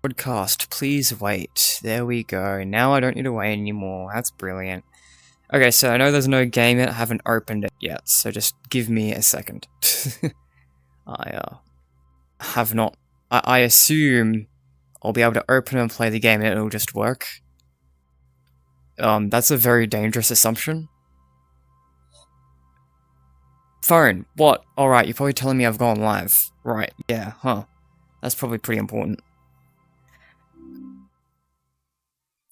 Broadcast, please wait. There we go. Now I don't need to wait anymore. That's brilliant. Okay, so I know there's no game yet. I haven't opened it yet, so just give me a second. I have not. I assume I'll be able to open and play the game and it'll just work. That's a very dangerous assumption. Phone, what? Alright, you're probably telling me I've gone live. Right, yeah, huh. That's probably pretty important.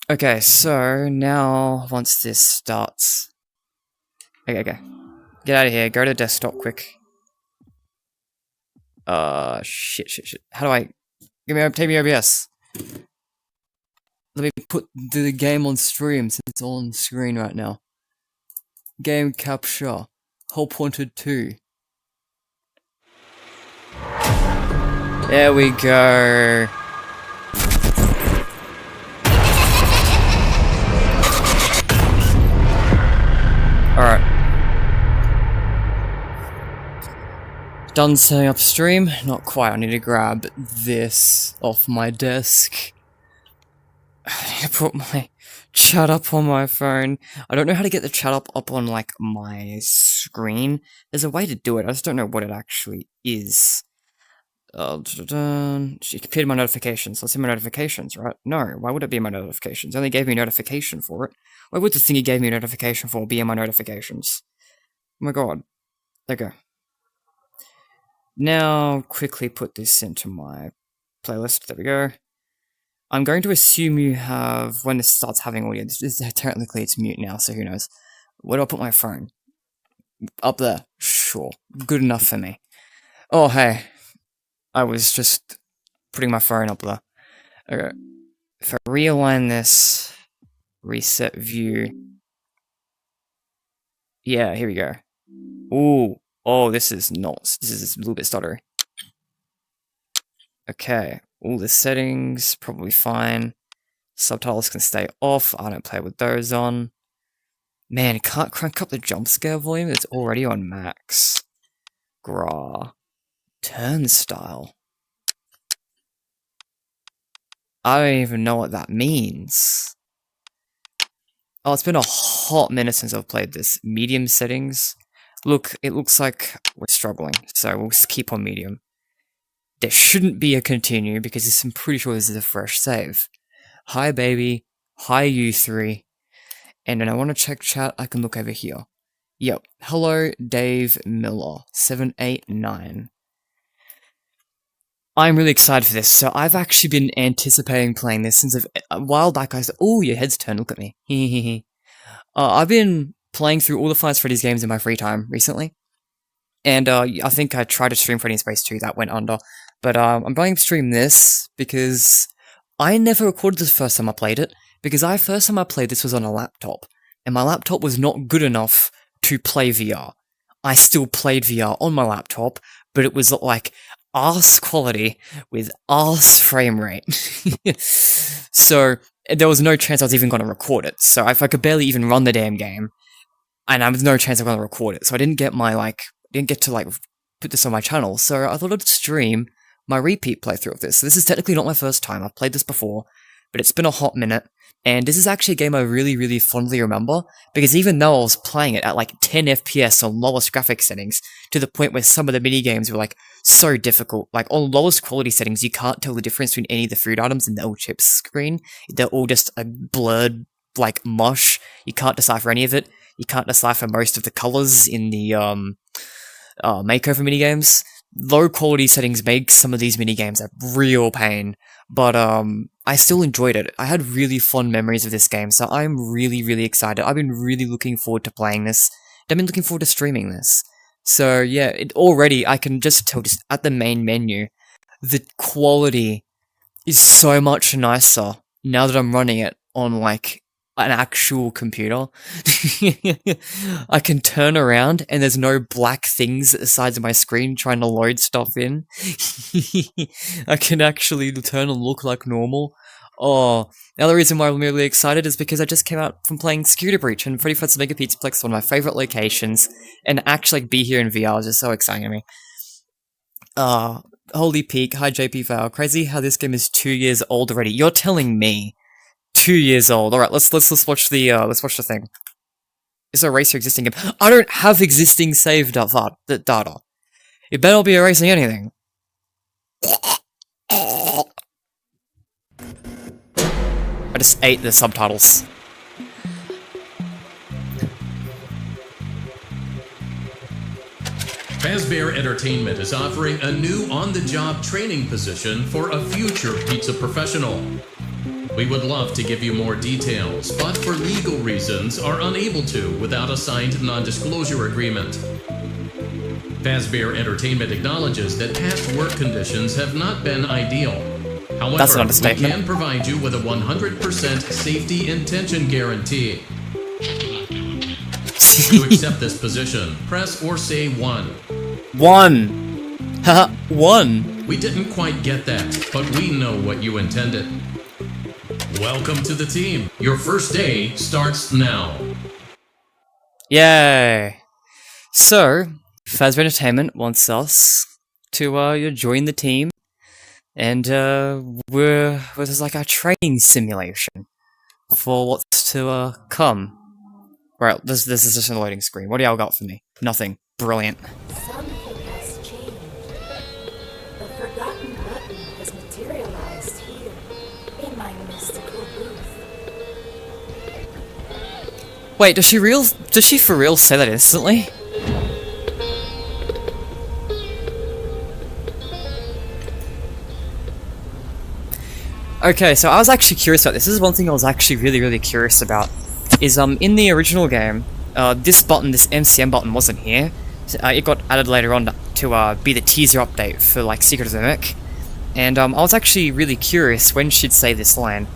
Okay, so now, once this starts... Okay. Get out of here, go to the desktop quick. Shit. How do I... Take me OBS. Let me put the game on stream, since it's on screen right now. Game capture. Hole pointed 2. There we go. Alright. Done setting up stream? Not quite, I need to grab this off my desk. I need to put my chat up on my phone. I don't know how to get the chat up on, like, my screen. There's a way to do it, I just don't know what it actually is. She compared my notifications. Let's see my notifications, right? No, why would it be in my notifications? It only gave me a notification for it. Why would the thing it gave me a notification for be in my notifications? Oh my god. Okay. Now, quickly put this into my playlist. There we go. I'm going to assume you have, when this starts having audio, technically it's mute now, so who knows. Where do I put my phone? Up there. Sure. Good enough for me. Oh, hey. I was just putting my phone up there. Okay. If I realign this, reset view. Yeah, here we go. Ooh. Oh, this is a little bit stuttery. Okay. All the settings, probably fine. Subtitles can stay off. I don't play with those on. Man, can't crank up the jump scare volume. It's already on max. Grah. Turnstile. I don't even know what that means. Oh, it's been a hot minute since I've played this. Medium settings. Look, it looks like we're struggling, so we'll just keep on medium. There shouldn't be a continue, because I'm pretty sure this is a fresh save. Hi, baby. Hi, you three. And when I want to check chat, I can look over here. Yep. Hello, Dave Miller. 789. I'm really excited for this. So I've actually been anticipating playing this since a while back. I said, "Oh, your head's turned. Look at me." I've been playing through all the FNaF Freddy's games in my free time recently, and I think I tried to stream Freddy in Space 2. That went under, but I'm going to stream this because I never recorded this first time I played it. Because first time I played this was on a laptop, and my laptop was not good enough to play VR. I still played VR on my laptop, but it was like arse quality with arse frame rate. So there was no chance I was even going to record it. So if I could barely even run the damn game, and there was no chance I'm going to record it. So I didn't get to put this on my channel. So I thought I'd stream my repeat playthrough of this. So this is technically not my first time. I've played this before, but it's been a hot minute. And this is actually a game I really, really fondly remember, because even though I was playing it at like 10 FPS on lowest graphics settings, to the point where some of the minigames were like so difficult, like on lowest quality settings you can't tell the difference between any of the food items in the old chip screen. They're all just a blurred, like, mush. You can't decipher any of it. You can't decipher most of the colors in the makeover minigames. Low quality settings make some of these minigames a real pain, but I still enjoyed it. I had really fond memories of this game, so I'm really, really excited. I've been really looking forward to playing this. I've been looking forward to streaming this. So yeah, already I can just tell, just at the main menu, the quality is so much nicer now that I'm running it on like an actual computer. I can turn around and there's no black things at the sides of my screen trying to load stuff in. I can actually turn and look like normal. Oh, the other reason why I'm really excited is because I just came out from playing Scooter Breach, and Freddy Fred's Mega Pizzaplex is one of my favourite locations, and actually be here in VR is just so exciting to me. Holy Peak, hi JP Val. Crazy how this game is 2 years old already. You're telling me 2 years old. Alright, let's watch the thing. Is erase your existing game? I don't have existing saved data. It better not be erasing anything. I just ate the subtitles. Fazbear Entertainment is offering a new on-the-job training position for a future pizza professional. We would love to give you more details, but for legal reasons are unable to without a signed non-disclosure agreement. Fazbear Entertainment acknowledges that past work conditions have not been ideal. However, That's an understatement. we can provide you with a 100% safety intention guarantee. To accept this position, press or say 1. 1. Haha, 1. We didn't quite get that, but we know what you intended. Welcome to the team. Your first day starts now. Yay. So, Fazbear Entertainment wants us to join the team, and this is like a training simulation for what's to come. Right, this is just a loading screen. What do y'all got for me? Nothing. Brilliant. Something has changed. The forgotten button has materialized here, in my mystical booth. Wait, does she for real say that instantly? Okay, so I was actually curious about this. This is one thing I was actually really curious about. Is in the original game, this MCM button wasn't here. It got added later on to be the teaser update for like Secret of the Mimic. And I was actually really curious when she'd say this line.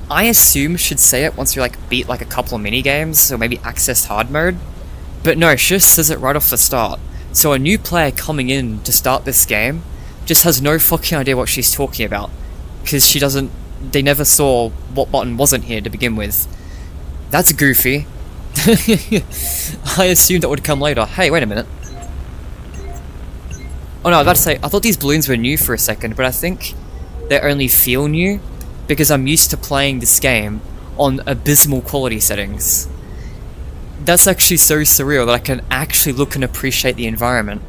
I assume she'd say it once you like beat like a couple of mini games or maybe access hard mode. But no, she just says it right off the start. So a new player coming in to start this game just has no fucking idea what she's talking about, because they never saw what button wasn't here to begin with. That's goofy. I assumed that would come later. Hey, wait a minute. Oh no, I was about to say, I thought these balloons were new for a second, but I think they only feel new because I'm used to playing this game on abysmal quality settings. That's actually so surreal that I can actually look and appreciate the environment.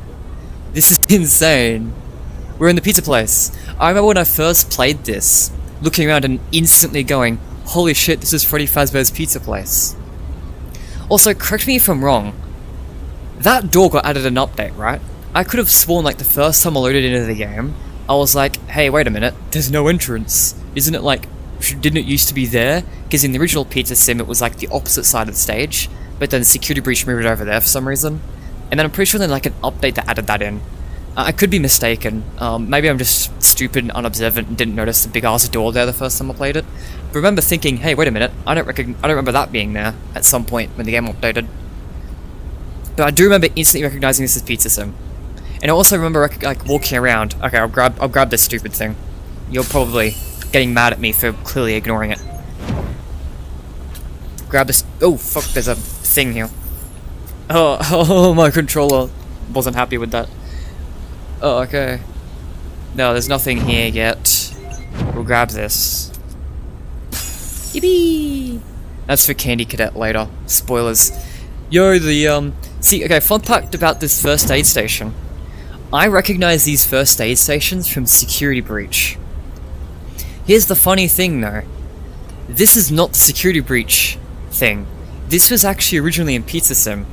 This is insane. We're in the pizza place. I remember when I first played this, looking around and instantly going, holy shit, this is Freddy Fazbear's Pizza Place. Also, correct me if I'm wrong, that door got added an update, right? I could have sworn like the first time I loaded into the game, I was like, hey, wait a minute, there's no entrance. Isn't it like, didn't it used to be there? Because in the original Pizza Sim it was like the opposite side of the stage, but then Security Breach moved it over there for some reason. And then I'm pretty sure there's like an update that added that in. I could be mistaken. Maybe I'm just stupid and unobservant and didn't notice the big ass door there the first time I played it. But remember thinking, hey, wait a minute, I don't remember that being there at some point when the game updated. But I do remember instantly recognizing this as Pizza Sim. And I also remember like walking around. Okay, I'll grab this stupid thing. You're probably getting mad at me for clearly ignoring it. Grab this. Oh fuck! There's a thing here. Oh, my controller wasn't happy with that. Oh, okay. No, there's nothing here yet. We'll grab this. Yippee! That's for Candy Cadet later. Spoilers. Yo, see, okay, fun fact about this first aid station. I recognize these first aid stations from Security Breach. Here's the funny thing though. This is not the Security Breach thing. This was actually originally in Pizza Sim.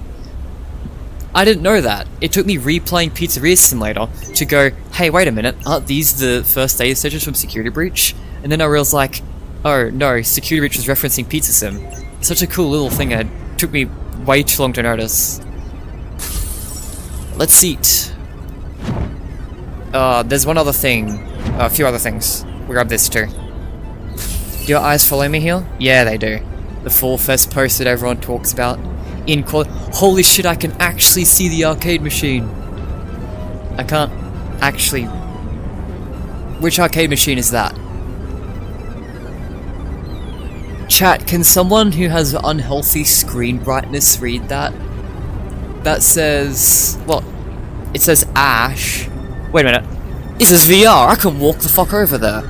I didn't know that. It took me replaying Pizzeria Simulator to go, hey, wait a minute, aren't these the first aid stations from Security Breach? And then I realized like, oh no, Security Breach was referencing Pizza Sim. Such a cool little thing, it took me way too long to notice. Let's eat. There's one other thing. A few other things. We'll grab this too. Do your eyes follow me here? Yeah, they do. The Fall Fest post that everyone talks about. Holy shit, I can actually see the arcade machine. I can't actually... Which arcade machine is that? Chat, can someone who has unhealthy screen brightness read that? That says... Well, it says Ash. Wait a minute. This is VR, I can walk the fuck over there.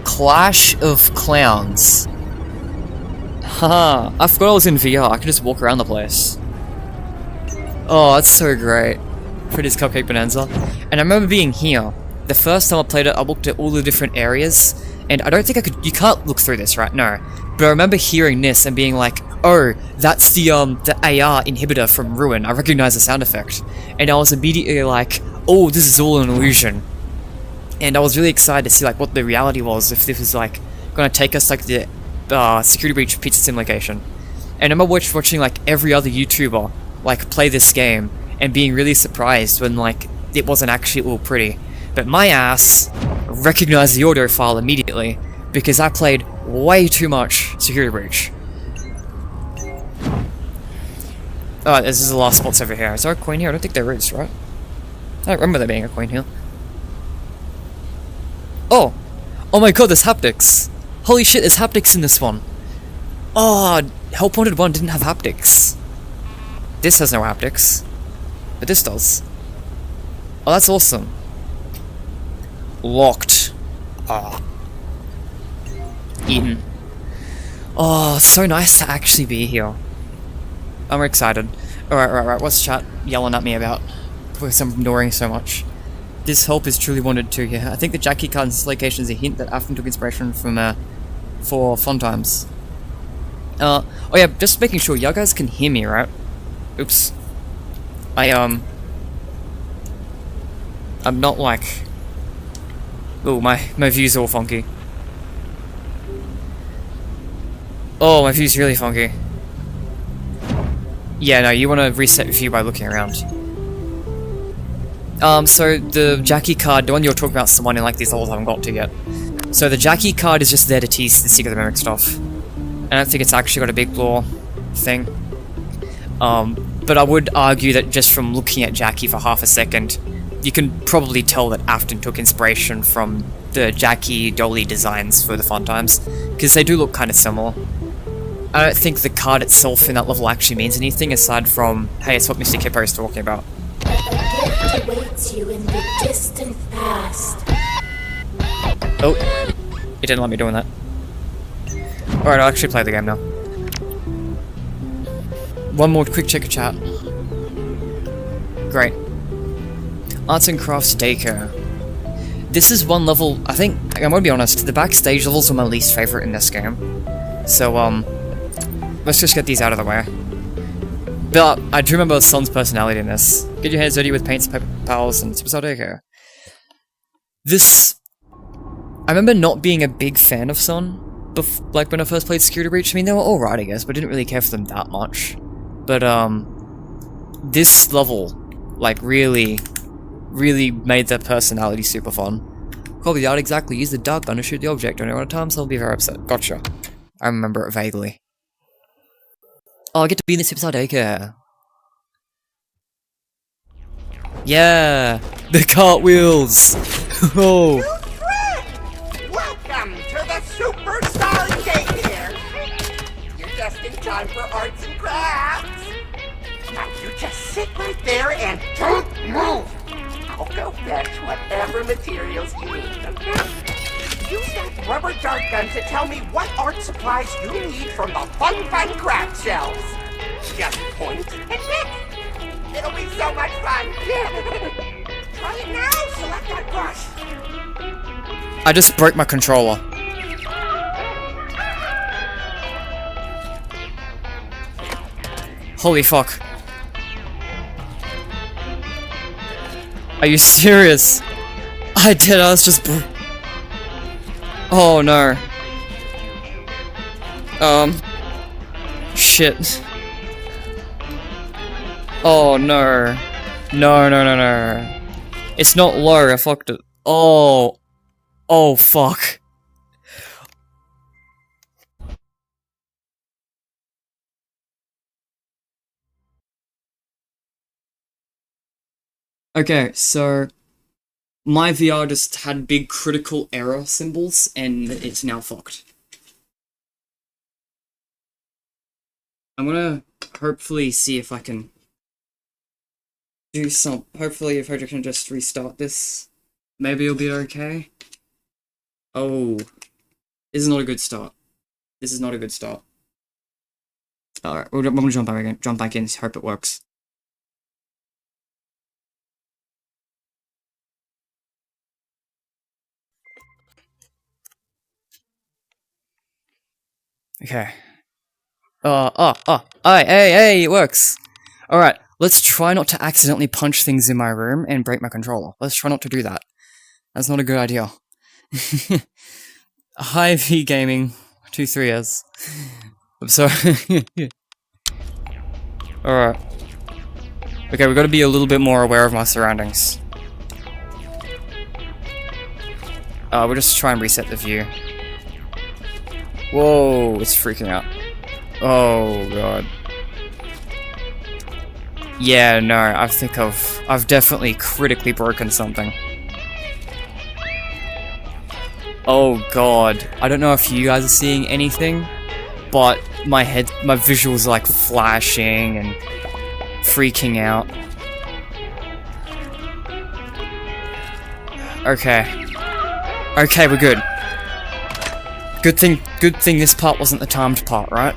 Clash of Clowns. Haha, I forgot I was in VR, I can just walk around the place. Oh, that's so great. Freddy's Cupcake Bonanza. And I remember being here. The first time I played it, I looked at all the different areas, and I don't think I could— you can't look through this, right? No. But I remember hearing this and being like, oh, that's the AR inhibitor from Ruin. I recognize the sound effect. And I was immediately like, oh, this is all an illusion. And I was really excited to see like what the reality was, if this was like gonna take us like the Security Breach pizza sim location. And I remember watching like every other YouTuber like play this game and being really surprised when like it wasn't actually all pretty. But my ass recognized the audio file immediately because I played way too much Security Breach. Oh, this is the last spots over here. Is there a coin here? I don't think there is, right? I don't remember there being a coin here. Oh! Oh my god, there's haptics! Holy shit, there's haptics in this one! Oh, Help Wanted 1 didn't have haptics. This has no haptics. But this does. Oh, that's awesome. Locked. Ah. Eaten. Oh, so nice to actually be here. I'm excited. Alright, what's chat yelling at me about? Because I'm ignoring so much. This help is truly wanted too, yeah. I think the Jackie card's location is a hint that Afton took inspiration from, for Fun Times. Oh yeah, just making sure y'all guys can hear me, right? Oops. I'm not like... Oh, my view's all funky. Oh, my view's really funky. Yeah, no, you want to reset view by looking around. So the Jackie card, the one you're talking about, is the one in like these levels I haven't got to yet. So the Jackie card is just there to tease the Secret of the Mimic stuff. I don't think it's actually got a big lore thing. But I would argue that just from looking at Jackie for half a second, you can probably tell that Afton took inspiration from the Jackie dolly designs for the Fun Times, because they do look kind of similar. I don't think the card itself in that level actually means anything aside from, hey, it's what Mr. Kippo is talking about. A gift awaits you in the distant past. Oh, it didn't let me doing that. Alright, I'll actually play the game now. One more quick check of chat. Great. Arts and Crafts Daycare. This is one level, I think, I'm gonna be honest, the backstage levels are my least favorite in this game. So, let's just get these out of the way. But I do remember Son's personality in this. Get your hands dirty with paints, paper pals, and Superstar Daycare. This... I remember not being a big fan of Son, like when I first played Security Breach. I mean, they were alright, I guess, but I didn't really care for them that much. But, this level, like, really made their personality super fun. Copy the art exactly, use the dart gun to shoot the object on a time, so I'll be very upset. Gotcha. I remember it vaguely. Oh, I get to be in the Superstar Daycare. Yeah! The cartwheels! Oh! Welcome to the Superstar Daycare! You're just in time for arts and crafts! Now you just sit right there and don't move! I'll go fetch whatever materials you need, okay? Use that rubber dart gun to tell me what art supplies you need from the Fun craft shelves! Just point and pick! It'll be so much fun! Try it now! Select that brush! I just broke my controller. Holy fuck. Are you serious? I did, I was just oh no. Shit. Oh no. No. It's not low, I fucked it. Oh. Oh fuck. Okay, so my VR just had big critical error symbols and it's now fucked. I'm gonna hopefully see if I can do some. Hopefully, if I can just restart this, maybe it'll be okay. Oh, this is not a good start. This is not a good start. Alright, we're gonna jump back in, hope it works. Okay. Hey, it works! Alright, let's try not to accidentally punch things in my room and break my controller. Let's try not to do that. That's not a good idea. Hi V Gaming 23s. I'm sorry. Alright. Okay, we've got to be a little bit more aware of my surroundings. We'll just try and reset the view. Whoa, it's freaking out. Oh god. Yeah, no, I think I've definitely critically broken something. Oh god. I don't know if you guys are seeing anything, but my visuals are like flashing and freaking out. Okay. Okay, we're good. Good thing this part wasn't the timed part, right?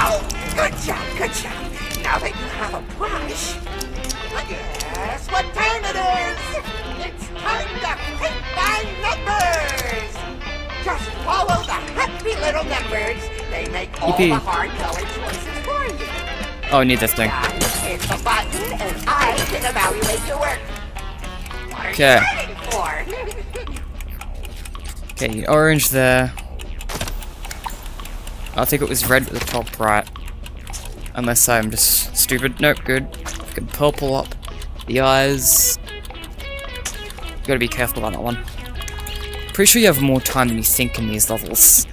Oh, good job, good job. Now that you have a brush, guess what time it is? It's time to pick by numbers! Just follow the happy little numbers. They make all the hard color choices for you. Oh, I need this thing. Hit the button and I can evaluate your work. What are Okay. you waiting for? Okay, orange there. I think it was red at the top right. Unless I'm just stupid. Nope, good. Good purple up. The eyes. You gotta be careful about that one. Pretty sure you have more time than you think in these levels.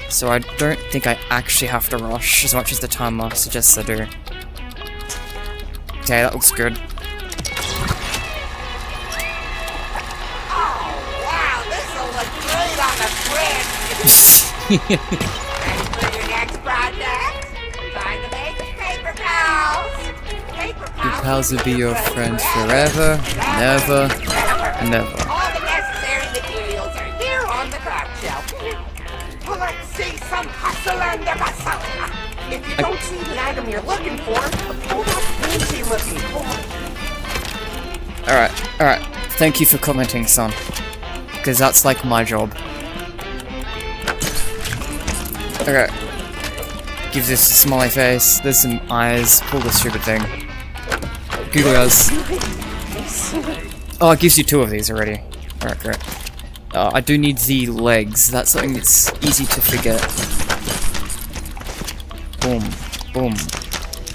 So I don't think I actually have to rush as much as the timer suggests I do. Okay, that looks good. Ready for your next project? Trying to make paper pals. Paper Your pals will be your friends forever, never, never. All the necessary materials are here on the craft shelf. Well, let's see some hustle and the bustle. If you don't see the item you're looking for, pull that fancy looking for. Alright. Thank you for commenting, son. Because that's like my job. Okay. Give this a smiley face. There's some eyes. Pull the stupid thing. Google eyes. Oh, it gives you 2 of these already. Alright, great. I do need the legs. That's something that's easy to forget. Boom. Boom.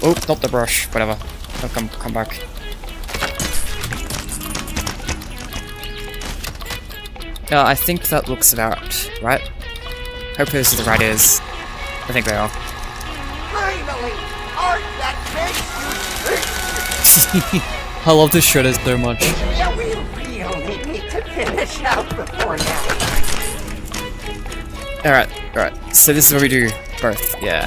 Oh, not the brush. Whatever. I'll come back. I think that looks about right. Hope those are the right ears. I think they are. Finally, art that makes you think. I love this shredder so much. Yeah, we really need to finish out before now. Alright. So this is where we do both, yeah.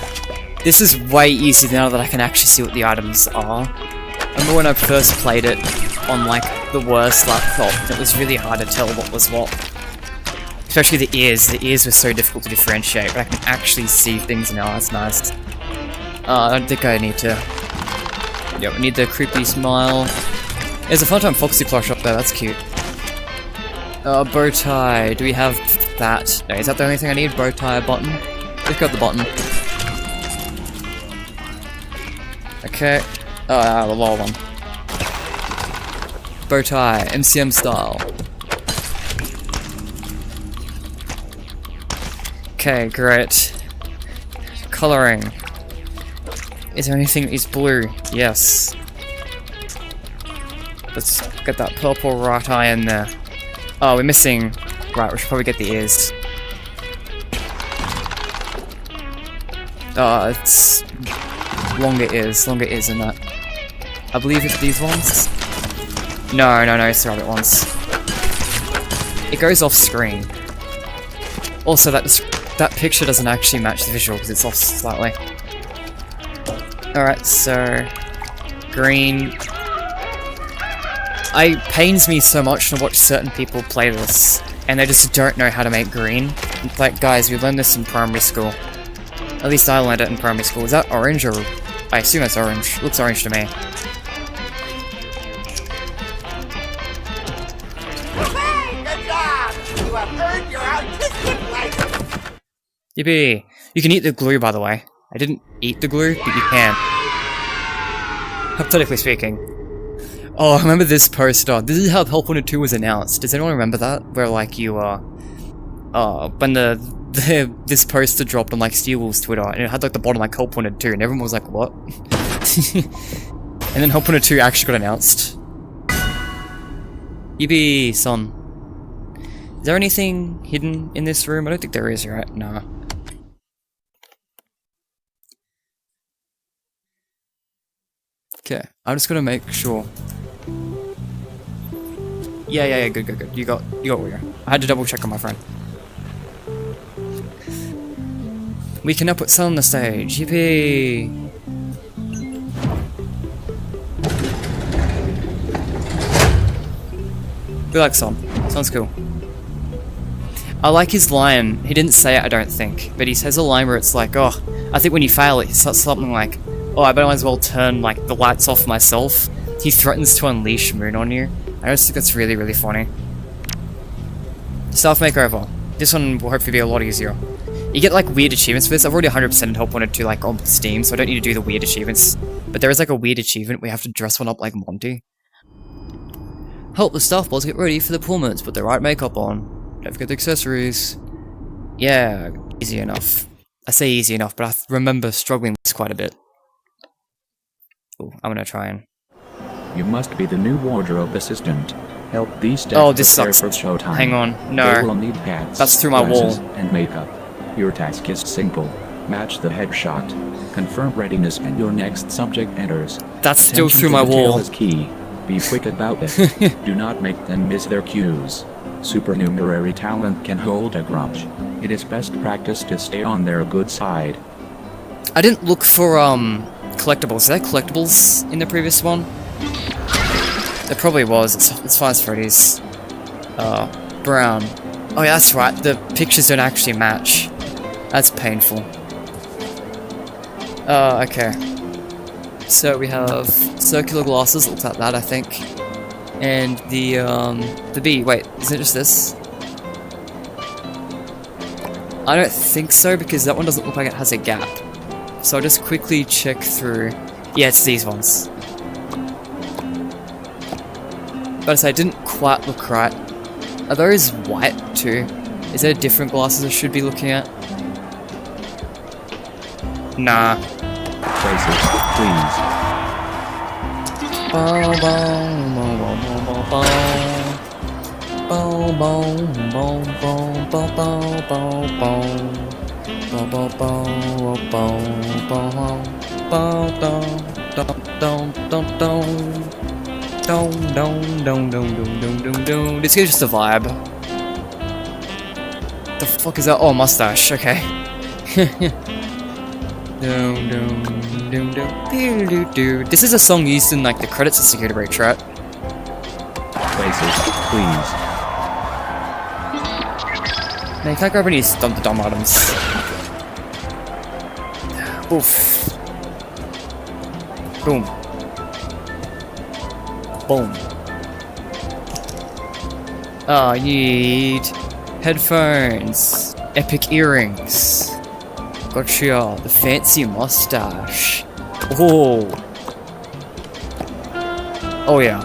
This is way easier now that I can actually see what the items are. I remember when I first played it on like the worst laptop, it was really hard to tell what was what. Especially the ears were so difficult to differentiate, but I can actually see things now, that's nice. I don't think I need to... Yeah, we need the creepy smile. There's a Funtime Foxy plush up there, that's cute. Bow tie, do we have that? No, is that the only thing I need? Bow tie, button? Let's grab the button. Okay. The lower one. Bow tie, MCM style. Okay, great. Coloring. Is there anything that is blue? Yes. Let's get that purple right eye in there. Oh, we're missing... Right, we should probably get the ears. It's... Longer ears than that. I believe it's these ones? No, it's the rabbit ones. It goes off screen. Also, that picture doesn't actually match the visual because it's off slightly. Alright, so... Green... I pains me so much to watch certain people play this, and they just don't know how to make green. Like, guys, we learned this in primary school. At least I learned it in primary school. Is that orange, or... I assume it's orange. Looks orange to me. Hey, good job! You have earned your artistic license! Yippee! You can eat the glue, by the way. I didn't eat the glue, but you can. Hypothetically speaking. Oh, I remember this poster. This is how Help Wanted 2 was announced. Does anyone remember that? Where, like, you, when this poster dropped on, like, Steel Wolf's Twitter, and it had, like, the bottom, like, Help Wanted 2, and everyone was like, what? And then Help Wanted 2 actually got announced. Yippee, son. Is there anything hidden in this room? I don't think there is, right? Nah. Okay, I'm just gonna make sure. Yeah, good. You got where. I had to double check on my friend. We can now put Sun on the stage. Yippee! We like Sun. Sun's cool. I like his line. He didn't say it, I don't think, but he says a line where it's like, oh, I think when you fail, it's something like, oh, I might as well turn, like, the lights off myself. He threatens to unleash Moon on you. I just think that's really, really funny. Staff Makeover. This one will hopefully be a lot easier. You get, like, weird achievements for this. I've already 100% Help Wanted 2, like, on Steam, so I don't need to do the weird achievements. But there is, like, a weird achievement where you have to dress one up like Monty. Help the staff boss get ready for the performance, put the right makeup on. Don't forget the accessories. Yeah, easy enough. I say easy enough, but I remember struggling with this quite a bit. Ooh, I'm gonna try and... You must be the new wardrobe assistant. Help these staff this prepare sucks. for showtime. Hang on, no. They will need hats, That's through my glasses, wall. and makeup. Your task is simple. Match the headshot. Confirm readiness and your next subject enters. That's still Attention through to my detail wall. is key. Be quick about it. Do not make them miss their cues. Supernumerary talent can hold a grudge. It is best practice to stay on their good side. I didn't look for, collectibles. Is there collectibles in the previous one? There probably was. It's fine as Freddy's. Brown. Oh yeah, that's right. The pictures don't actually match. That's painful. Okay. So we have circular glasses, looks like that, I think. And the bee. Wait, is it just this? I don't think so, because that one doesn't look like it has a gap. So I'll just quickly check through. Yeah, it's these ones. But I say, it didn't quite look right. Are those white too? Is there different glasses I should be looking at? Nah. Places, please. This is just a vibe. The fuck is that? Oh, mustache. Okay. This is a song used in like the credits of Security Breach, right? Places, please. Man, you can't grab any dumb items. Oof. Boom. Boom. Oh, you need headphones, epic earrings. Gotcha, the fancy mustache. Oh. Oh yeah.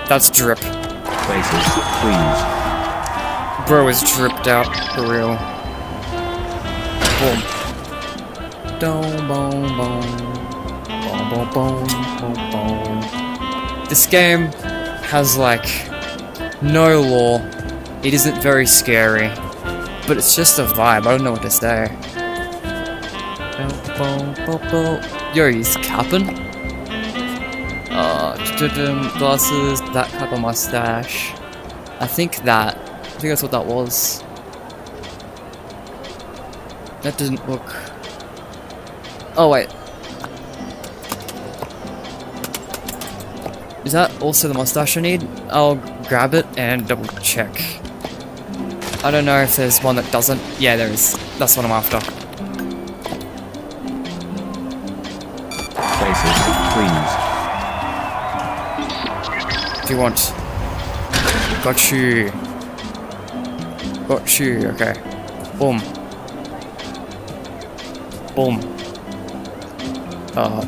That's drip. Places, please. Bro is dripped out, for real. Boom. Boom, boom, boom. Boom, boom, boom, boom, boom. This game has, like, no lore. It isn't very scary. But it's just a vibe, I don't know what to say. Yo, he's capping. Glasses, that type of mustache. I think that's what that was. That didn't look... Oh wait. Is that also the mustache I need? I'll grab it and double check. I don't know if there's one that doesn't. Yeah, there is. That's what I'm after. Places, please. If you want. Got you. Got you. Okay. Boom. Boom.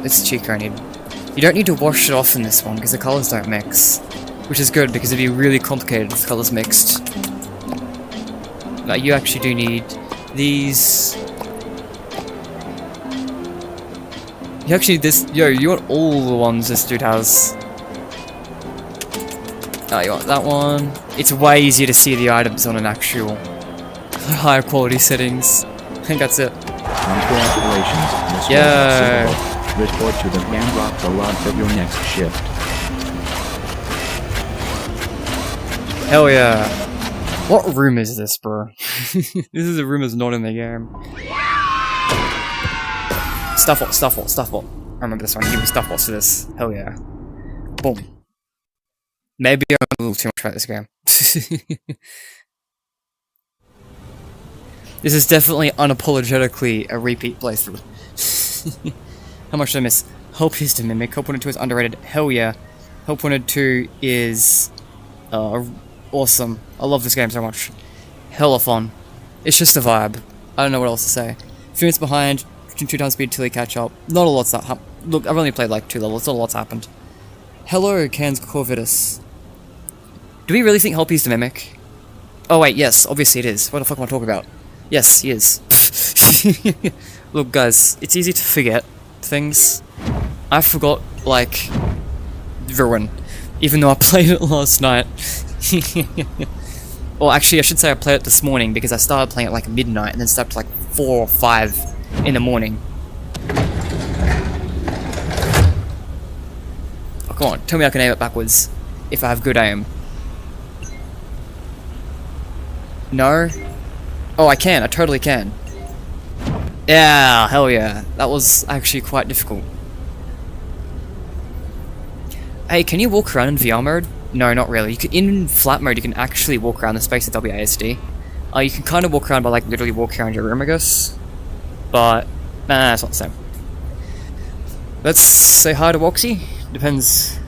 It's Chica I need. You don't need to wash it off in this one because the colors don't mix. Which is good because it'd be really complicated if the colors mixed. Now you actually do need these. You actually need this. Yo, you want all the ones this dude has. Oh, you want that one. It's way easier to see the items on an actual higher quality settings. I think that's it. Congratulations, Miss Yeah. Rose. Report to the man rock the log for your next shift. Hell yeah. What room is this, bro? This is a room that's not in the game. Stuff what, stuff what, stuff what. I remember this one. Give me stuff what's to this. Hell yeah. Boom. Maybe I know a little too much about this game. This is definitely unapologetically a repeat playthrough. How much did I miss? Hope is to Mimic. Hope 1 and 2 is underrated. Hell yeah. Hope 1 and 2 is awesome. I love this game so much. Hella fun. It's just a vibe. I don't know what else to say. 3 minutes behind, 2 times speed till you catch up. Not a lot's that Look, I've only played like 2 levels, not a lot's happened. Hello, Cans Corvitus. Do we really think Help is to Mimic? Oh wait, yes, obviously it is. What the fuck am I talking about? Yes, he is. Look guys, it's easy to forget things. I forgot, like, Ruin, even though I played it last night. Or actually, I should say I played it this morning because I started playing it like midnight and then stopped like 4 or 5 in the morning. Oh, come on, tell me I can aim it backwards if I have good aim. No? Oh, I can, I totally can. Yeah, hell yeah. That was actually quite difficult. Hey, can you walk around in VR mode? No, not really. You can, in flat mode, you can actually walk around the space with WASD. You can kind of walk around by like literally walking around your room, I guess. But, nah, it's not the same. Let's say hi to Woxy. Depends.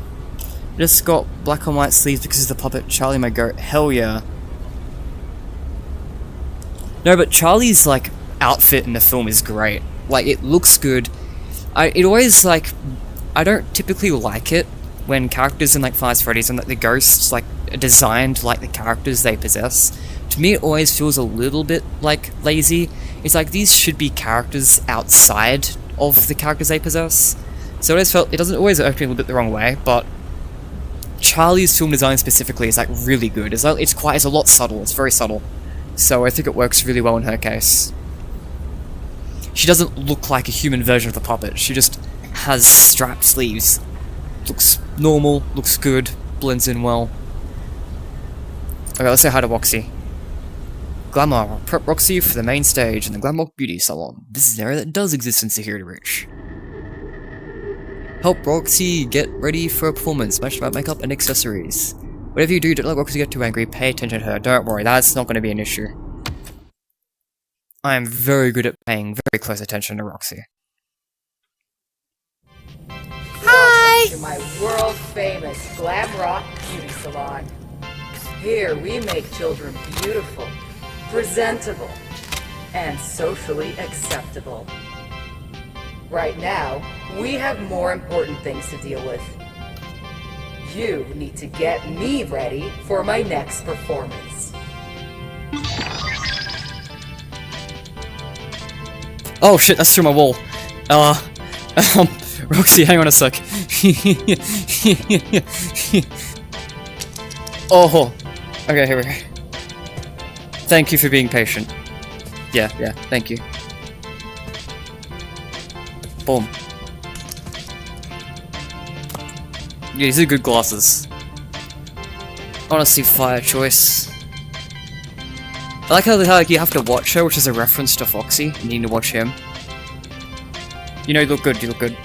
Just got black and white sleeves because of the puppet. Charlie my goat. Hell yeah. No, but Charlie's like outfit in the film is great. Like, it looks good. It always like, I don't typically like it when characters in like Five Nights at Freddy's and like the ghosts like are designed like the characters they possess. To me, it always feels a little bit like lazy. It's like these should be characters outside of the characters they possess. So I always felt it doesn't always work me a little bit the wrong way, but Charlie's film design specifically is like really good. It's a lot subtle. It's very subtle. So I think it works really well in her case. She doesn't look like a human version of the puppet. She just has strapped sleeves. Looks normal, looks good, blends in well. Okay, let's say hi to Roxy. Glamour, prep Roxy for the main stage in the Glamour Beauty Salon. This is an area that does exist in Security Reach. Help Roxy get ready for a performance, match about makeup and accessories. Whatever you do, don't let Roxy get too angry, pay attention to her. Don't worry, that's not going to be an issue. I am very good at paying very close attention to Roxy. Welcome to my world-famous Glam Rock Beauty Salon. Here we make children beautiful, presentable, and socially acceptable. Right now, we have more important things to deal with. You need to get me ready for my next performance. Oh shit, that's through my wall. Roxy, hang on a sec. Oh, okay, here we go. Thank you for being patient. Yeah, thank you. Boom. Yeah, these are good glasses. Honestly, fire choice. I like how you have to watch her, which is a reference to Foxy. You need to watch him. You know, you look good, you look good.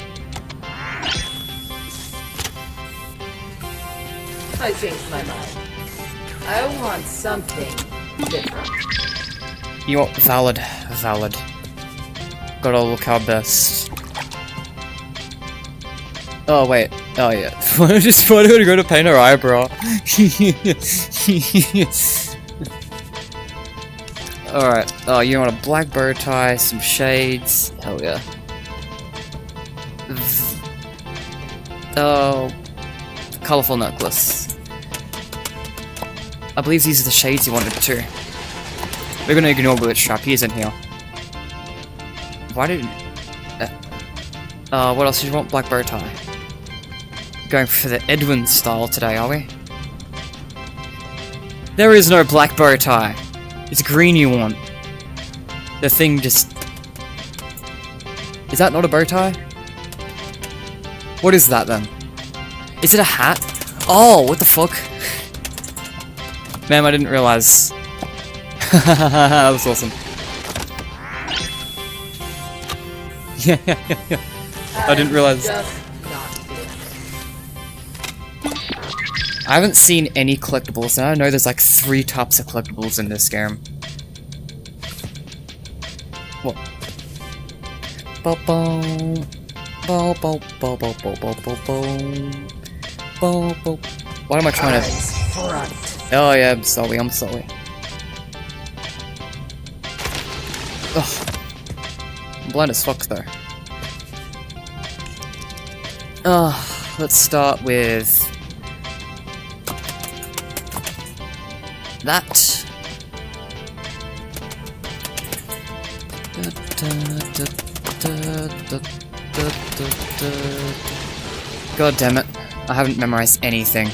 I changed my mind. I want something different. You want valid. Valid. Gotta look our best. Oh, wait. Oh, yeah. I just wanted to go to paint her eyebrow. Alright. Oh, you want a black bow tie, some shades. Hell yeah. Oh. Colourful necklace. I believe these are the shades you wanted too. We're gonna ignore Bullet Trap, he isn't here. Why did... what else did you want? Black bow tie. Going for the Edwin style today, are we? There is no black bow tie. It's green you want. The thing just... Is that not a bow tie? What is that then? Is it a hat? Oh, what the fuck? Man, I didn't realize. That was awesome. Yeah. I didn't realize. I haven't seen any collectibles, and I know there's like 3 types of collectibles in this game. What? What am I trying to... Oh yeah, I'm sorry. Ugh. I'm blind as fuck though. Let's start with... that. God damn it. I haven't memorized anything.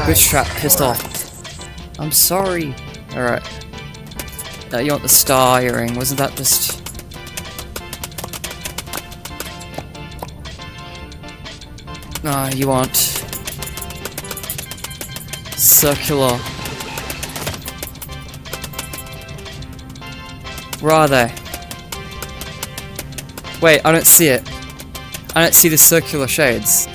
Witch trap, pissed off. I'm sorry. Alright. You want the star earring, wasn't that just... you want... circular... Where are they? Wait, I don't see it. I don't see the circular shades.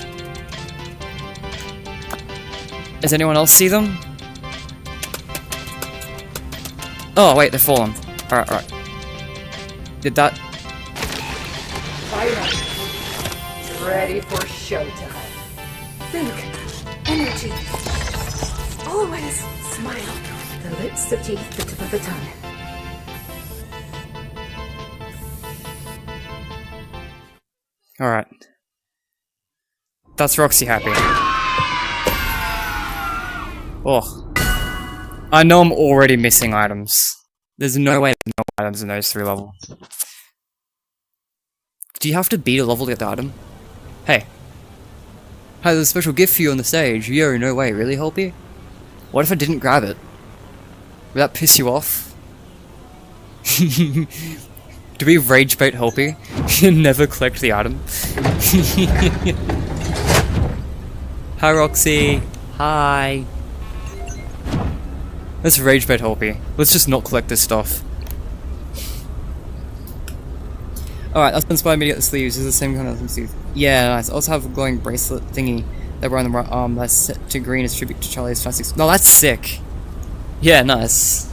Does anyone else see them? Oh, wait, they're fallen. Alright. Did that... Finally. Ready for showtime. Think. Energy. Always smile. The lips, the teeth, the tip of the tongue. Alright. That's Roxy happy. Oh. I know I'm already missing items. There's no way there's no items in those 3 levels. Do you have to beat a level to get the item? Hey. Hey, there's a special gift for you on the stage. Yo, no way, really, Helpy? What if I didn't grab it? Would that piss you off? Do we rage bait Helpy and never collect the item? Hi, Roxy. Hi. Let's rage bait Helpy. Let's just not collect this stuff. Alright, that's inspired me to get the sleeves. Is the same kind of sleeve. Yeah, nice. I also have a glowing bracelet thingy that wear on the right arm that's set to green as tribute to Charlie's classics. No, that's sick. Yeah, nice.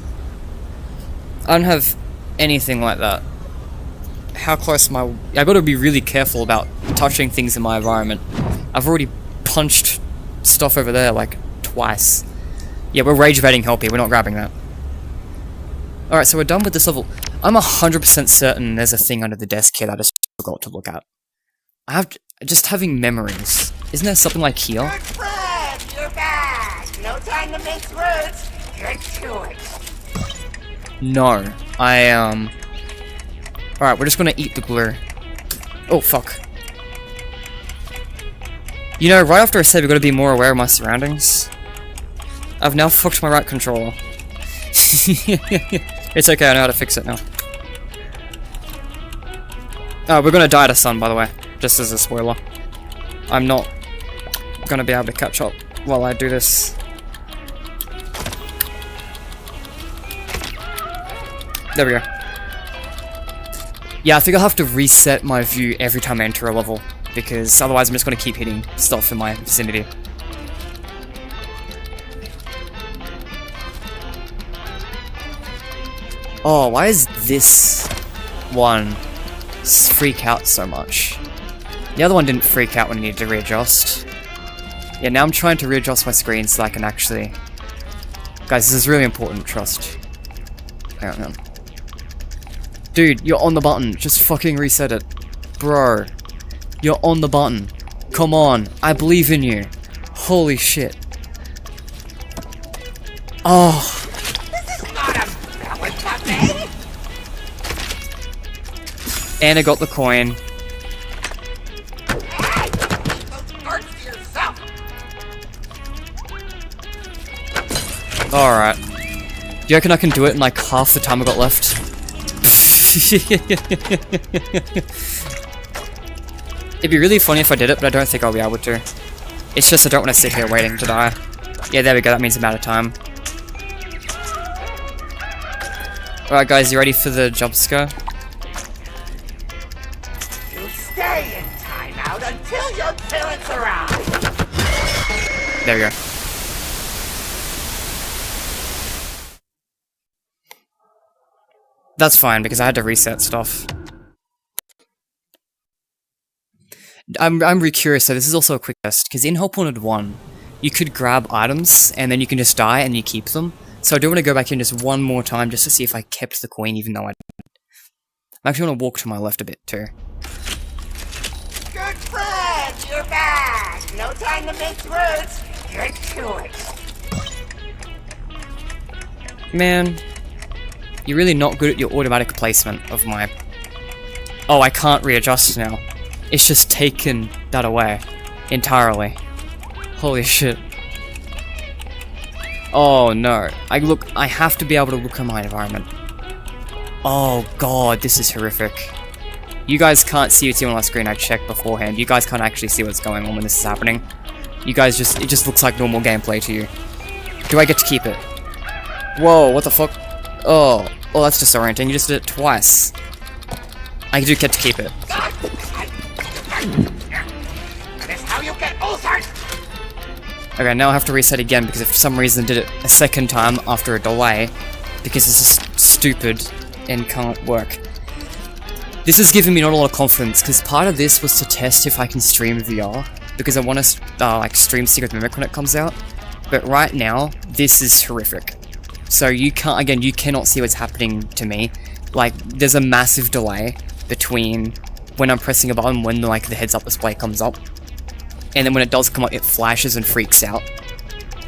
I don't have anything like that. How close am I? I gotta be really careful about touching things in my environment. I've already punched stuff over there like twice. Yeah, we're rage baiting Helpy, we're not grabbing that. Alright, so we're done with this level. I'm 100% certain there's a thing under the desk here that I just forgot to look at. I have just having memories. Isn't there something like here? Good Fred, you're back. No time to mince words. Get to it. No. Alright, we're just gonna eat the glue. Oh, fuck. You know, right after I said we've got to be more aware of my surroundings, I've now fucked my right controller. It's okay, I know how to fix it now. Oh, we're gonna die to sun, by the way. Just as a spoiler. I'm not gonna be able to catch up while I do this. There we go. Yeah, I think I'll have to reset my view every time I enter a level, because otherwise I'm just gonna keep hitting stuff in my vicinity. Oh, why is this one freak out so much? The other one didn't freak out when I needed to readjust. Yeah, now I'm trying to readjust my screen so I can actually... Guys, this is really important, trust. Hang on. Dude, you're on the button. Just fucking reset it. Bro. You're on the button. Come on. I believe in you. Holy shit. Oh. This is not a melon cafe. And I got the coin. Hey, keep those cards to yourself. Alright. Do you reckon I can do it in like half the time I got left? It'd be really funny if I did it, but I don't think I'll be able to. It's just I don't want to sit here waiting to die. Yeah, there we go, that means I'm out of time. Alright guys, you ready for the jump scare? You stay in timeout until your parents arrive. There we go. That's fine, because I had to reset stuff. I'm really curious, so this is also a quick test, because in Help Wanted 1, you could grab items, and then you can just die, and you keep them. So I do want to go back in just one more time, just to see if I kept the coin, even though I didn't. I actually want to walk to my left a bit, too. Good friend, you're back. No time to mince words. Get to it. Man, you're really not good at your automatic placement of my... Oh, I can't readjust now. It's just taken that away. Entirely. Holy shit. Oh no. I have to be able to look at my environment. Oh god, this is horrific. You guys can't see what's on my screen, I checked beforehand. You guys can't actually see what's going on when this is happening. You guys it just looks like normal gameplay to you. Do I get to keep it? Whoa, what the fuck? Oh, that's disorienting. You just did it twice. I do get to keep it. That's how you get ulcers. Okay, now I have to reset again because for some reason did it a second time after a delay because this is stupid and can't work. This is giving me not a lot of confidence because part of this was to test if I can stream VR because I want to like stream Secret Mimic when it comes out. But right now, this is horrific. So you cannot see what's happening to me. Like, there's a massive delay between when I'm pressing a button when like the heads up display comes up. And then when it does come up, it flashes and freaks out.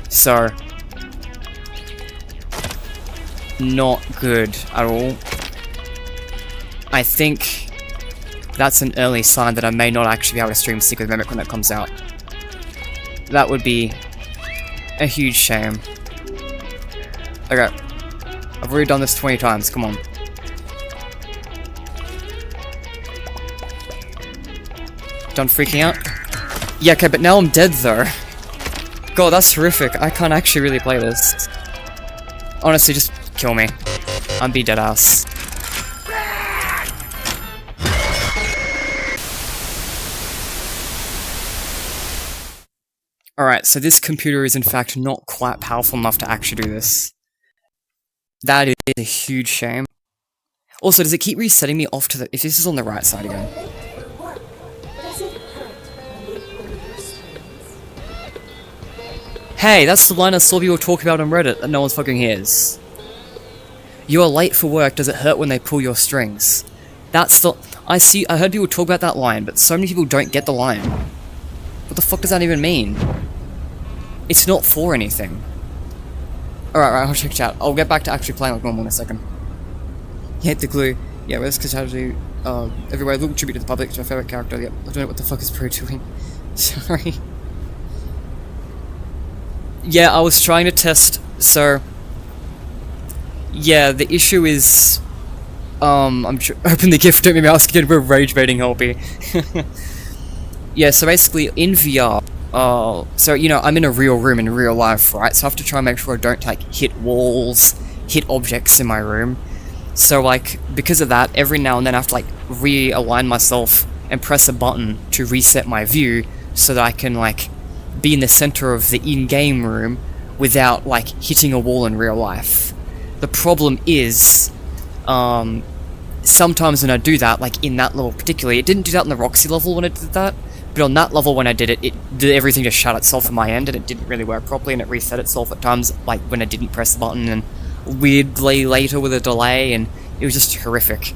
So, not good at all. I think that's an early sign that I may not actually be able to stream Secret Mimic when it comes out. That would be a huge shame. Okay. I've already done this 20 times, come on. Done freaking out? Yeah, okay, but now I'm dead though. God, that's horrific. I can't actually really play this. Honestly, just kill me. I'm be dead ass. Alright, so this computer is in fact not quite powerful enough to actually do this. That is a huge shame. Also, does it keep resetting me off to the... If this is on the right side again. Hey, that's the line I saw people talk about on Reddit that no one's fucking hears. You are late for work, does it hurt when they pull your strings? That's the... I heard people talk about that line, but so many people don't get the line. What the fuck does that even mean? It's not for anything. Alright, I'll check it out. I'll get back to actually playing like normal in a second. Hit the glue. Yeah, where's casualty? Everywhere, little tribute to the public, to my favourite character. Yep, I don't know what the fuck is Pro doing. Sorry. Yeah, I was trying to test, so... Yeah, the issue is... open the gift, don't make me ask again, we're rage-baiting Helpy. Yeah, so basically, in VR, so, you know, I'm in a real room in real life, right? So I have to try and make sure I don't, like, hit walls, hit objects in my room. So, like, because of that, every now and then I have to, like, realign myself and press a button to reset my view so that I can, like, be in the center of the in-game room without, like, hitting a wall in real life. The problem is Sometimes when I do that, like in that level particularly, it didn't do that in the Roxy level when it did that, but on that level when I did it, everything just shut itself on my end and it didn't really work properly and it reset itself at times, like when I didn't press the button and weirdly later with a delay, and it was just horrific.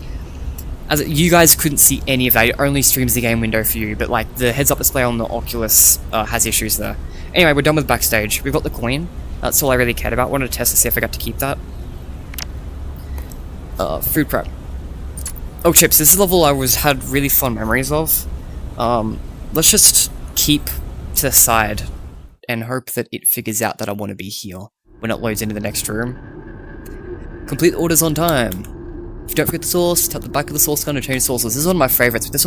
As you guys couldn't see any of that, it only streams the game window for you, but like the heads-up display on the Oculus has issues there. Anyway, we're done with backstage. We've got the coin. That's all I really cared about. Wanted to test to see if I got to keep that. Food prep. Oh, Chips, this is a level I had really fond memories of. Let's just keep to the side and hope that it figures out that I want to be here when it loads into the next room. Complete orders on time. If you don't forget the sauce, tap the back of the sauce gun to change sauces. This is one of my favorites, but this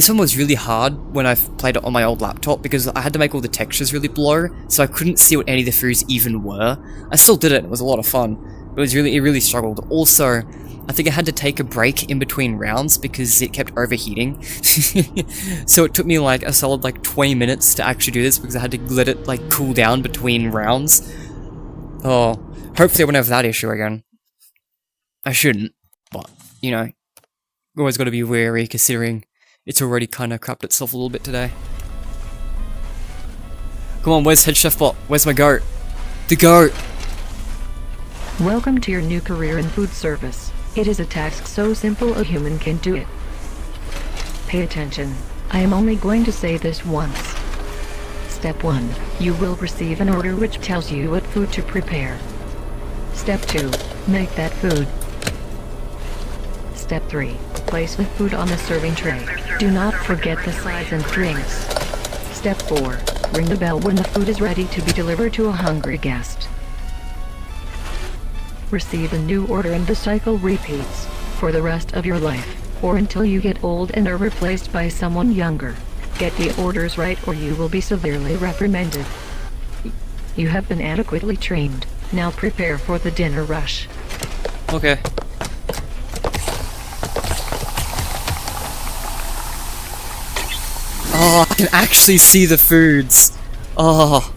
one was really hard when I played it on my old laptop because I had to make all the textures really blur, so I couldn't see what any of the foods even were. I still did it, it was a lot of fun. It really struggled. Also, I think I had to take a break in between rounds because it kept overheating. So it took me like a solid 20 minutes to actually do this because I had to let it cool down between rounds. Oh, hopefully I won't have that issue again. I shouldn't, but, you know, always gotta be wary considering it's already kinda crapped itself a little bit today. Come on, where's Head Chef Bot? Where's my goat? The goat! Welcome to your new career in food service. It is a task so simple a human can do it. Pay attention. I am only going to say this once. Step 1. You will receive an order which tells you what food to prepare. Step 2. Make that food. Step 3. Place the food on the serving tray. Do not forget the sides and drinks. Step 4. Ring the bell when the food is ready to be delivered to a hungry guest. Receive a new order and the cycle repeats for the rest of your life, or until you get old and are replaced by someone younger. Get the orders right or you will be severely reprimanded. You have been adequately trained. Now prepare for the dinner rush. Okay. Oh, I can actually see the foods. Oh.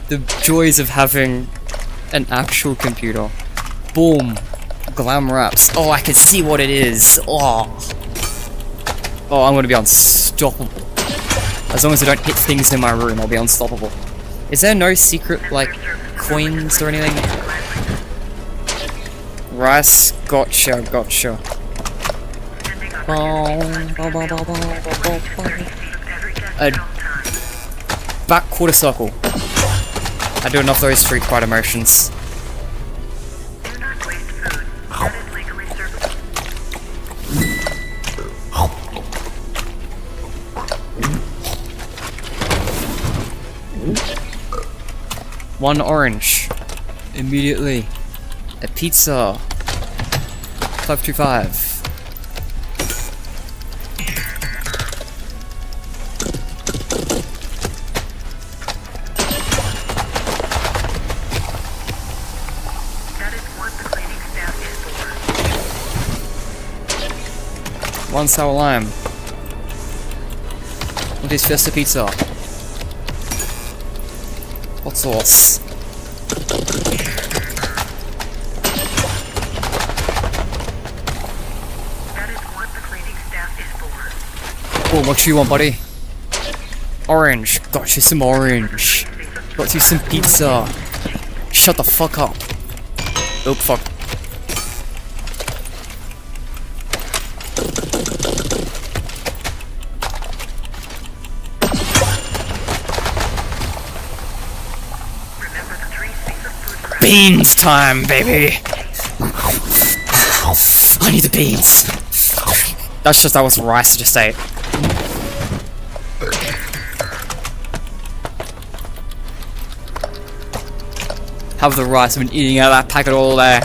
The joys of having an actual computer. Boom. Glam wraps. Oh, I can see what it is. Oh. Oh, I'm gonna be unstoppable. As long as I don't hit things in my room, I'll be unstoppable. Is there no secret, coins or anything? Rice. Gotcha. A back quarter circle. I do enough of those Street Fighter motions. One orange. Immediately. A pizza. 525. One sour lime. What is Fiesta pizza? Hot sauce. Oh, what do you want, buddy? Orange. Got you some orange. Got you some pizza. Shut the fuck up. Oh, fuck. Beans time, baby! I need the beans! That was rice I just ate. Have the rice, I've been eating out of that packet all day.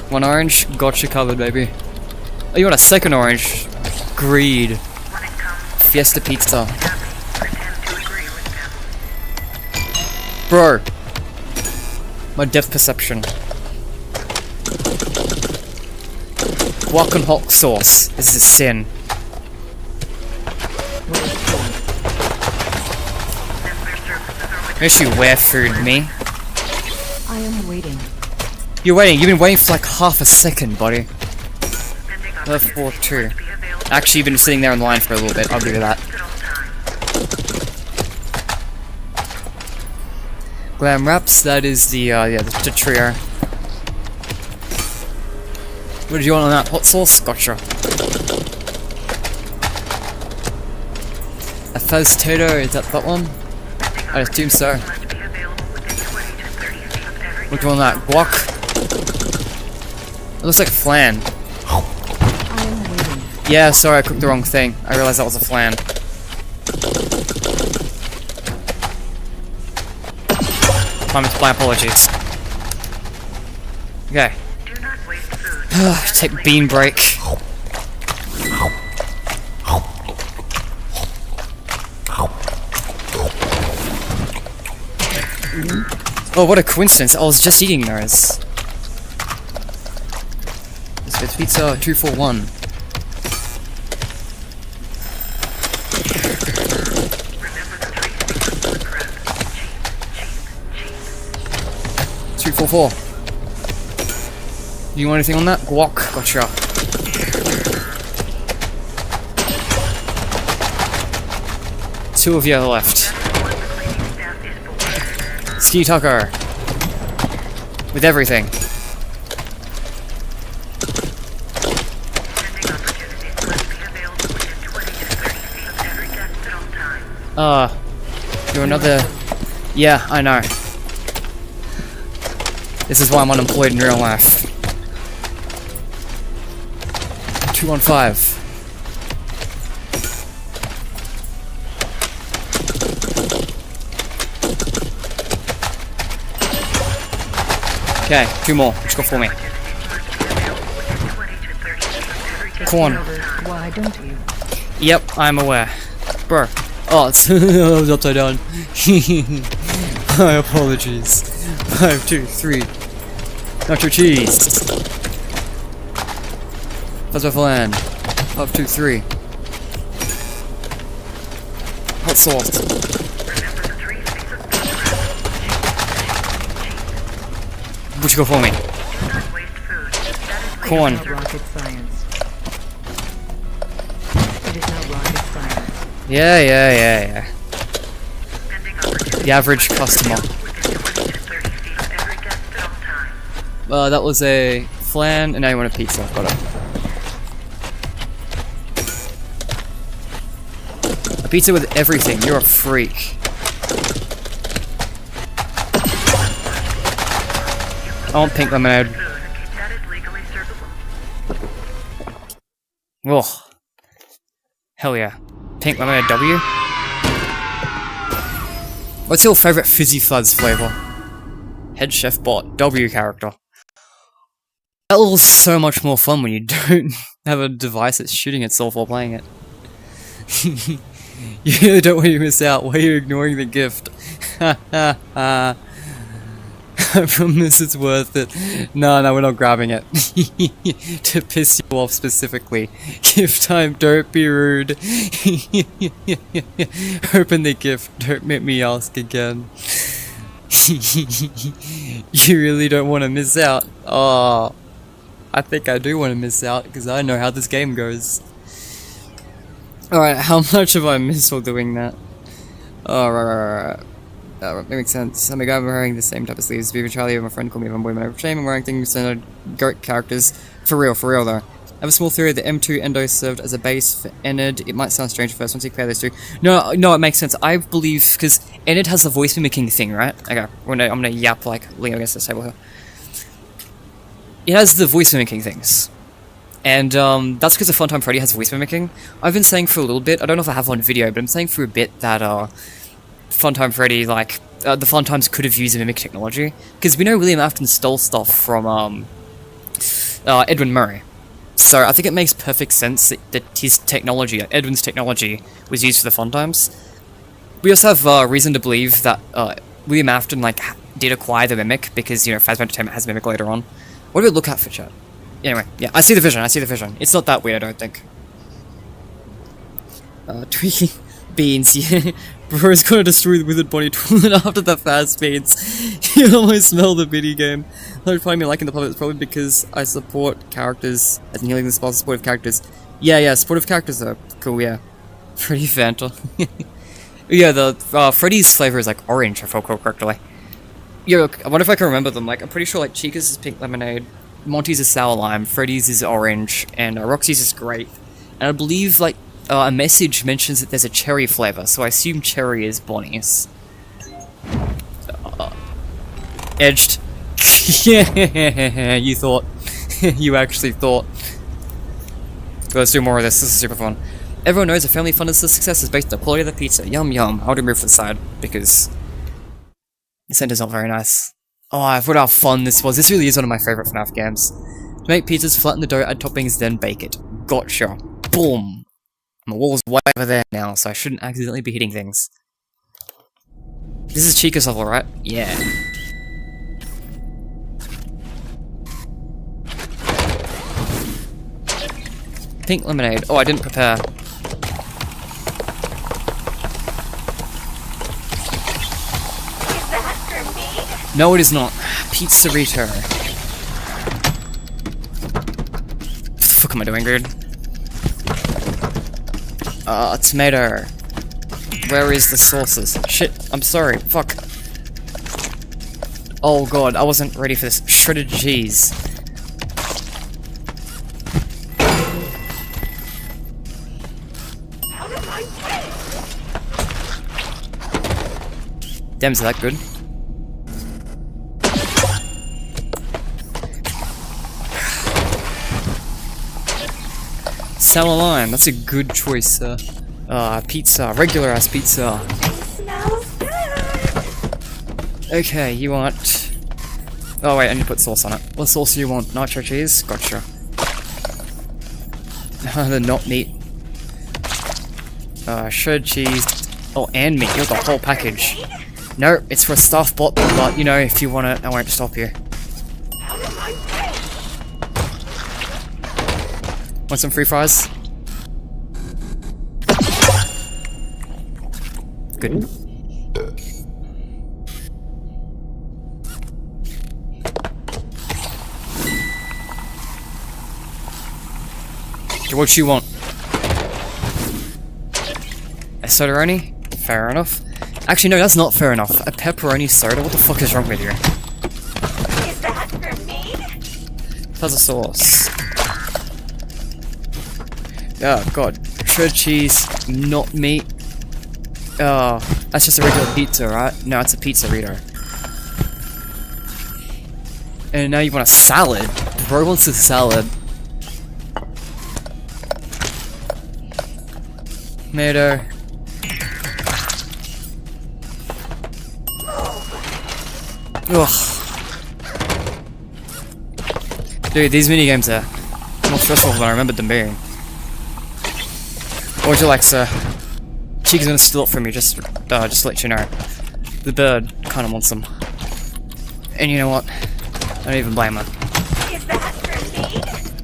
One orange, gotcha covered, baby. Oh, you want a second orange? Greed. Fiesta pizza. Bro. My depth perception. Guac and hot sauce. This is a sin. Actually, where food me? I am waiting. You're waiting. You've been waiting for like half a second, buddy. Left 4-2. Actually, you've been sitting there in line for a little bit. I'll give you that. Glam wraps. That is the the trio. What did you want on that? Hot sauce? Gotcha. A fuzz tato, is that one? I assume so. What do you want on that? Guac? It looks like flan. I am waiting. Yeah, sorry, I cooked the wrong thing. I realized that was a flan. My apologies. Okay. Take bean break. Oh, what a coincidence. I was just eating those. It's pizza 241. $244. Do you want anything on that? Guac, gotcha. Two of you left. Ski Tucker. With everything. You're another... Yeah, I know. This is why I'm unemployed in real life. 215. Okay, two more. Let's go for me. Corn. Why don't you? Yep, I'm aware. Bro. Oh, it's I was upside down. My apologies. 5, 2, 3. Nacho cheese. That's my flan. 5, 2, 3. Hot sauce. What you go for me? Corn. Rocket science. It is not rocket science. Yeah. The average customer. That was a flan, and now you want a pizza. Got it. A pizza with everything. You're a freak. I want pink lemonade. Whoa. Hell yeah. Pink lemonade W? What's your favorite fizzy fuzz flavor? Head chef bot. W character. That was so much more fun when you don't have a device that's shooting itself while playing it. You don't want to miss out. Why are you ignoring the gift? I promise it's worth it. No, we're not grabbing it. To piss you off specifically. Gift time, don't be rude. Open the gift, don't make me ask again. You really don't want to miss out. Oh, I think I do want to miss out, because I know how this game goes. Alright, how much have I missed while doing that? Oh, right. That makes sense. I'm a guy wearing the same type of sleeves. Beaver Charlie and my friend call me Von Boy Man. Shame I'm wearing things that are goat characters. For real though. I have a small theory that M2 Endo served as a base for Enid. It might sound strange at first once you clear those two. No, it makes sense. I believe, because Enid has the voice mimicking thing, right? Okay, I'm gonna yap like Leo against this table here. It has the voice mimicking things. And that's because the Funtime Freddy has voice mimicking. I've been saying for a little bit, I don't know if I have on video, but I'm saying for a bit that Funtime Freddy, like, the Funtimes could have used mimic technology. Because we know William Afton stole stuff from Edwin Murray. So I think it makes perfect sense that his technology, Edwin's technology, was used for the Funtimes. We also have reason to believe that William Afton, like, did acquire the mimic, because, you know, Phasma Entertainment has mimic later on. What do we look at for chat? Anyway, yeah, I see the vision. It's not that weird, I don't think. Tweaking Beans, yeah. Bro's gonna destroy the Withered Bonnie toilet after the fast beans. You almost smell the video game. Don't find me liking the public, it's probably because I support characters, as in healing the spell supportive characters. Yeah, supportive characters are cool, yeah. Freddy Fanta. Yeah, the Freddy's flavor is like orange, if I recall correctly. Yeah, I wonder if I can remember them. Like, I'm pretty sure like Chica's is pink lemonade, Monty's is sour lime, Freddy's is orange, and Roxy's is grape. And I believe like a message mentions that there's a cherry flavor, so I assume cherry is Bonnie's. Edged. Yeah, you thought. You actually thought. Let's do more of this. This is super fun. Everyone knows a family fun is a success is based on the quality of the pizza. Yum yum. I'll move to the side because the center's not very nice. Oh, I forgot how fun this was. This really is one of my favorite FNaF games. To make pizzas, flatten the dough, add toppings, then bake it. Gotcha. Boom. My wall's way over there now, so I shouldn't accidentally be hitting things. This is Chica's level, right? Yeah. Pink lemonade. Oh, I didn't prepare. Is that for me? No, it is not. Pizzerito. Fuck am I doing, dude? Tomato. Where is the sauces? Shit, I'm sorry. Fuck. Oh god, I wasn't ready for this. Shredded cheese. Damn, is that good? Sour lime, that's a good choice, pizza, regular ass pizza. Smells good. Okay, you want... Oh wait, I need to put sauce on it. What sauce do you want? Nacho cheese? Gotcha. The not meat. Shredded cheese. Oh, and meat, you want the whole package. No, it's for a staff bot, but you know, if you want it, I won't stop you. Want some free fries? Good. Okay, what you want? A soda-oni? Fair enough. Actually, no, that's not fair enough. A pepperoni soda? What the fuck is wrong with you? Is that for me? How's the sauce? Oh god. Shredded cheese, not meat. Oh, that's just a regular pizza, right? No, it's a pizzerito. And now you want a salad? Bro wants a salad. Tomato. Ugh. Dude, these minigames are more stressful than I remembered them being. What would you like, sir? Chica's gonna steal it from you, just to let you know. The bird kinda wants them. And you know what? I don't even blame her. Is that for me?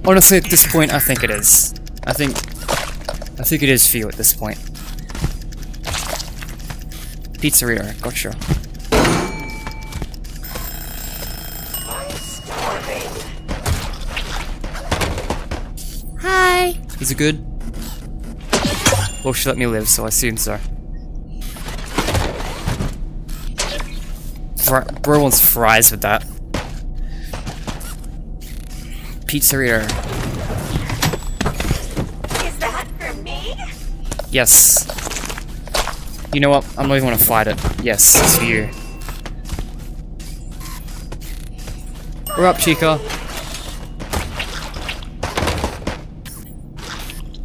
Honestly, at this point, I think it is. I think it is for you at this point. Pizzerito, gotcha. Hi. Is it good? Well, she let me live, so I assume so. Bro wants fries with that. Pizzerito. Is that for me? Yes. You know what? I don't even want to fight it. Yes, it's for you. We're up, Chica.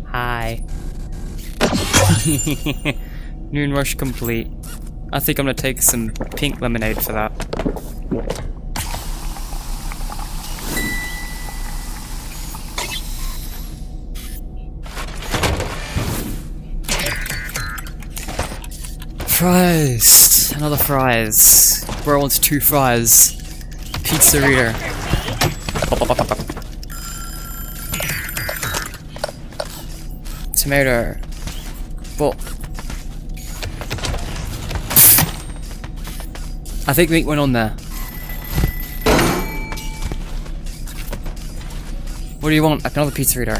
Hi. Noon rush complete. I think I'm gonna take some pink lemonade for that. Fries! Another fries. Bro wants 2 fries. Pizzerito. Tomato. Well, I think meat went on there. What do you want? Another pizzeria.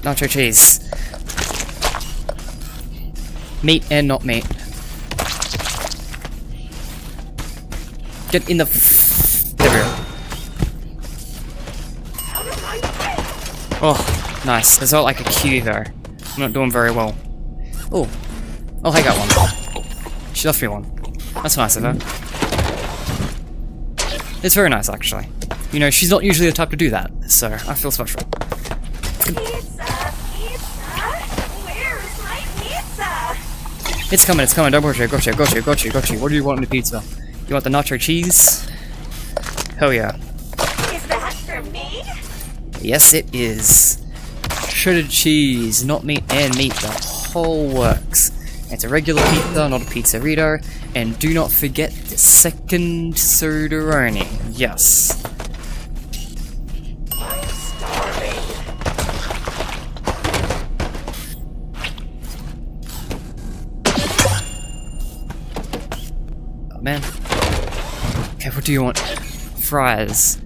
Nacho cheese. Meat and not meat. Get in the there we go. Oh, nice. There's not like a queue though. I'm not doing very well. Oh. Oh, I got one. She left me one. That's nice of her. It's very nice, actually. You know, she's not usually the type to do that, so I feel special. Pizza! Pizza! Where's my pizza? It's coming, don't worry, got you. What do you want in the pizza? You want the nacho cheese? Hell yeah. Is that for me? Yes, it is. Shredded cheese, not meat and meat, the whole works. It's a regular pizza, not a pizzerito, and do not forget the second soda-roni. Yes. I'm starving. Oh man. Okay, what do you want? Fries.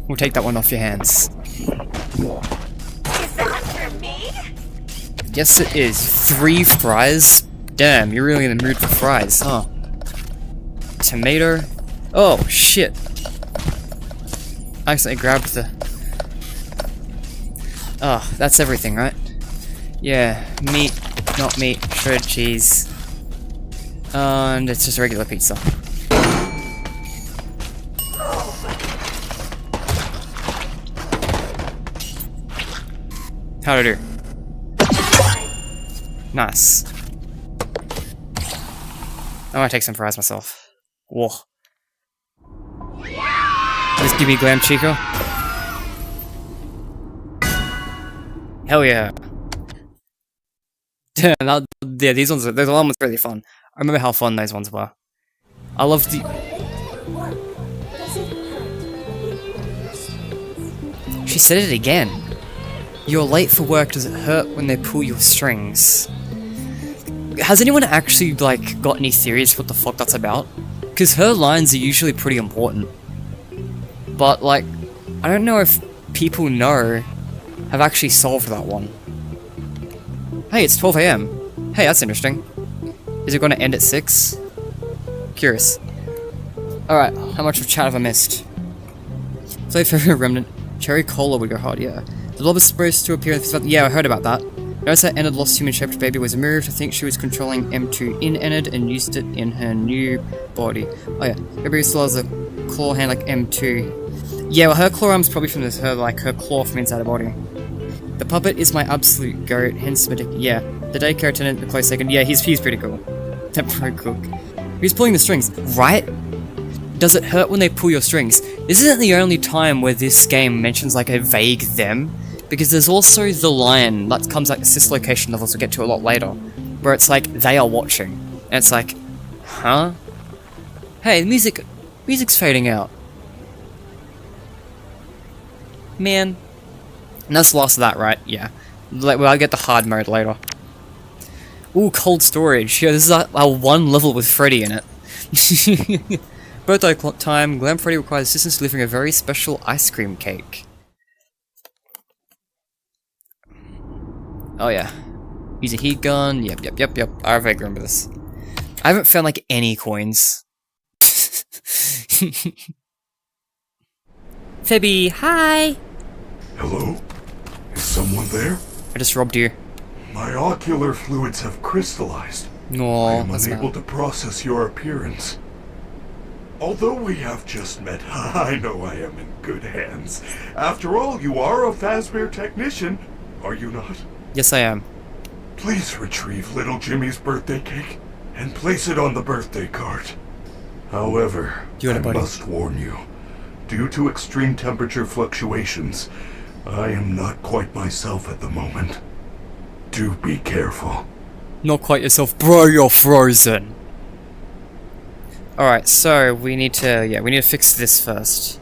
We'll take that one off your hands. Is that for me? Yes, it is. 3 fries? Damn, you're really in the mood for fries, huh? Tomato. Oh, shit. I accidentally grabbed the... Oh, that's everything, right? Yeah, meat, not meat, shredded cheese. And it's just regular pizza. How'd I do? Nice. I want to take some fries myself. Whoa. Just give me glam chico. Hell yeah. Yeah, these ones, those one was really fun. I remember how fun those ones were. I loved the... She said it again. You're late for work, does it hurt when they pull your strings? Has anyone actually, like, got any theories for what the fuck that's about? Because her lines are usually pretty important. But, like, I don't know if people have actually solved that one. Hey, it's 12 AM. Hey, that's interesting. Is it going to end at 6? Curious. Alright, how much of chat have I missed? Play favorite remnant. Cherry cola would go hard, yeah. The blob is supposed to appear in... Yeah, I heard about that. Notice that Enid lost human-shaped baby was removed. I think she was controlling M2 in Enid and used it in her new body. Oh yeah, baby still has a claw hand like M2. Yeah, well her claw arm's probably from her claw from inside her body. The puppet is my absolute goat, hence yeah. The daycare attendant, the close second. Yeah, he's pretty cool. Temporary cook. Who's pulling the strings? Right? Does it hurt when they pull your strings? This isn't the only time where this game mentions like a vague them. Because there's also the line that comes at assist location levels we'll get to a lot later, where it's like, they are watching. And it's like, huh? Hey, the music's fading out. Man. And that's the last of that, right? Yeah. Well, I'll get the hard mode later. Ooh, cold storage. Yeah, this is our one level with Freddy in it. Birthday time, Glam Freddy requires assistance delivering a very special ice cream cake. Oh yeah. Use a heat gun. Yep. I vaguely remember this. I haven't found like any coins. Phoebe, hi! Hello? Is someone there? I just robbed you. My ocular fluids have crystallized. No, I am that's unable not. to process your appearance. Although we have just met, I know I am in good hands. After all, you are a Fazbear technician, are you not? Yes, I am. Please retrieve little Jimmy's birthday cake and place it on the birthday cart. However, I must warn you, due to extreme temperature fluctuations, I am not quite myself at the moment. Do be careful. Not quite yourself, bro, you're frozen. Alright, so we need to fix this first.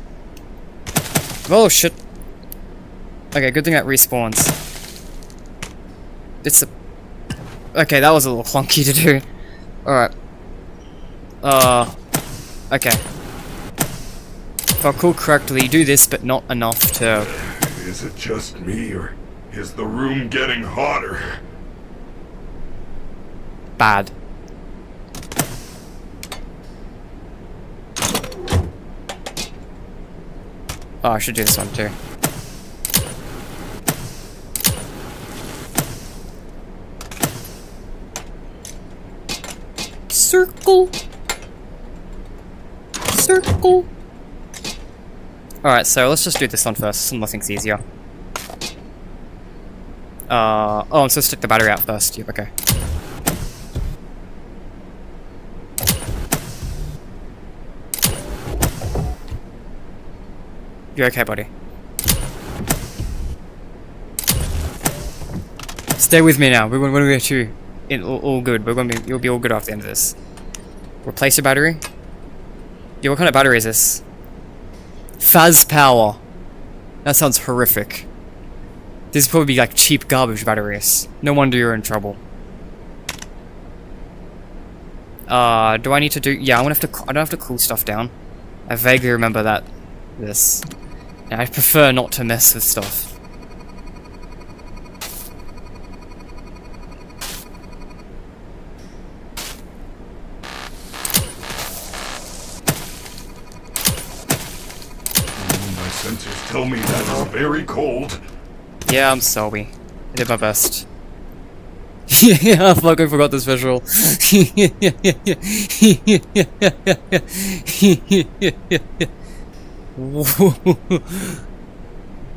Oh shit. Okay, good thing that respawns. It's a... Okay, that was a little clunky to do. Alright. Okay. If I recall correctly, do this, but not enough to... Is it just me, or is the room getting hotter? Bad. Oh, I should do this one too. Circle. Circle. Alright, so let's just do this one first. Some things easier. Oh, I'm supposed to stick the battery out first. Yep, okay. You're okay, buddy. Stay with me now. We're gonna get you in all good. You'll be all good after the end of this. Replace your battery. Yeah, what kind of battery is this? Faz power. That sounds horrific. This would probably be like cheap garbage batteries. No wonder you're in trouble. Do I need to do? Yeah, I don't have to cool stuff down. I vaguely remember that. This. I prefer not to mess with stuff. My sensors tell me that it's very cold. Yeah, I'm sorry. I did my best. Yeah, I fucking forgot this visual.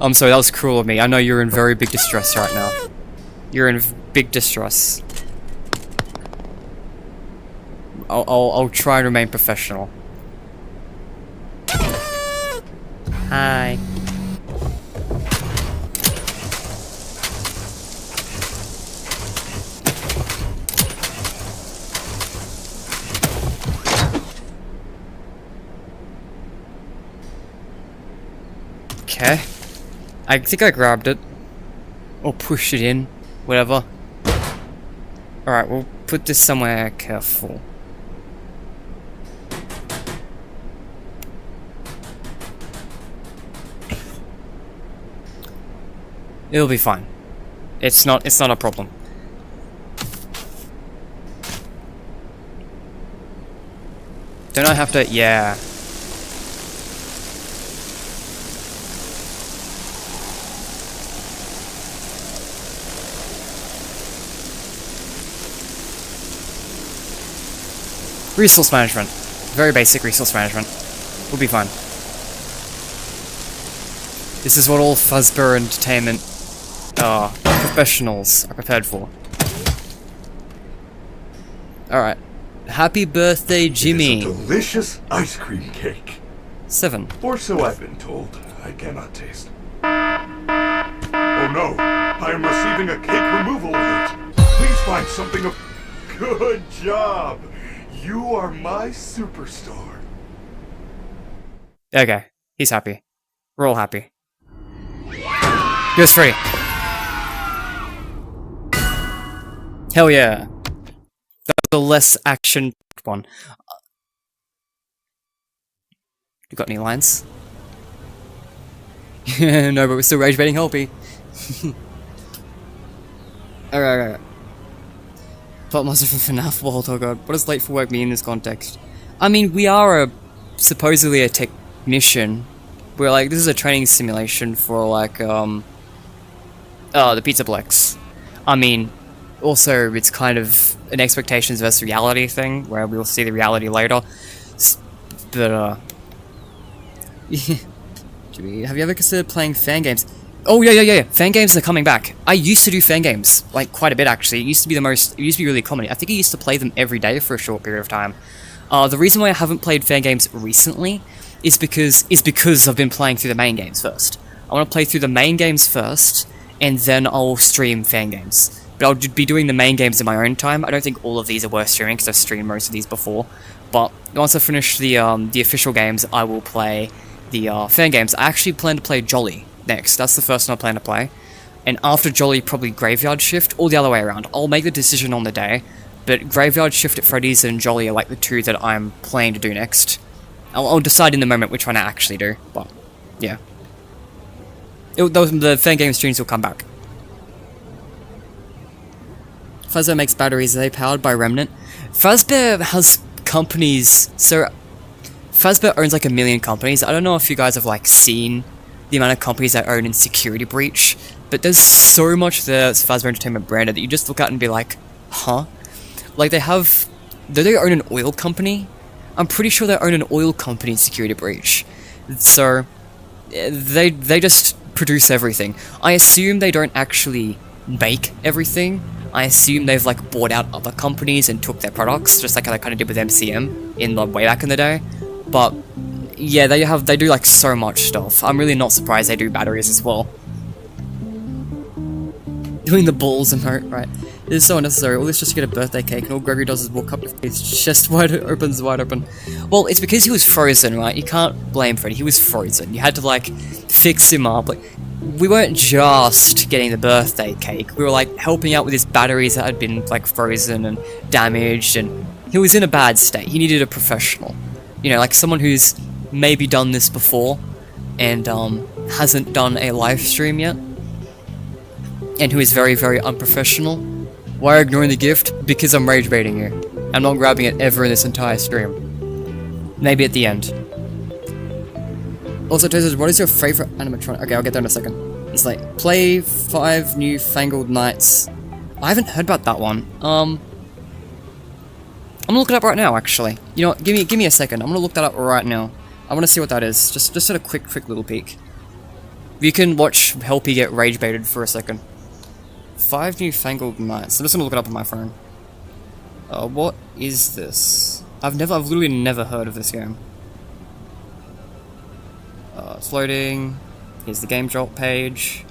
I'm sorry, that was cruel of me. I know you're in very big distress right now. You're in big distress. I'll try and remain professional. Hi. Okay. I think I grabbed it. Or pushed it in. Whatever. Alright, we'll put this somewhere careful. It'll be fine. It's not a problem. Don't I have to? Yeah. Resource management. Very basic resource management. We'll be fine. This is what all Fuzzbur Entertainment professionals are prepared for. Alright. Happy birthday, Jimmy! It is a delicious ice cream cake. 7. Or so I've been told. I cannot taste. Oh no! I am receiving a cake removal alert! Please find something of... Good job! You are my superstar. Okay. He's happy. We're all happy. Here's Freddy. Hell yeah. That was a less action-packed one. You got any lines? No, but we're still rage baiting Holby. Alright. Plot monster from FNaF World, oh god. What does late for work mean in this context? I mean, we are supposedly a technician. We're like, this is a training simulation for like, the Pizza Plex. I mean, also, it's kind of an expectations versus reality thing, where we will see the reality later. But, have you ever considered playing fan games? Oh, yeah. Fan games are coming back. I used to do fan games, like, quite a bit, actually. It used to be really common. I think I used to play them every day for a short period of time. The reason why I haven't played fan games recently is because I've been playing through the main games first. I want to play through the main games first, and then I'll stream fan games. But I'll be doing the main games in my own time. I don't think all of these are worth streaming, because I've streamed most of these before. But once I finish the official games, I will play the fan games. I actually plan to play Jolly next. That's the first one I plan to play. and after Jolly probably Graveyard Shift, or the other way around. I'll make the decision on the day, but Graveyard Shift at Freddy's and Jolly are like the two that I'm planning to do next. I'll decide in the moment which one I actually do, but yeah. The fan game streams will come back. Fazbear makes batteries. Are they powered by Remnant? Fazbear has companies, so Fazbear owns like 1 million companies. I don't know if you guys have like seen the amount of companies that own in Security Breach, but there's so much there that's Fazbear Entertainment branded that you just look at and be like, huh? Like they own an oil company. I'm pretty sure they own an oil company in Security Breach. So they just produce everything. I assume they don't actually make everything. I assume they've like bought out other companies and took their products, just like how they kind of did with MCM in the way back in the day. But yeah, they do like so much stuff. I'm really not surprised they do batteries as well. Doing the balls emote, right? This is so unnecessary. All this just to get a birthday cake, and all Gregory does is walk up to his chest wide open. Well, it's because he was frozen, right? You can't blame Freddy. He was frozen. You had to like fix him up. Like, we weren't just getting the birthday cake. We were like helping out with his batteries that had been like frozen and damaged, and he was in a bad state. He needed a professional. You know, like someone who's maybe done this before and hasn't done a live stream yet, and who is very, very unprofessional. Why are you ignoring the gift? Because I'm rage baiting you. I'm not grabbing it ever in this entire stream. Maybe at the end. Also, Tezos, what is your favorite animatronic? Okay, I'll get there in a second. It's like, play 5 new Fangled Nights. I haven't heard about that one. I'm gonna look it up right now, actually. You know what, give me a second. I'm gonna look that up right now. I wanna see what that is. Just at a quick little peek. You can watch Helpy get rage baited for a second. 5 new Fangled Nights. I'm just gonna look it up on my phone. What is this? I've literally never heard of this game. It's loading. Here's the game drop page.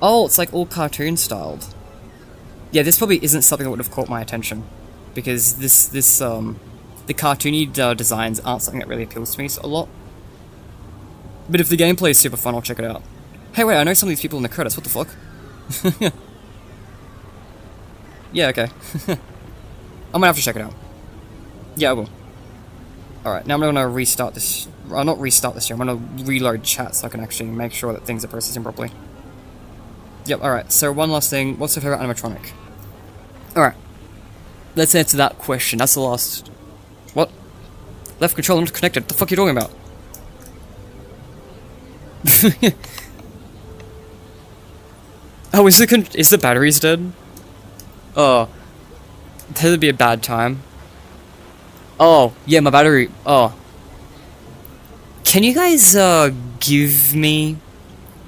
Oh, it's like all cartoon styled. Yeah, this probably isn't something that would have caught my attention, because the cartoony designs aren't something that really appeals to me a lot. But if the gameplay is super fun, I'll check it out. Hey, wait, I know some of these people in the credits. What the fuck? Yeah, okay. I'm gonna have to check it out. Yeah, I will. Alright, now I'm gonna restart this. Well, not restart this here, I'm gonna reload chat so I can actually make sure that things are processing properly. Yep, alright, so one last thing. What's your favorite animatronic? Alright. Let's answer that question. That's the last... What? Left control, I'm disconnected. What the fuck are you talking about? Oh, is the batteries dead? Oh. That'd be a bad time. Oh, yeah, my battery... Oh. Can you guys, give me,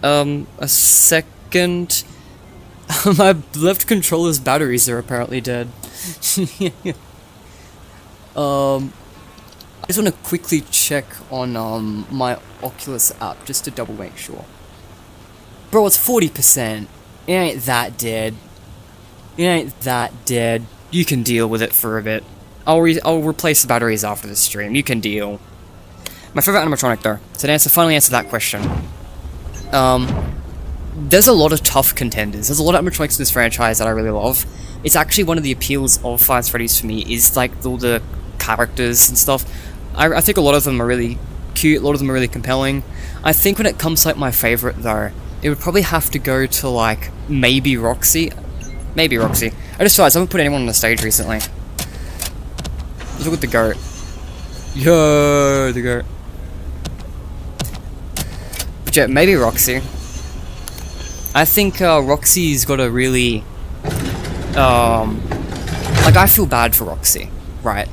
a second? My left controller's batteries are apparently dead. I just want to quickly check on, my Oculus app, just to double make sure. Bro, it's 40%. It ain't that dead. It ain't that dead. You can deal with it for a bit. I'll replace the batteries after the stream. You can deal. My favorite animatronic, though. To finally answer that question. There's a lot of tough contenders. There's a lot of animatronics in this franchise that I really love. It's actually one of the appeals of Five Nights at Freddy's for me, is like all the characters and stuff. I think a lot of them are really cute, a lot of them are really compelling. I think when it comes to like my favorite, though, it would probably have to go to like maybe Roxy. Maybe Roxy. I just realized I haven't put anyone on the stage recently. Look at the goat. Yo, the goat. But yeah, maybe Roxy. I think Roxy's got a really... like, I feel bad for Roxy, right?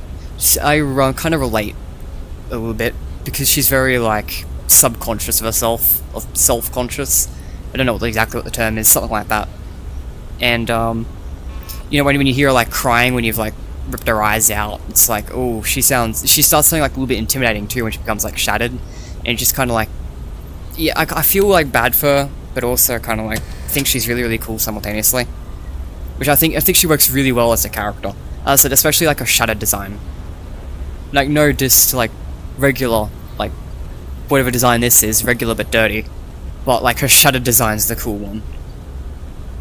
I kind of relate a little bit, because she's very, like, subconscious of herself, or self-conscious. I don't know exactly what the term is, something like that. And, you know, when you hear her, like, crying when you've, like, ripped her eyes out, it's like, oh, she starts sounding, like, a little bit intimidating, too, when she becomes, like, shattered. And just kind of, like, yeah, I feel, like, bad for her, but also kind of, like, think she's really, really cool simultaneously. Which I think she works really well as a character. As I said, especially, like, a shattered design. Like, no diss to, like, regular, like, whatever design this is, regular but dirty. But, like, her shattered design's the cool one.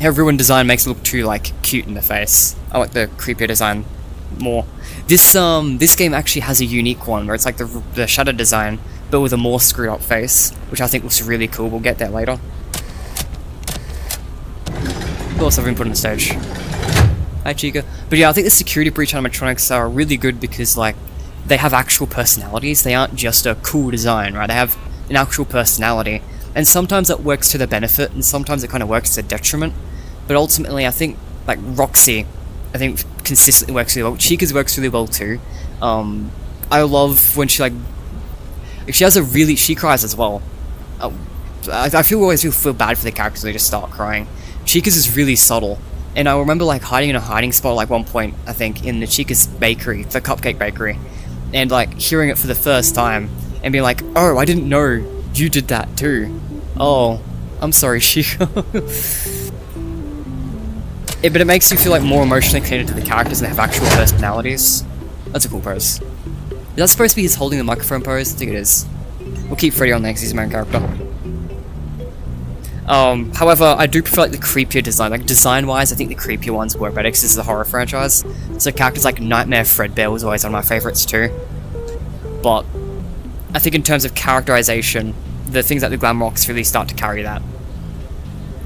her ruin design makes it look too, like, cute in the face. I like the creepier design more. This game actually has a unique one, where it's like the shadow design, but with a more screwed up face, which I think looks really cool. We'll get there later. Of course, I've been put on the stage. Hi, Chica. But yeah, I think the security breach animatronics are really good because, like, they have actual personalities. They aren't just a cool design, right? They have an actual personality. And sometimes it works to their benefit, and sometimes it kind of works to their detriment. But ultimately, I think, like, Roxy, I think, consistently works really well. Chica's works really well, too. I love when she, like... She has a really... She cries as well. I always feel bad for the characters, they just start crying. Chica's is really subtle. And I remember, like, hiding in a hiding spot, like, one point, I think, in the Chica's bakery, the cupcake bakery. And, like, hearing it for the first time, and being like, oh, I didn't know you did that too. Oh, I'm sorry, Chica. But it makes you feel like more emotionally connected to the characters and they have actual personalities. That's a cool pose. Is that supposed to be his holding the microphone pose? I think it is. We'll keep Freddy on there because he's the main character. However, I do prefer like the creepier design. Like design-wise, I think the creepier ones work better because this is a horror franchise. So characters like Nightmare Fredbear was always one of my favorites too. But I think in terms of characterization, the things like the Glam Rocks really start to carry that.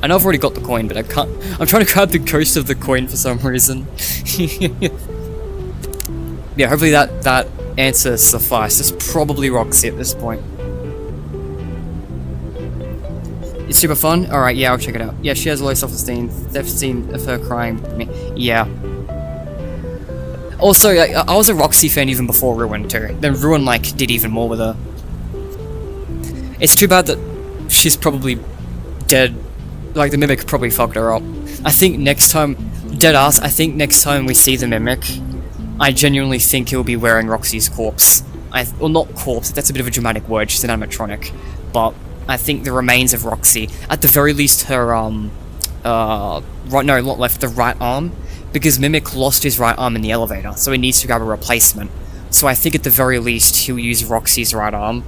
I know I've already got the coin, but I can't. I'm trying to grab the ghost of the coin for some reason. Yeah, hopefully that answer suffices. It's probably Roxy at this point. It's super fun? Alright, yeah, I'll check it out. Yeah, she has low self-esteem. They've seen of her crying with me. Yeah. Also, I was a Roxy fan even before Ruin too. Then Ruin, like, did even more with her. It's too bad that she's probably dead. Like, the Mimic probably fucked her up. I think next time... Deadass, I think next time we see the Mimic, I genuinely think he'll be wearing Roxy's corpse. Well, not corpse, that's a bit of a dramatic word, she's an animatronic. But I think the remains of Roxy, at the very least her, right, no, not left, the right arm, because Mimic lost his right arm in the elevator, so he needs to grab a replacement. So I think at the very least he'll use Roxy's right arm.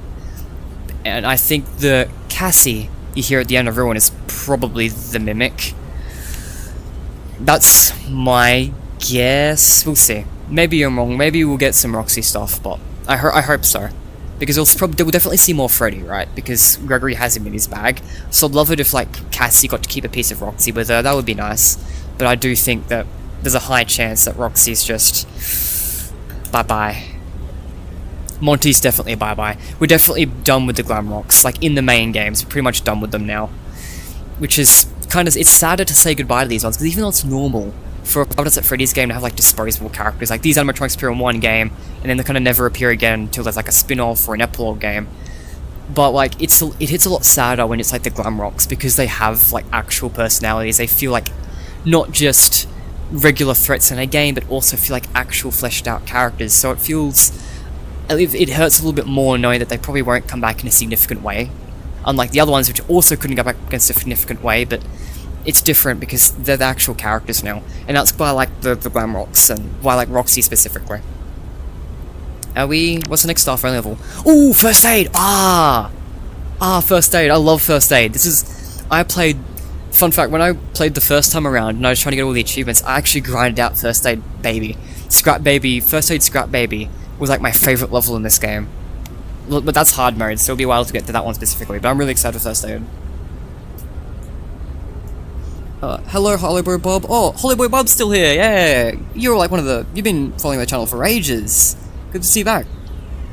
And I think the Cassie you hear at the end of Ruin is probably the Mimic. That's my guess. We'll see. Maybe I'm wrong. Maybe we'll get some Roxy stuff, but I hope so. Because we'll definitely see more Freddy, right? Because Gregory has him in his bag. So I'd love it if, like, Cassie got to keep a piece of Roxy with her. That would be nice. But I do think that there's a high chance that Roxy's just... bye-bye. Monty's definitely a bye-bye. We're definitely done with the Glam Rocks. Like, in the main games, we're pretty much done with them now. Which is kind of... It's sadder to say goodbye to these ones, because even though it's normal for a Five Nights at Freddy's game to have, like, disposable characters, like, these animatronics appear in one game, and then they kind of never appear again until there's, like, a spin-off or an epilogue game. But, like, it hits a lot sadder when it's, like, the Glam Rocks, because they have, like, actual personalities. They feel like not just regular threats in a game, but also feel like actual fleshed-out characters. So it feels... It hurts a little bit more knowing that they probably won't come back in a significant way. Unlike the other ones, which also couldn't go back in a significant way, but it's different because they're the actual characters now. And that's why I like the Glam Rocks, and why I like Roxy specifically. What's the next Starfire level? Ooh, First Aid! First Aid, I love First Aid. Fun fact, when I played the first time around, and I was trying to get all the achievements, I actually grinded out First Aid Baby. First Aid Scrap Baby was like my favourite level in this game. But that's hard mode, so it'll be a while to get to that one specifically, but I'm really excited for First Aid. Hello, Hollyboy Bob. Oh, Hollyboy Bob's still here, yeah! You're like you've been following the channel for ages. Good to see you back.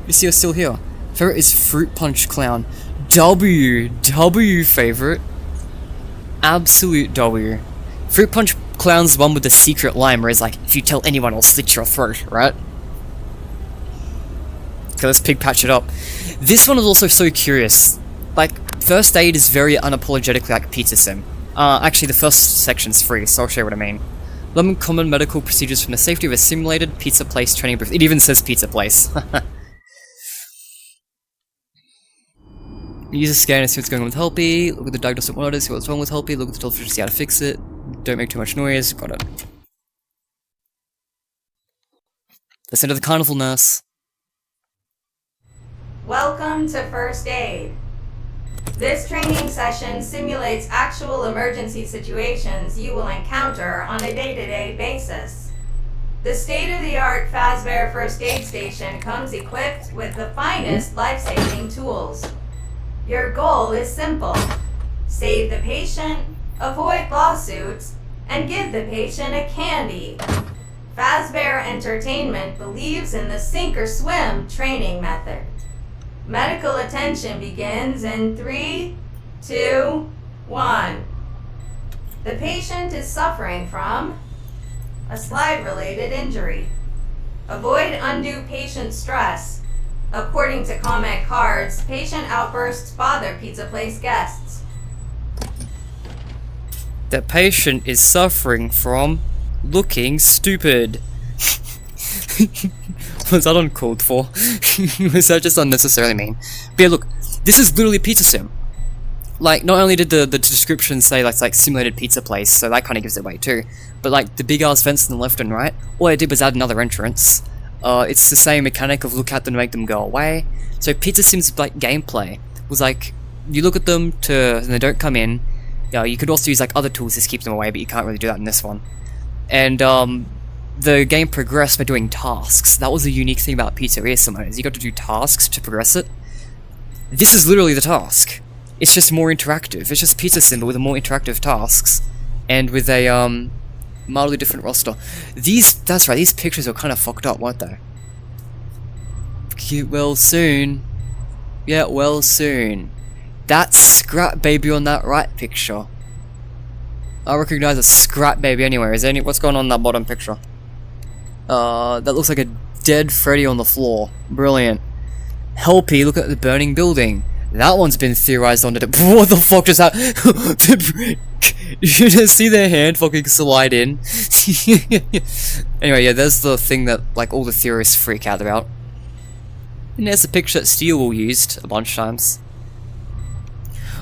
Good to see you're still here. Favorite is Fruit Punch Clown. W favorite. Absolute W. Fruit Punch Clown's the one with the secret line where it's like, if you tell anyone, I'll slit your throat, right? Okay, let's pig patch it up. This one is also so curious. Like, First Aid is very unapologetically like Pizza Sim. Actually, the first section's free, so I'll show you what I mean. Learn common medical procedures from the safety of a simulated pizza place training booth. It even says pizza place. Use a scanner to see what's going on with Helpy. Look at the diagnostic monitor, see what's wrong with Helpy. Look at the television, see how to fix it. Don't make too much noise. Got it. Let's enter the carnival, nurse. Welcome to First Aid. This training session simulates actual emergency situations you will encounter on a day-to-day basis. The state-of-the-art Fazbear First Aid Station comes equipped with the finest life-saving tools. Your goal is simple. Save the patient, avoid lawsuits, and give the patient a candy. Fazbear Entertainment believes in the sink or swim training method. Medical attention begins in 3, 2, 1. The patient is suffering from a slide-related injury. Avoid undue patient stress. According to comment cards, patient outbursts bother pizza place guests. The patient is suffering from looking stupid. Was that uncalled for? Was that just unnecessarily mean? But yeah, look, this is literally a pizza sim. Like, not only did the description say like simulated pizza place, so that kind of gives it away too, but like the big ass fence on the left and right, all I did was add another entrance. It's the same mechanic of look at them and make them go away. So pizza sims like gameplay was like, you look at them and they don't come in. You could also use like other tools to keep them away, but you can't really do that in this one. And the game progressed by doing tasks. That was the unique thing about Pizzeria Simulators. You got to do tasks to progress it. This is literally the task. It's just more interactive. It's just Pizza Sim, but with more interactive tasks. And with a, mildly different roster. That's right, these pictures are kind of fucked up, weren't they? Get well soon. Get well soon. That's Scrap Baby on that right picture. I recognize a Scrap Baby anywhere. What's going on in that bottom picture? That looks like a dead Freddy on the floor. Brilliant. Helpy, look at the burning building. That one's been theorized onto the— what the fuck does that— you just see their hand fucking slide in. Anyway, yeah, there's the thing that, like, all the theorists freak out about. And there's a picture that Steel used a bunch of times.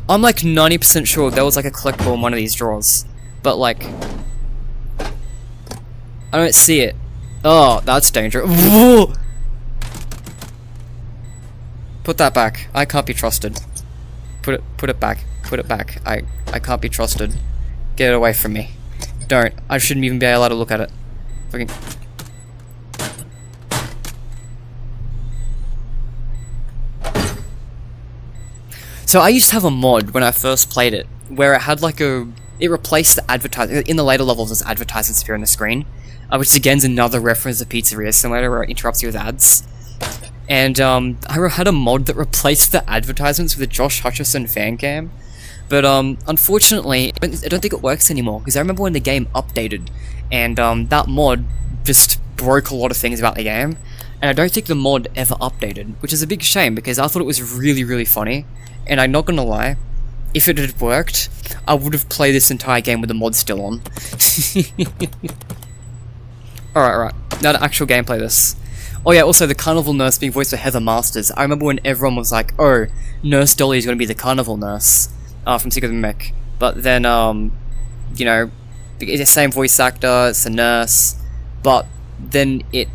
I'm like 90% sure there was like a collectible in one of these drawers. But like, I don't see it. Oh, that's dangerous. Whoa! Put that back. I can't be trusted. Put it back. Put it back. I can't be trusted. Get it away from me. Don't. I shouldn't even be allowed to look at it. Fucking. So I used to have a mod when I first played it, where it had like it replaced the advertising. In the later levels, there's advertisements appear on the screen, which is again another reference to Pizzeria Simulator where it interrupts you with ads. And I had a mod that replaced the advertisements with a Josh Hutcherson fan cam. But unfortunately, I don't think it works anymore, because I remember when the game updated, and that mod just broke a lot of things about the game, and I don't think the mod ever updated, which is a big shame, because I thought it was really, really funny, and I'm not gonna lie, if it had worked, I would have played this entire game with the mod still on. Alright, now the actual gameplay of this. Oh yeah, also the carnival nurse being voiced by Heather Masters. I remember when everyone was like, oh, Nurse Dolly is gonna be the carnival nurse. From Secret of the Mech. But then, you know, it's the same voice actor, it's a nurse, but then it...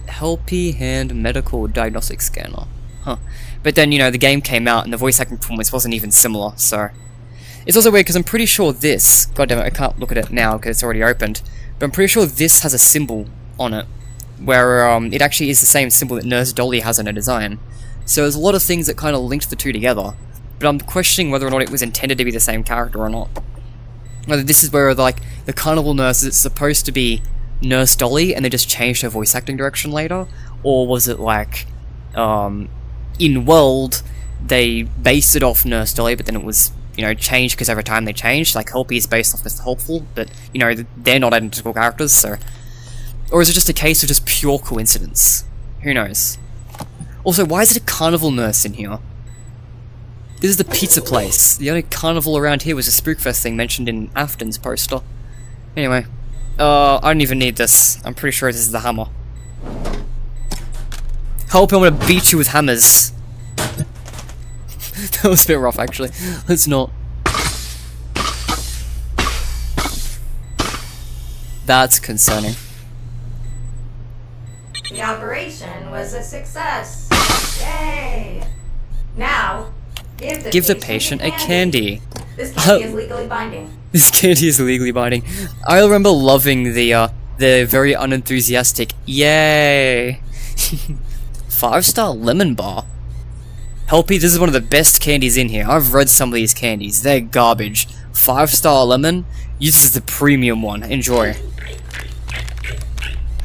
Helpy Hand Medical Diagnostic Scanner. Huh. But then, you know, the game came out and the voice acting performance wasn't even similar, so... It's also weird because I'm pretty sure this... God damn it, I can't look at it now because it's already opened. But I'm pretty sure this has a symbol on it, where it actually is the same symbol that Nurse Dolly has in her design. So there's a lot of things that kind of linked the two together. But I'm questioning whether or not it was intended to be the same character or not. Whether this is where, like, the carnival nurse is supposed to be Nurse Dolly and they just changed her voice acting direction later? Or was it like, in World, they based it off Nurse Dolly, but then it was, you know, changed because every time they changed? Like, Helpy is based off Mr. Helpful, but, you know, they're not identical characters, so... Or is it just a case of just pure coincidence? Who knows? Also, why is it a carnival nurse in here? This is the pizza place. The only carnival around here was a Spookfest thing mentioned in Afton's poster. Anyway. I don't even need this. I'm pretty sure this is the hammer. Help, I'm gonna beat you with hammers. That was a bit rough, actually. Let's not. That's concerning. The operation was a success. Yay! Now, Give the patient a candy. This candy is legally binding. This candy is legally binding. I remember loving the very unenthusiastic, yay! 5-star lemon bar. Helpy, this is one of the best candies in here. I've read some of these candies. They're garbage. 5-star lemon uses the premium one. Enjoy.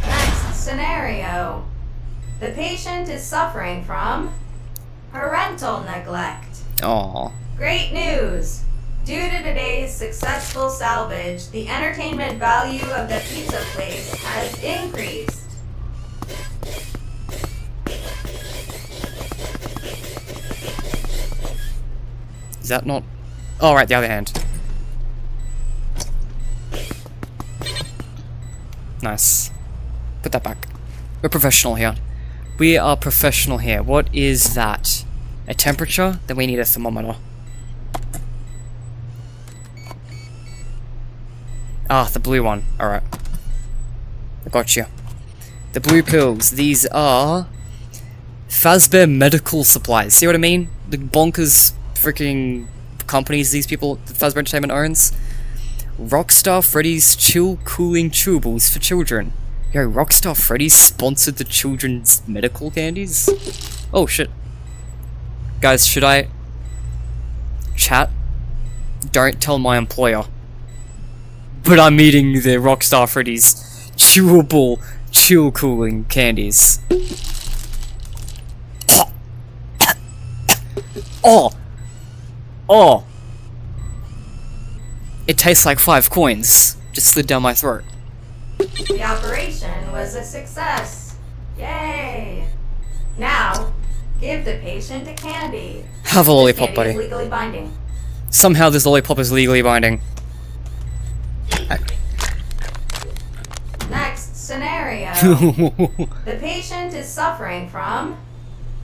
Next scenario. The patient is suffering from parental neglect. Aww. Great news! Due to today's successful salvage, the entertainment value of the pizza place has increased. Is that not... Oh, right, the other hand. Nice. Put that back. We're professional here. We are professional here. What is that? A temperature? Then we need a thermometer. Ah, the blue one. Alright. I got you. The blue pills. These are... Fazbear Medical Supplies. See what I mean? The bonkers freaking companies these people, the Fazbear Entertainment owns. Rockstar Freddy's Chill Cooling Chewables for children. Yo, Rockstar Freddy's sponsored the children's medical candies? Oh shit. Guys, should I... Chat? Don't tell my employer. But I'm eating the Rockstar Freddy's chewable chill cooling candies. Oh! Oh! It tastes like 5 coins. Just slid down my throat. The operation was a success. Yay! Now, give the patient a candy. Have a lollipop, This candy buddy. is legally binding. Somehow this lollipop is legally binding. Next scenario. The patient is suffering from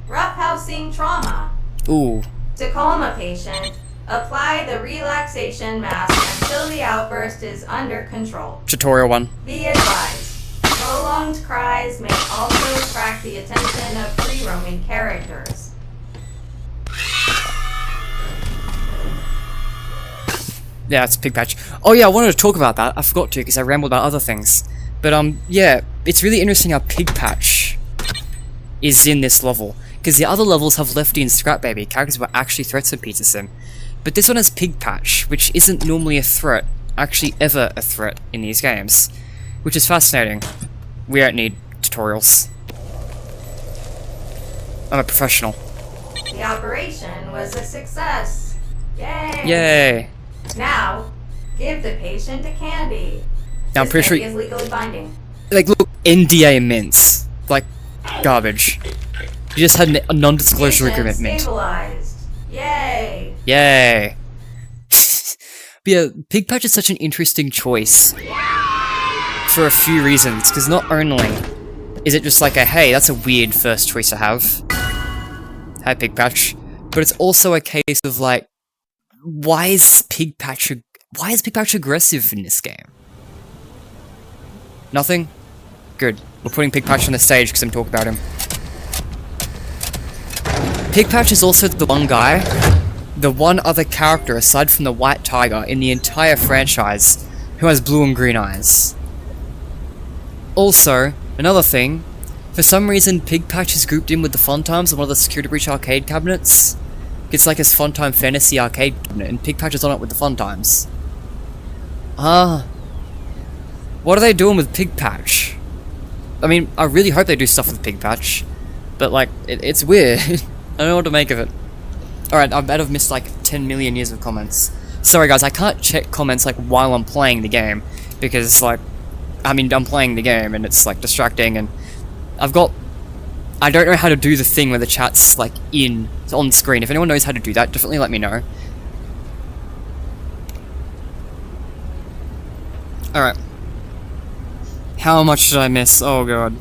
roughhousing trauma. Ooh. To calm a patient, apply the relaxation mask until the outburst is under control. Tutorial 1. Be advised, prolonged cries may also attract the attention of free-roaming characters. Yeah, it's Pig Patch. Oh yeah, I wanted to talk about that. I forgot to because I rambled about other things. But yeah, it's really interesting how Pig Patch is in this level. Because the other levels have Lefty and Scrap Baby, characters who are actually threats in Pizza Sim. But this one has Pig Patch, which isn't normally a threat, actually ever a threat in these games. Which is fascinating. We don't need tutorials. I'm a professional. The operation was a success. Yay! Yay! Now, give the patient a candy. Now I'm This pretty sure... candy is legally binding. Like, look, NDA mints. Like, garbage. You just had a non-disclosure Patient agreement mint. stabilized. Yay! Yay! But yeah, Pig Patch is such an interesting choice. For a few reasons, because not only is it just like a, hey, that's a weird first choice to have. Hi, Pig Patch. But it's also a case of like, why is Pig Patch aggressive in this game? Nothing? Good. We're putting Pig Patch on the stage because I'm talking about him. Pig Patch is also the one guy, the one other character aside from the White Tiger in the entire franchise who has blue and green eyes. Also, another thing, for some reason Pig Patch is grouped in with the Fun Times on one of the Security Breach arcade cabinets. It's like his Fun Time Fantasy arcade cabinet, and Pig Patch is on it with the Fun Times. What are they doing with Pig Patch? I mean, I really hope they do stuff with Pig Patch, but like, it's weird. I don't know what to make of it. Alright, I bet I've missed like 10 million years of comments. Sorry guys, I can't check comments like while I'm playing the game, because like, I mean, I'm playing the game and it's like distracting, and I don't know how to do the thing where the chat's like on screen. If anyone knows how to do that, definitely let me know. Alright. How much did I miss? Oh god.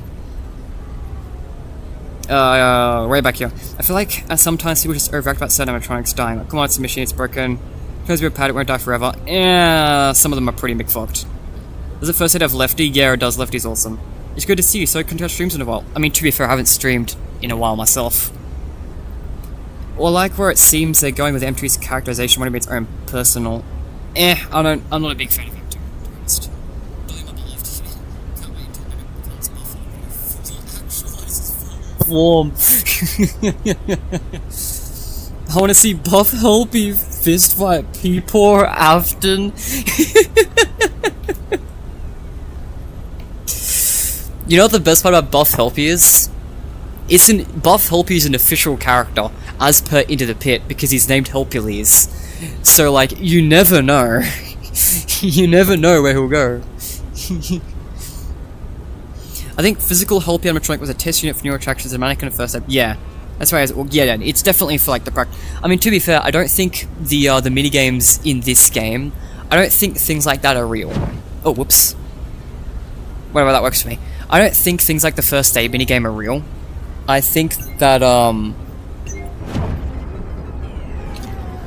Way back here. I feel like sometimes people just overreact about certain animatronics dying. Like, come on, it's a machine, it's broken. Because we're pad, it won't die forever. Yeah, some of them are pretty McFucked. Does it first hit have Lefty? Yeah, it does. Lefty's awesome. It's good to see you, so couldn't touch streams in a while. I mean, to be fair, I haven't streamed in a while myself. Or like where it seems they're going with M2's characterization wanting its own personal. I'm not a big fan of M2, to be honest. Warm. I want to see Buff Helpy fist fight Peepaw Afton. You know what the best part about Buff Helpy is? Buff Helpy is an official character, as per Into the Pit, because he's named Helpules. So, like, you never know. You never know where he'll go. I think physical Helpy animatronic was a test unit for new attractions and mannequin at first step. Yeah. That's right. Well, yeah, it's definitely for, like, the practice. I mean, to be fair, I don't think the minigames in this game, I don't think things like that are real. Oh, whoops. Whatever, that works for me. I don't think things like the first aid minigame are real. I think that,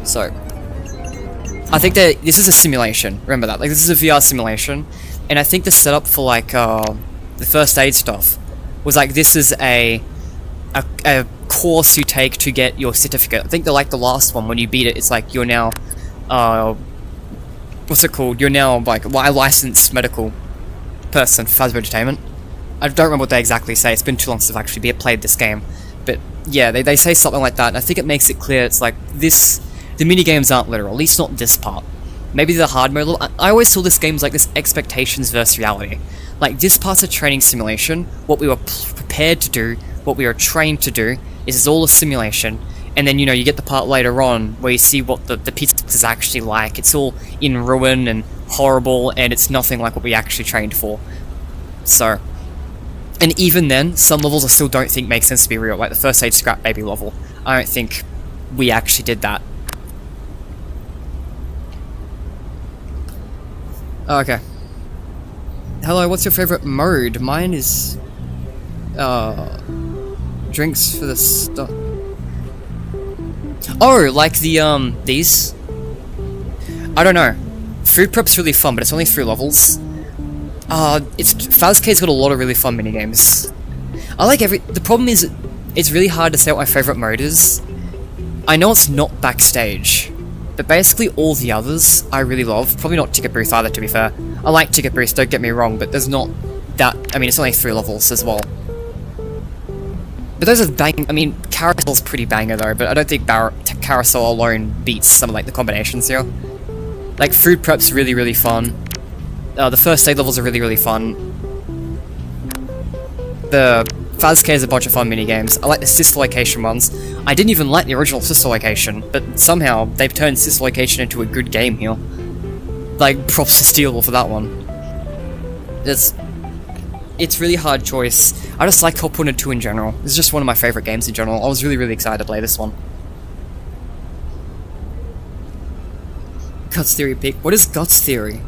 so, I think that this is a simulation, remember that, like, this is a VR simulation, and I think the setup for, like, the first aid stuff was, like, this is a course you take to get your certificate. I think they're like the last one, when you beat it, it's like, you're now, what's it called, you're now, like, a licensed medical person for Fazbear Entertainment. I don't remember what they exactly say, it's been too long since I've actually played this game. But yeah, they say something like that, and I think it makes it clear, it's like, the minigames aren't literal, at least not this part. Maybe the hard mode, I always saw this game as like this expectations versus reality. Like, this part's a training simulation, what we were prepared to do, what we were trained to do, is all a simulation, and then, you know, you get the part later on where you see what the pizza is actually like. It's all in ruin and horrible, and it's nothing like what we actually trained for. So, and even then, some levels I still don't think make sense to be real, like the first aid scrap baby level. I don't think we actually did that. Oh, okay. Hello, what's your favorite mode? Mine is drinks for the stuff. Oh, like the these? I don't know. Food prep's really fun, but it's only 3 levels. Fazcade's got a lot of really fun minigames. I like the problem is, it's really hard to say what my favourite mode is. I know it's not backstage, but basically all the others I really love. Probably not Ticket Booth either, to be fair. I like Ticket Booth, don't get me wrong, but there's not that, I mean, it's only 3 levels as well. But those are bang, I mean, Carousel's pretty banger though, but I don't think Carousel alone beats some of like the combinations here. Like, food prep's really, really fun. The first aid levels are really, really fun. The Fazcade is a bunch of fun minigames. I like the Sister Location ones. I didn't even like the original Sister Location, but somehow they've turned Sister Location into a good game here. Like, props to Steel for that one. It's really hard choice. I just like Cop 1 and 2 in general. It's just one of my favourite games in general. I was really, really excited to play this one. Guts Theory pick. What is Guts Theory?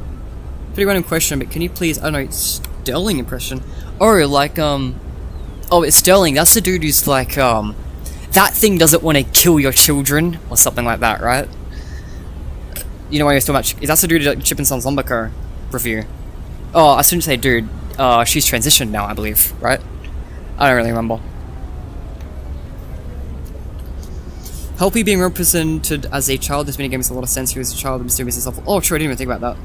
Pretty random question, but can you please, I don't know, Sterling impression? Oh, like, oh, it's Sterling, that's the dude who's like, that thing doesn't want to kill your children, or something like that, right? You know what I was talking about, that's the dude at Chip and Sons Lumberco review. Oh, I shouldn't say dude, she's transitioned now, I believe, right? I don't really remember. Helpy being represented as a child, this minigame makes a lot of sense. He was a child and mysterious and stuff. Oh, true, I didn't even think about that.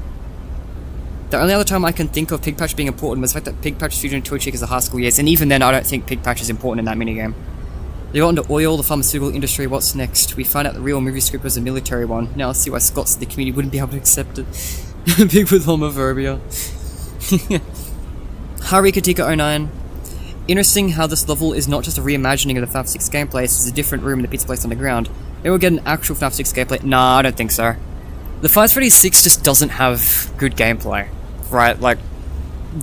The only other time I can think of Pigpatch being important was the fact that Pigpatch fusion Toy Chick is the high school years, and even then I don't think Pigpatch is important in that minigame. They got into oil, the pharmaceutical industry, what's next? We find out the real movie script was a military one. Now let's see why Scots in the community wouldn't be able to accept it. Big with homophobia. Harikatika09. Interesting how this level is not just a reimagining of the FNaF 6 gameplay, it's a different room in the pizza place underground. Maybe we'll get an actual FNaF 6 gameplay. Nah, I don't think so. The Fights Freddy 6 just doesn't have good gameplay. Right, like,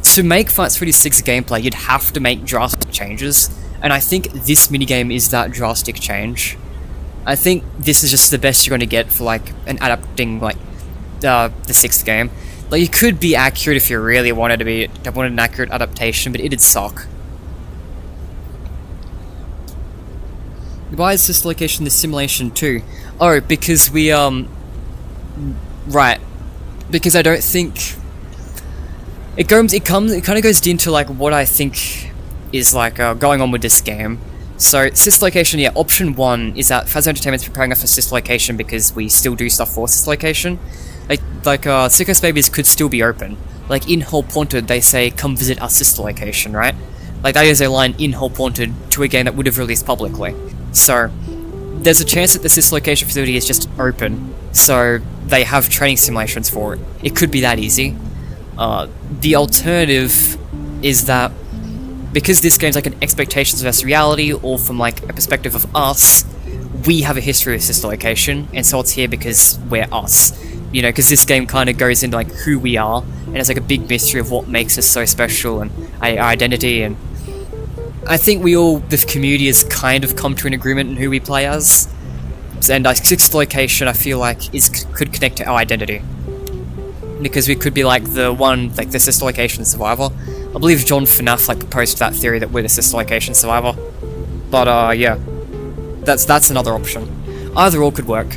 to make Fights Freddy 6 gameplay, you'd have to make drastic changes, and I think this minigame is that drastic change. I think this is just the best you're going to get for, like, adapting, like, the 6th game. Like, you could be accurate if you really wanted an accurate adaptation, but it'd suck. Why is this location the simulation too? Oh, because we, right. Because I don't think... It kind of goes into, like, what I think is, like, going on with this game. So, Sister Location, yeah, option 1 is that Fazbear Entertainment's preparing us for Sister Location because we still do stuff for Sister Location. Sickos Babies could still be open. Like, in Hole Haunted, they say, come visit our Sister Location, right? Like, that is a line in Hole Haunted to a game that would have released publicly. So, there's a chance that the Sister Location facility is just open, so they have training simulations for it. It could be that easy. The alternative is that because this game's like an expectations versus reality, or from like a perspective of us, we have a history of Sister Location, and so it's here because we're us. You know, because this game kind of goes into like who we are, and it's like a big mystery of what makes us so special and our identity, and I think we all, the community, has kind of come to an agreement in who we play as. And like Sister Location, I feel like could connect to our identity. Because we could be like the Sister Location survivor. I believe John FNaF like proposed that theory that we're the Sister Location survivor. But yeah. That's another option. Either or could work.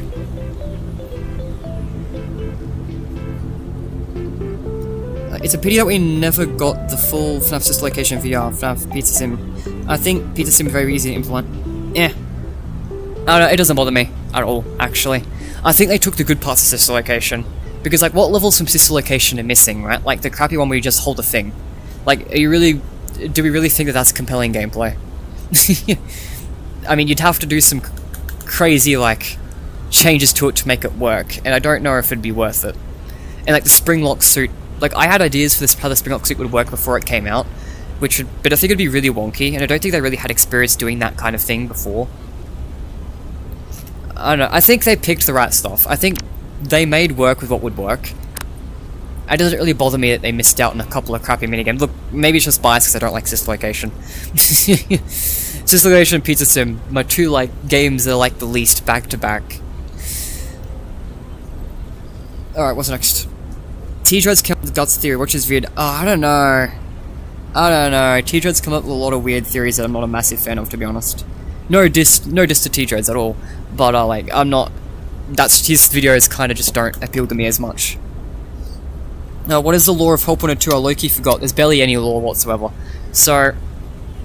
It's a pity that we never got the full FNAF Sister Location VR, FNAF Pizza Sim. I think Pizza Sim is very easy to implement. I don't know, it doesn't bother me at all, actually. I think they took the good parts of Sister Location. Because, like, what levels from Sister Location are missing, right? Like, the crappy one where you just hold a thing. Like, do we really think that that's compelling gameplay? I mean, you'd have to do some crazy, like, changes to it to make it work, and I don't know if it'd be worth it. And, like, the spring lock suit, like, I had ideas for this, how the spring lock suit would work before it came out, but I think it'd be really wonky, and I don't think they really had experience doing that kind of thing before. I don't know, I think they picked the right stuff. I think they made work with what would work. It doesn't really bother me that they missed out on a couple of crappy minigames. Look, maybe it's just biased because I don't like Sister Location. Sister Location and Pizza Sim, my two, like, games that are, like, the least back-to-back. Alright, what's next? T-Dreads came up with Guts Theory, which is weird. Oh, I don't know. T-Dreads come up with a lot of weird theories that I'm not a massive fan of, to be honest. No diss to T-Dreads at all. But, like, I'm not... his videos kind of just don't appeal to me as much. Now, what is the lore of Hope 102? I low-key forgot. There's barely any lore whatsoever. So,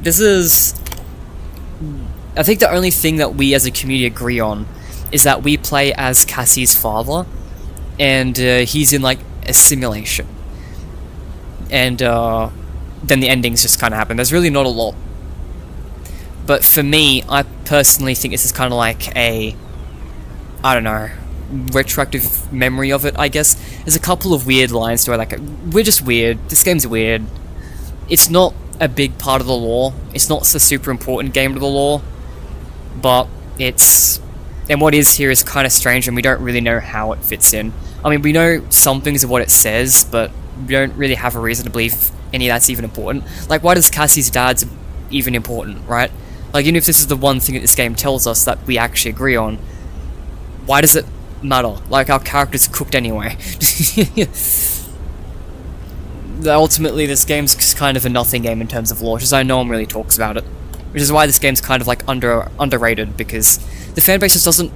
this is... I think the only thing that we as a community agree on is that we play as Cassie's father, and he's in, like, a simulation. And then the endings just kind of happen. There's really not a lot. But for me, I personally think this is kind of like a... I don't know, retroactive memory of it, I guess. There's a couple of weird lines to it, like, we're just weird, this game's weird. It's not a big part of the lore, it's not a super important game to the lore, but it's... and what is here is kind of strange, and we don't really know how it fits in. I mean, we know some things of what it says, but we don't really have a reason to believe any of that's even important. Like, why does Cassie's dad's even important, right? Like, even if this is the one thing that this game tells us that we actually agree on, why does it matter? Like, our character's cooked anyway. Ultimately, this game's kind of a nothing game in terms of lore, just no one really talks about it. Which is why this game's kind of, like, underrated, because the fanbase just doesn't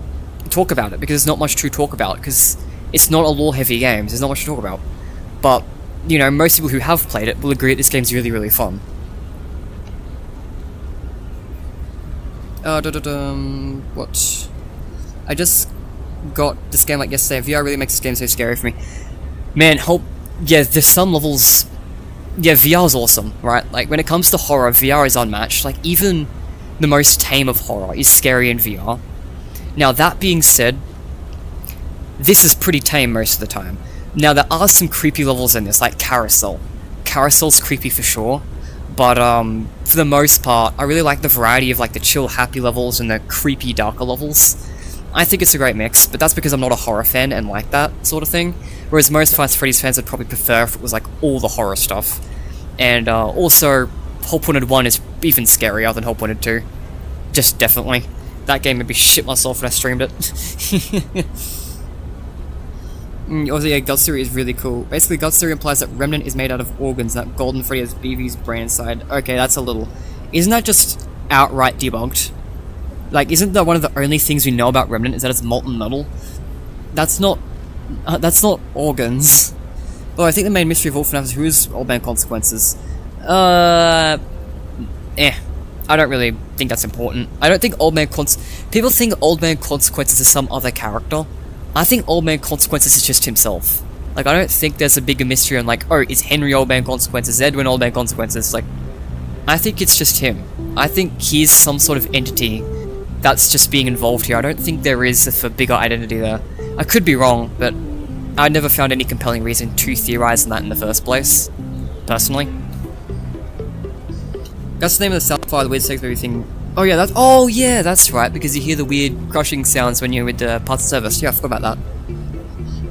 talk about it, because there's not much to talk about, because it's not a lore-heavy game, so there's not much to talk about. But, you know, most people who have played it will agree that this game's really, really fun. What? I just got this game like yesterday. VR really makes this game so scary for me. Man, yeah, there's some levels... yeah, VR's awesome, right? Like, when it comes to horror, VR is unmatched. Like, even the most tame of horror is scary in VR. Now, that being said, this is pretty tame most of the time. Now, there are some creepy levels in this, like Carousel. Carousel's creepy for sure, but, for the most part, I really like the variety of, like, the chill, happy levels and the creepy, darker levels. I think it's a great mix, but that's because I'm not a horror fan and like that sort of thing. Whereas most Five Freddy's fans would probably prefer if it was like all the horror stuff. And also, Hope 101 is even scarier than Hope 102. Just definitely. That game made me shit myself when I streamed it. Also, yeah, Guts Theory is really cool. Basically, Guts Theory implies that Remnant is made out of organs, that Golden Freddy has BB's brain inside. Okay, that's a little... isn't that just outright debunked? Like, isn't that one of the only things we know about Remnant is that it's molten metal? That's not organs. Well, I think the main mystery of all FNAF is who is Old Man Consequences. I I don't really think that's important. I don't think people think Old Man Consequences is some other character. I think Old Man Consequences is just himself. Like, I don't think there's a bigger mystery on, like, oh, is Henry Old Man Consequences, is Edwin Old Man Consequences? Like, I think it's just him. I think he's some sort of entity that's just being involved here. I don't think there is a bigger identity there. I could be wrong, but I never found any compelling reason to theorize on that in the first place, personally. That's the name of the Southfire, the weird sex baby thing. Oh yeah, that's right, because you hear the weird crushing sounds when you're with the parts of service. Yeah, I forgot about that.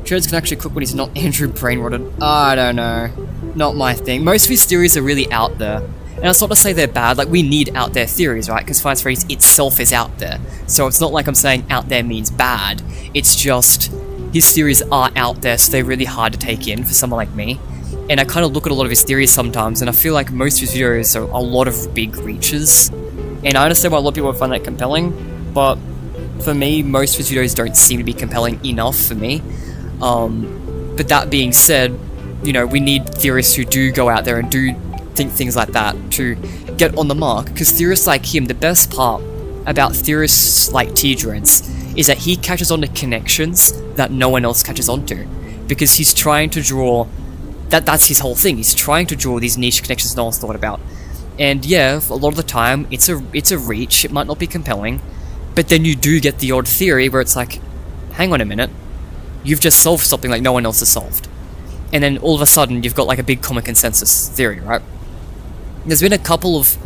Treads can actually cook when he's not Andrew brain-rotted. I don't know. Not my thing. Most of his theories are really out there. And that's not to say they're bad, like, we need out there theories, right? Because Five Nights at Freddy's itself is out there. So it's not like I'm saying out there means bad. It's just, his theories are out there, so they're really hard to take in for someone like me. And I kind of look at a lot of his theories sometimes, and I feel like most of his videos are a lot of big reaches. And I understand why a lot of people find that compelling, but for me, most of his videos don't seem to be compelling enough for me. But that being said, you know, we need theorists who do go out there and do think things like that to get on the mark, because theorists like him, the best part about theorists like T-Dreads is that he catches on to connections that no one else catches on to, because he's trying to draw, that's his whole thing, he's trying to draw these niche connections no one's thought about. And yeah, a lot of the time, it's a reach, it might not be compelling, but then you do get the odd theory where it's like, hang on a minute, you've just solved something like no one else has solved. And then all of a sudden, you've got like a big common consensus theory, right? There's been a couple of,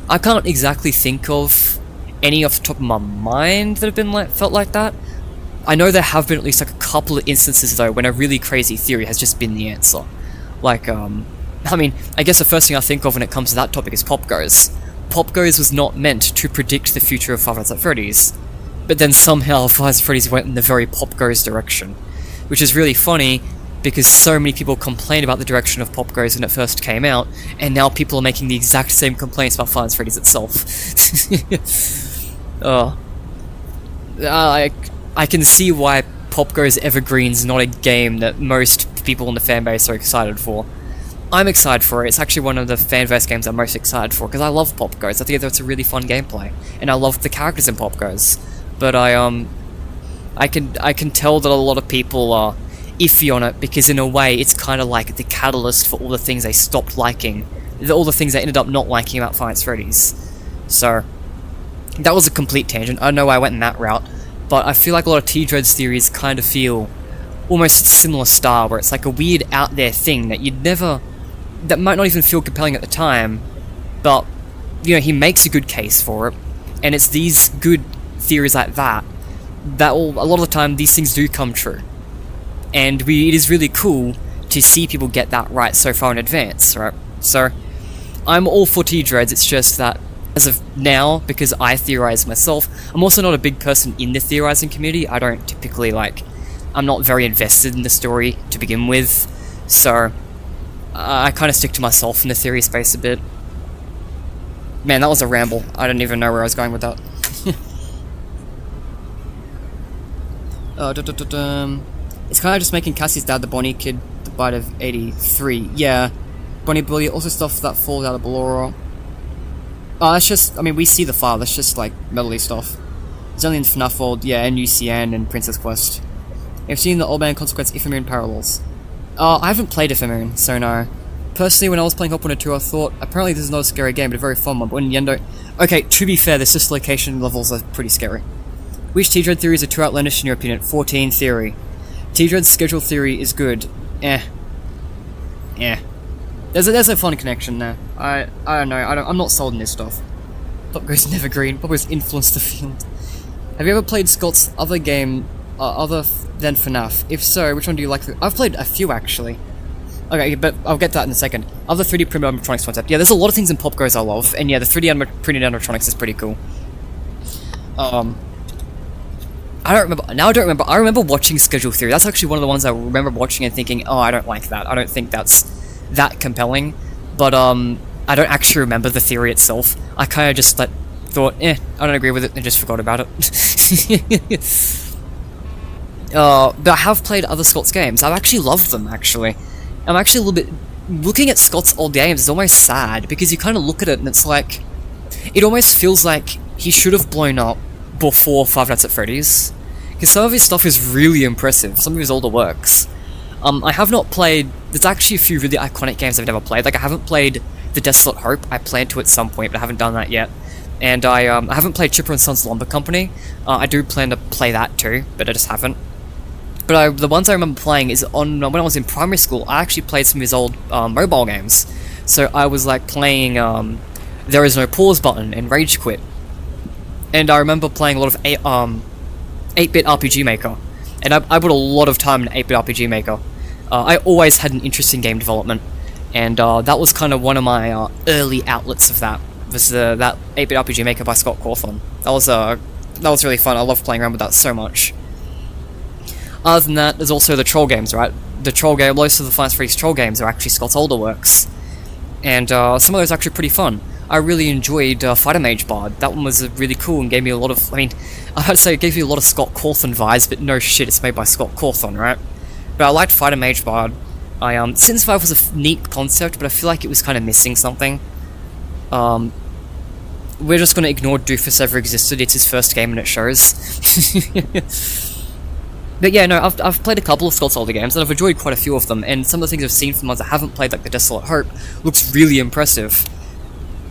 I can't exactly think of any off the top of my mind that have been felt like that. I know there have been at least like a couple of instances though when a really crazy theory has just been the answer. Like, I mean, I guess the first thing I think of when it comes to that topic is Pop Goes. Pop Goes was not meant to predict the future of Five Nights at Freddy's, but then somehow Five Nights at Freddy's went in the very Pop Goes direction, which is really funny, because so many people complained about the direction of Pop Goes when it first came out, and now people are making the exact same complaints about Five Nights at Freddy's itself. I can see why Pop Goes Evergreen's not a game that most people in the fanbase are excited for. I'm excited for it. It's actually one of the fanbase games I'm most excited for, because I love Pop Goes. I think that's a really fun gameplay, and I love the characters in Pop Goes. But I can tell that a lot of people are iffy on it, because in a way it's kind of like the catalyst for all the things they stopped liking, all the things they ended up not liking about Five Nights at Freddy's. So that was a complete tangent. I don't know why I went in that route, but I feel like a lot of T-Dreads theories kind of feel almost similar style, where it's like a weird out there thing that that might not even feel compelling at the time, but you know, he makes a good case for it, and it's these good theories like that a lot of the time these things do come true. And it is really cool to see people get that right so far in advance, right? So, I'm all for T-Dreads, it's just that, as of now, because I theorize myself, I'm also not a big person in the theorizing community. I don't typically, I'm not very invested in the story to begin with, so I kind of stick to myself in the theory space a bit. Man, that was a ramble. I don't even know where I was going with that. It's kind of just making Cassie's dad the Bonnie kid, the bite of 83. Yeah. Bonnie Bully, also stuff that falls out of Ballora. Oh, that's just, I mean, we see the file, that's just like medley stuff. It's only in FNaF World, yeah, and UCN and Princess Quest. I've seen the Old Man Consequence Ephemeron parallels. I haven't played Ephemeron, so no. Personally, when I was playing Hop 102, I thought, apparently this is not a scary game, but a very fun one, but when Yendo... Okay, to be fair, the dislocation levels are pretty scary. Which T-Dread theories are too outlandish in your opinion? 14 theory. T-Dread's schedule theory is good. There's a fun connection there. I don't know, I'm not sold on this stuff. Pop Goes never green. Pop Goes influenced the field. Have you ever played Scott's other game, other than FNaF? If so, which one do you like? I've played a few actually. Okay, but I'll get to that in a second. Other 3D printed animatronics concept. Yeah, there's a lot of things in Pop Goes I love, and yeah, the 3D printed animatronics is pretty cool. I don't remember. Now I don't remember. I remember watching Schedule Theory. That's actually one of the ones I remember watching and thinking, oh, I don't like that. I don't think that's that compelling. But, I don't actually remember the theory itself. I kind of just, thought, I don't agree with it, and just forgot about it. But I have played other Scott's games. I've actually loved them, actually. I'm actually a little bit... Looking at Scott's old games is almost sad, because you kind of look at it and it's like... it almost feels like he should have blown up before Five Nights at Freddy's, because some of his stuff is really impressive, some of his older works. I have not played, there's actually a few really iconic games I've never played, like I haven't played The Desolate Hope, I plan to at some point, but I haven't done that yet. And I haven't played Chipper and Sons Lumber Company. I do plan to play that too, but I just haven't. But the ones I remember playing is on when I was in primary school. I actually played some of his old mobile games. So I was like playing There Is No Pause Button and Rage Quit. And I remember playing a lot of 8-bit RPG Maker. And I put a lot of time in 8-bit RPG Maker. I always had an interest in game development. And that was kind of one of my early outlets of that. Was that 8-bit RPG Maker by Scott Cawthon. That was really fun. I love playing around with that so much. Other than that, there's also the Troll games, right? The Troll game, most of the Five Nights at Freddy's Troll games are actually Scott's older works. And some of those are actually pretty fun. I really enjoyed Fighter Mage Bard. That one was really cool and gave me a lot of, I mean, I had to say it gave me a lot of Scott Cawthon vibes, but no shit, it's made by Scott Cawthon, right? But I liked Fighter Mage Bard. Citizen 5 was a neat concept, but I feel like it was kind of missing something. We're just gonna ignore Doofus ever existed, it's his first game and it shows. But yeah, no, I've played a couple of Scott's older games, and I've enjoyed quite a few of them, and some of the things I've seen from ones I haven't played, like The Desolate Hope, looks really impressive.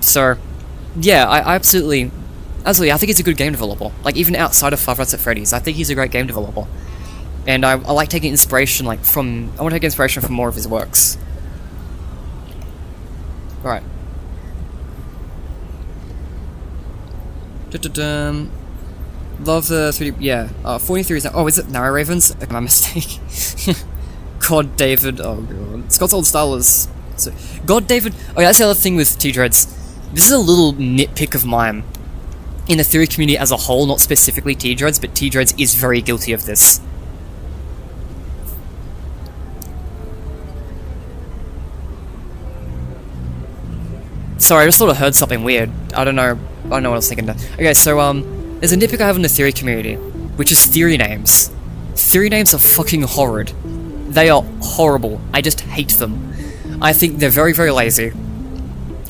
So, yeah, I absolutely, I think he's a good game developer. Like, even outside of Five Nights at Freddy's, I think he's a great game developer. And I like taking inspiration, like, I want to take inspiration from more of his works. Alright. Love the 3D, yeah, 43 is now, oh, is it Narrow Ravens? My mistake. God David, oh god. Scott's old style is, so, God David, oh yeah, that's the other thing with T-Dreads. This is a little nitpick of mine. In the theory community as a whole, not specifically T-Dreads, but T-Dreads is very guilty of this. Sorry, I just sort of heard something weird. I don't know what I was thinking. Okay, so, there's a nitpick I have in the theory community, which is theory names. Theory names are fucking horrid. They are horrible. I just hate them. I think they're very, very lazy.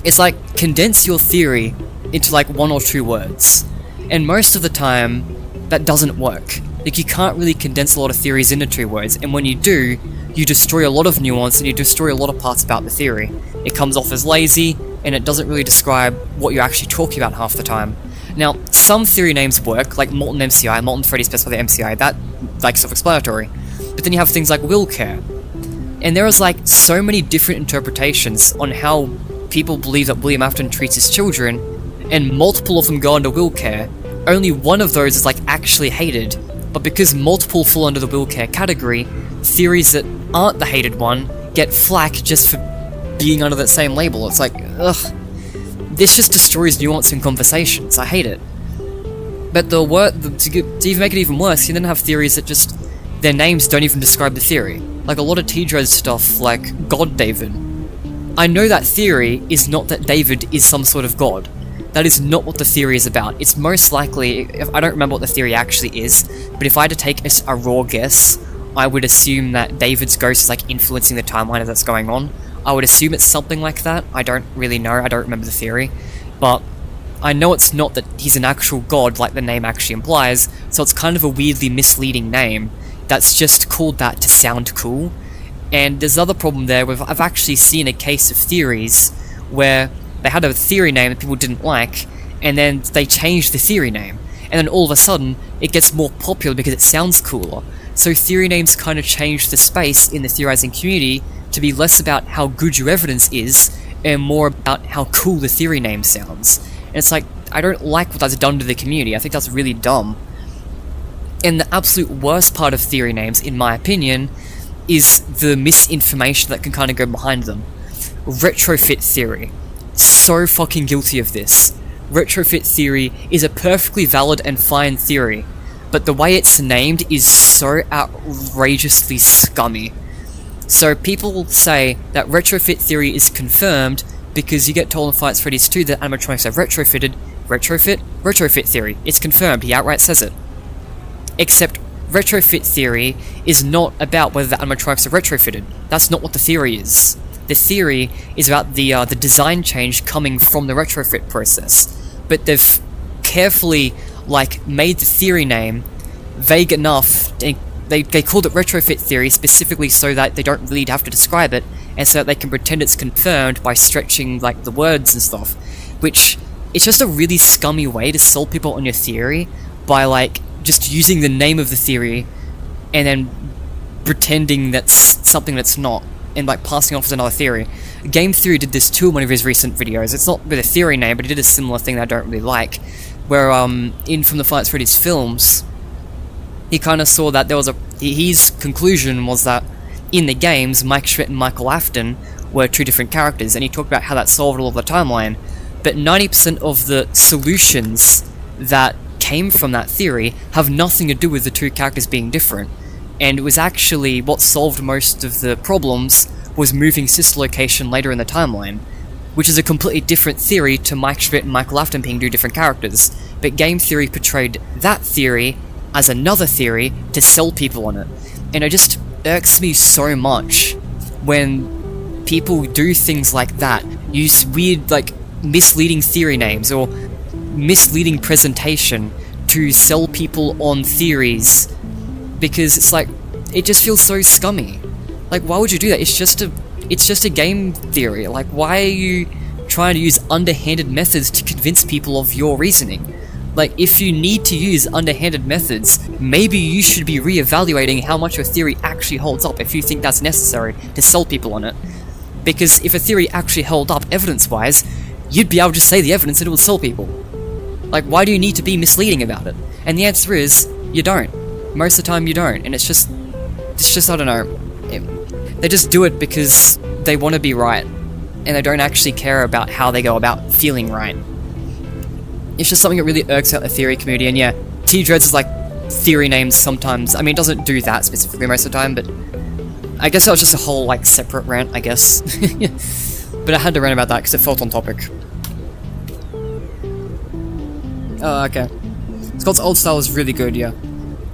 It's like, condense your theory into like 1 or 2 words. And most of the time, that doesn't work. Like, you can't really condense a lot of theories into 2 words, and when you do, you destroy a lot of nuance and you destroy a lot of parts about the theory. It comes off as lazy, and it doesn't really describe what you're actually talking about half the time. Now, some theory names work, like Molten MCI, Molten Freddy specify the MCI, that, like, self-explanatory. But then you have things like will care. And there is, like, so many different interpretations on how people believe that William Afton treats his children, and multiple of them go under will care. Only one of those is, like, actually hated, but because multiple fall under the will care category, theories that aren't the hated one get flack just for being under that same label. It's like, ugh. This just destroys nuance in conversations. I hate it. But to even make it even worse, you then have theories that just, their names don't even describe the theory. Like a lot of T-Dread stuff, like God David. I know that theory is not that David is some sort of god. That is not what the theory is about. It's most likely, I don't remember what the theory actually is, but if I had to take a raw guess, I would assume that David's ghost is like influencing the timeline as that's going on. I would assume it's something like that. I don't really know, I don't remember the theory. But I know it's not that he's an actual god like the name actually implies, so it's kind of a weirdly misleading name that's just called that to sound cool. And there's another problem there where I've actually seen a case of theories where they had a theory name that people didn't like, and then they changed the theory name. And then all of a sudden, it gets more popular because it sounds cooler. So theory names kind of change the space in the theorizing community to be less about how good your evidence is, and more about how cool the theory name sounds. And it's like, I don't like what that's done to the community, I think that's really dumb. And the absolute worst part of theory names, in my opinion, is the misinformation that can kind of go behind them. Retrofit theory. So fucking guilty of this. Retrofit theory is a perfectly valid and fine theory, but the way it's named is so outrageously scummy. So people say that retrofit theory is confirmed because you get told in Five Nights at Freddy's 2 that animatronics are retrofitted. Retrofit theory. It's confirmed, he outright says it. Except retrofit theory is not about whether the animatronics are retrofitted. That's not what the theory is. The theory is about the design change coming from the retrofit process. but they've carefully, like, made the theory name vague enough, and they called it retrofit theory specifically so that they don't really have to describe it, and so that they can pretend it's confirmed by stretching, like, the words and stuff, which, it's just a really scummy way to sell people on your theory, by, like, just using the name of the theory, and then pretending that's something that's not, and, like, passing off as another theory. Game Theory did this too in one of his recent videos. It's not with a theory name, but he did a similar thing that I don't really like, where, in From the Fights Freddy's films, he kind of saw that there was his conclusion was that in the games, Mike Schmidt and Michael Afton were two different characters, and he talked about how that solved all of the timeline, but 90% of the solutions that came from that theory have nothing to do with the two characters being different, and it was actually what solved most of the problems was moving sister location later in the timeline, which is a completely different theory to Mike Schmidt and Michael Afton being two different characters, but Game Theory portrayed that theory as another theory to sell people on it, and it just irks me so much when people do things like that, use weird, like, misleading theory names or misleading presentation to sell people on theories, because it's like, it just feels so scummy. Like, why would you do that? It's just a game theory. Like, why are you trying to use underhanded methods to convince people of your reasoning? Like, if you need to use underhanded methods, maybe you should be re-evaluating how much your theory actually holds up if you think that's necessary to sell people on it. Because if a theory actually held up evidence-wise, you'd be able to say the evidence and it would sell people. Like, why do you need to be misleading about it? And the answer is, you don't. Most of the time you don't, and it's just, I don't know. They just do it because they want to be right, and they don't actually care about how they go about feeling right. It's just something that really irks out the theory community, and yeah, T-Dreads is like theory names sometimes. I mean, it doesn't do that specifically most of the time, but I guess that was just a whole, like, separate rant, I guess. But I had to rant about that because it felt on topic. Oh, okay. Scott's old style is really good, yeah.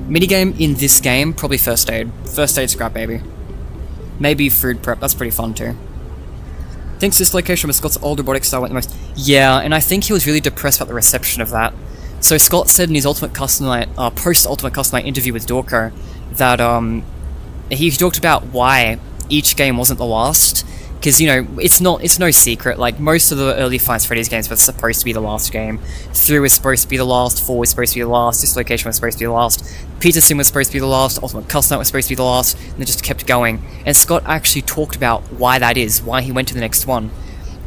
Minigame in this game, probably First Aid. First Aid Scrap Baby. Maybe Food Prep, that's pretty fun too. Thinks this location with Scott's old robotic style went the most. Yeah, and I think he was really depressed about the reception of that. So Scott said in his Ultimate Custom Night, post-Ultimate Custom Night interview with Dorker, that he talked about why each game wasn't the last. Because, you know, it's no secret, like, most of the early Five Nights at Freddy's games were supposed to be the last game. 3 was supposed to be the last, 4 was supposed to be the last, this location was supposed to be the last, Pizza Sim was supposed to be the last, Ultimate Custom Night was supposed to be the last, and it just kept going. And Scott actually talked about why that is, why he went to the next one.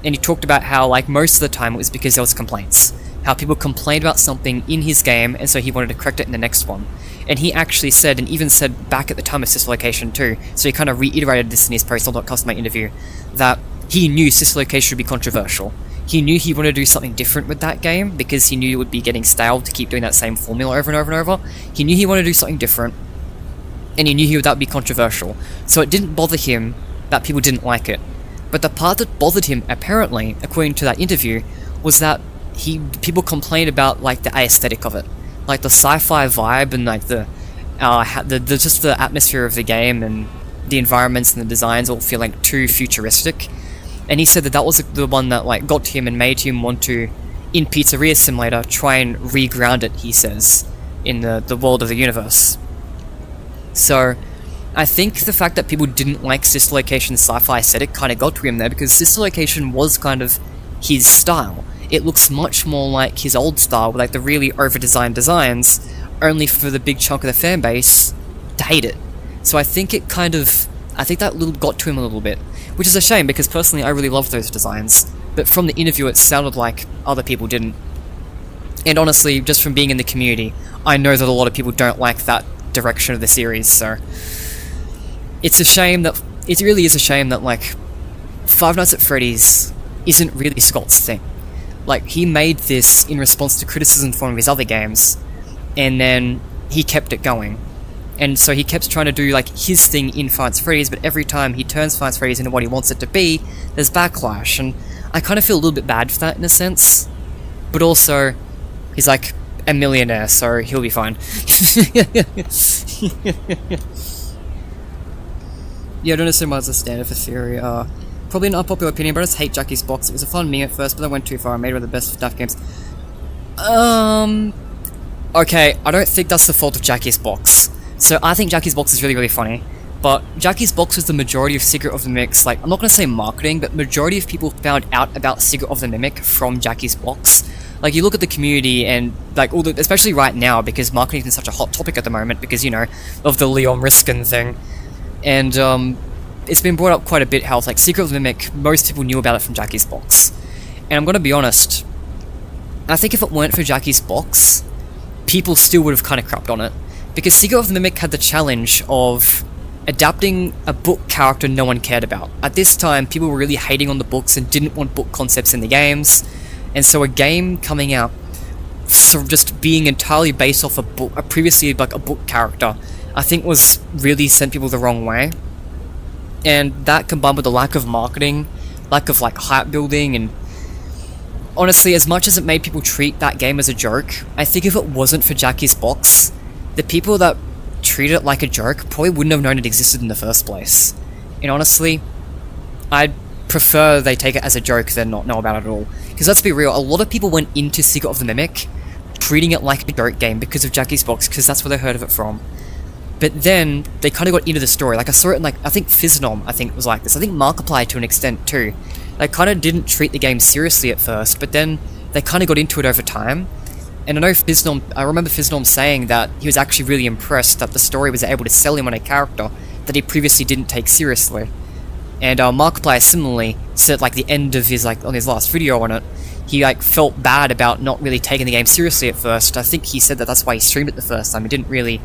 And he talked about how, like, most of the time it was because there was complaints. How people complained about something in his game, and so he wanted to correct it in the next one. And he actually said, and even said back at the time of Sister Location too, so he kind of reiterated this in his post-Ultimate Custom Night interview, that he knew Sister Location would be controversial. He knew he wanted to do something different with that game, because he knew it would be getting stale to keep doing that same formula over and over and over. He knew he wanted to do something different, and he knew that would be controversial. So it didn't bother him that people didn't like it. But the part that bothered him, apparently, according to that interview, was that people complained about, like, the aesthetic of it. Like, the sci-fi vibe and, like, just the atmosphere of the game and the environments and the designs all feel, like, too futuristic. And he said that was the one that, like, got to him and made him want to, in Pizzeria Simulator, try and reground it, he says, in the world of the universe. So, I think the fact that people didn't like Sister Location's sci-fi aesthetic kind of got to him there, because Sister Location was kind of his style. It looks much more like his old style, with, like, the really over-designed designs, only for the big chunk of the fan base to hate it. So I think that got to him a little bit, which is a shame, because personally I really loved those designs, but from the interview it sounded like other people didn't. And honestly, just from being in the community, I know that a lot of people don't like that direction of the series, so it really is a shame that, like, Five Nights at Freddy's isn't really Scott's thing. Like, he made this in response to criticism from his other games, and then he kept it going. And so he kept trying to do, like, his thing in Five Nights at Freddy's, but every time he turns Five Nights at Freddy's into what he wants it to be, there's backlash, and I kind of feel a little bit bad for that in a sense. But also, he's like a millionaire, so he'll be fine. Yeah, I don't understand why it's a standard for theory. Probably an unpopular opinion, but I just hate Jackie's box. It was a fun meme at first, but I went too far. I made one of the best FNaF games. Okay, I don't think that's the fault of Jackie's Box. So I think Jackie's Box is really, really funny. But Jackie's Box was the majority of Secret of the Mimic's, like, I'm not gonna say marketing, but majority of people found out about Secret of the Mimic from Jackie's Box. Like, you look at the community and, like, all the, especially right now, because marketing is such a hot topic at the moment, because, you know, of the Leon Riskin thing. And, it's been brought up quite a bit how, like, Secret of the Mimic, most people knew about it from Jackie's Box. And I'm gonna be honest, I think if it weren't for Jackie's Box, people still would have kind of crapped on it. Because Secret of the Mimic had the challenge of adapting a book character no one cared about. At this time, people were really hating on the books and didn't want book concepts in the games, and so a game coming out sort of just being entirely based off a book, a previously like a book character, I think was really sent people the wrong way. And that combined with the lack of marketing, lack of like hype building, and honestly, as much as it made people treat that game as a joke, I think if it wasn't for Jackie's Box, the people that treated it like a joke probably wouldn't have known it existed in the first place. And honestly, I'd prefer they take it as a joke than not know about it at all. Because let's be real, a lot of people went into Secret of the Mimic treating it like a joke game because of Jackie's Box, because that's where they heard of it from. But then, they kind of got into the story. Like, I saw it in, like, I think FNaF, I think, was like this. I think Markiplier to an extent, too. They kind of didn't treat the game seriously at first, but then they kind of got into it over time. And I know FNaF, I remember FNaF saying that he was actually really impressed that the story was able to sell him on a character that he previously didn't take seriously. And Markiplier similarly said, like, the end of his, like, on his last video on it, he, like, felt bad about not really taking the game seriously at first. I think he said that that's why he streamed it the first time. He didn't really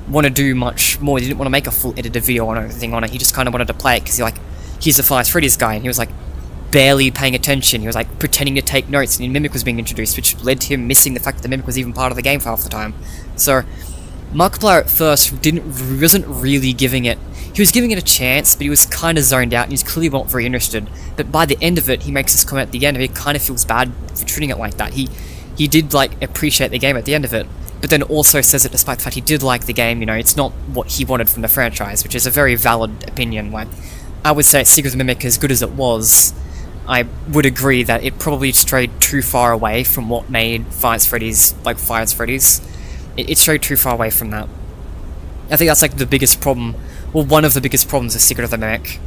want to do much more. He didn't want to make a full edited video or anything on it. He just kind of wanted to play it because he's the FNaF Freddy's guy, and he was, like, barely paying attention. He was like pretending to take notes, and a Mimic was being introduced, which led to him missing the fact that the Mimic was even part of the game for half the time. So Markiplier at first wasn't really giving it. He was giving it a chance, but he was kind of zoned out, and he was clearly not very interested. But by the end of it, he makes this comment at the end, and he kind of feels bad for treating it like that. He did like appreciate the game at the end of it, but then also says it despite the fact he did like the game. You know, it's not what he wanted from the franchise, which is a very valid opinion. Like, I would say Secret of the Mimic, as good as it was, I would agree that it probably strayed too far away from what made FNaF Freddy's, like FNaF Freddy's. It strayed too far away from that. I think that's like the biggest problem, well, one of the biggest problems with Secret of the Mimic.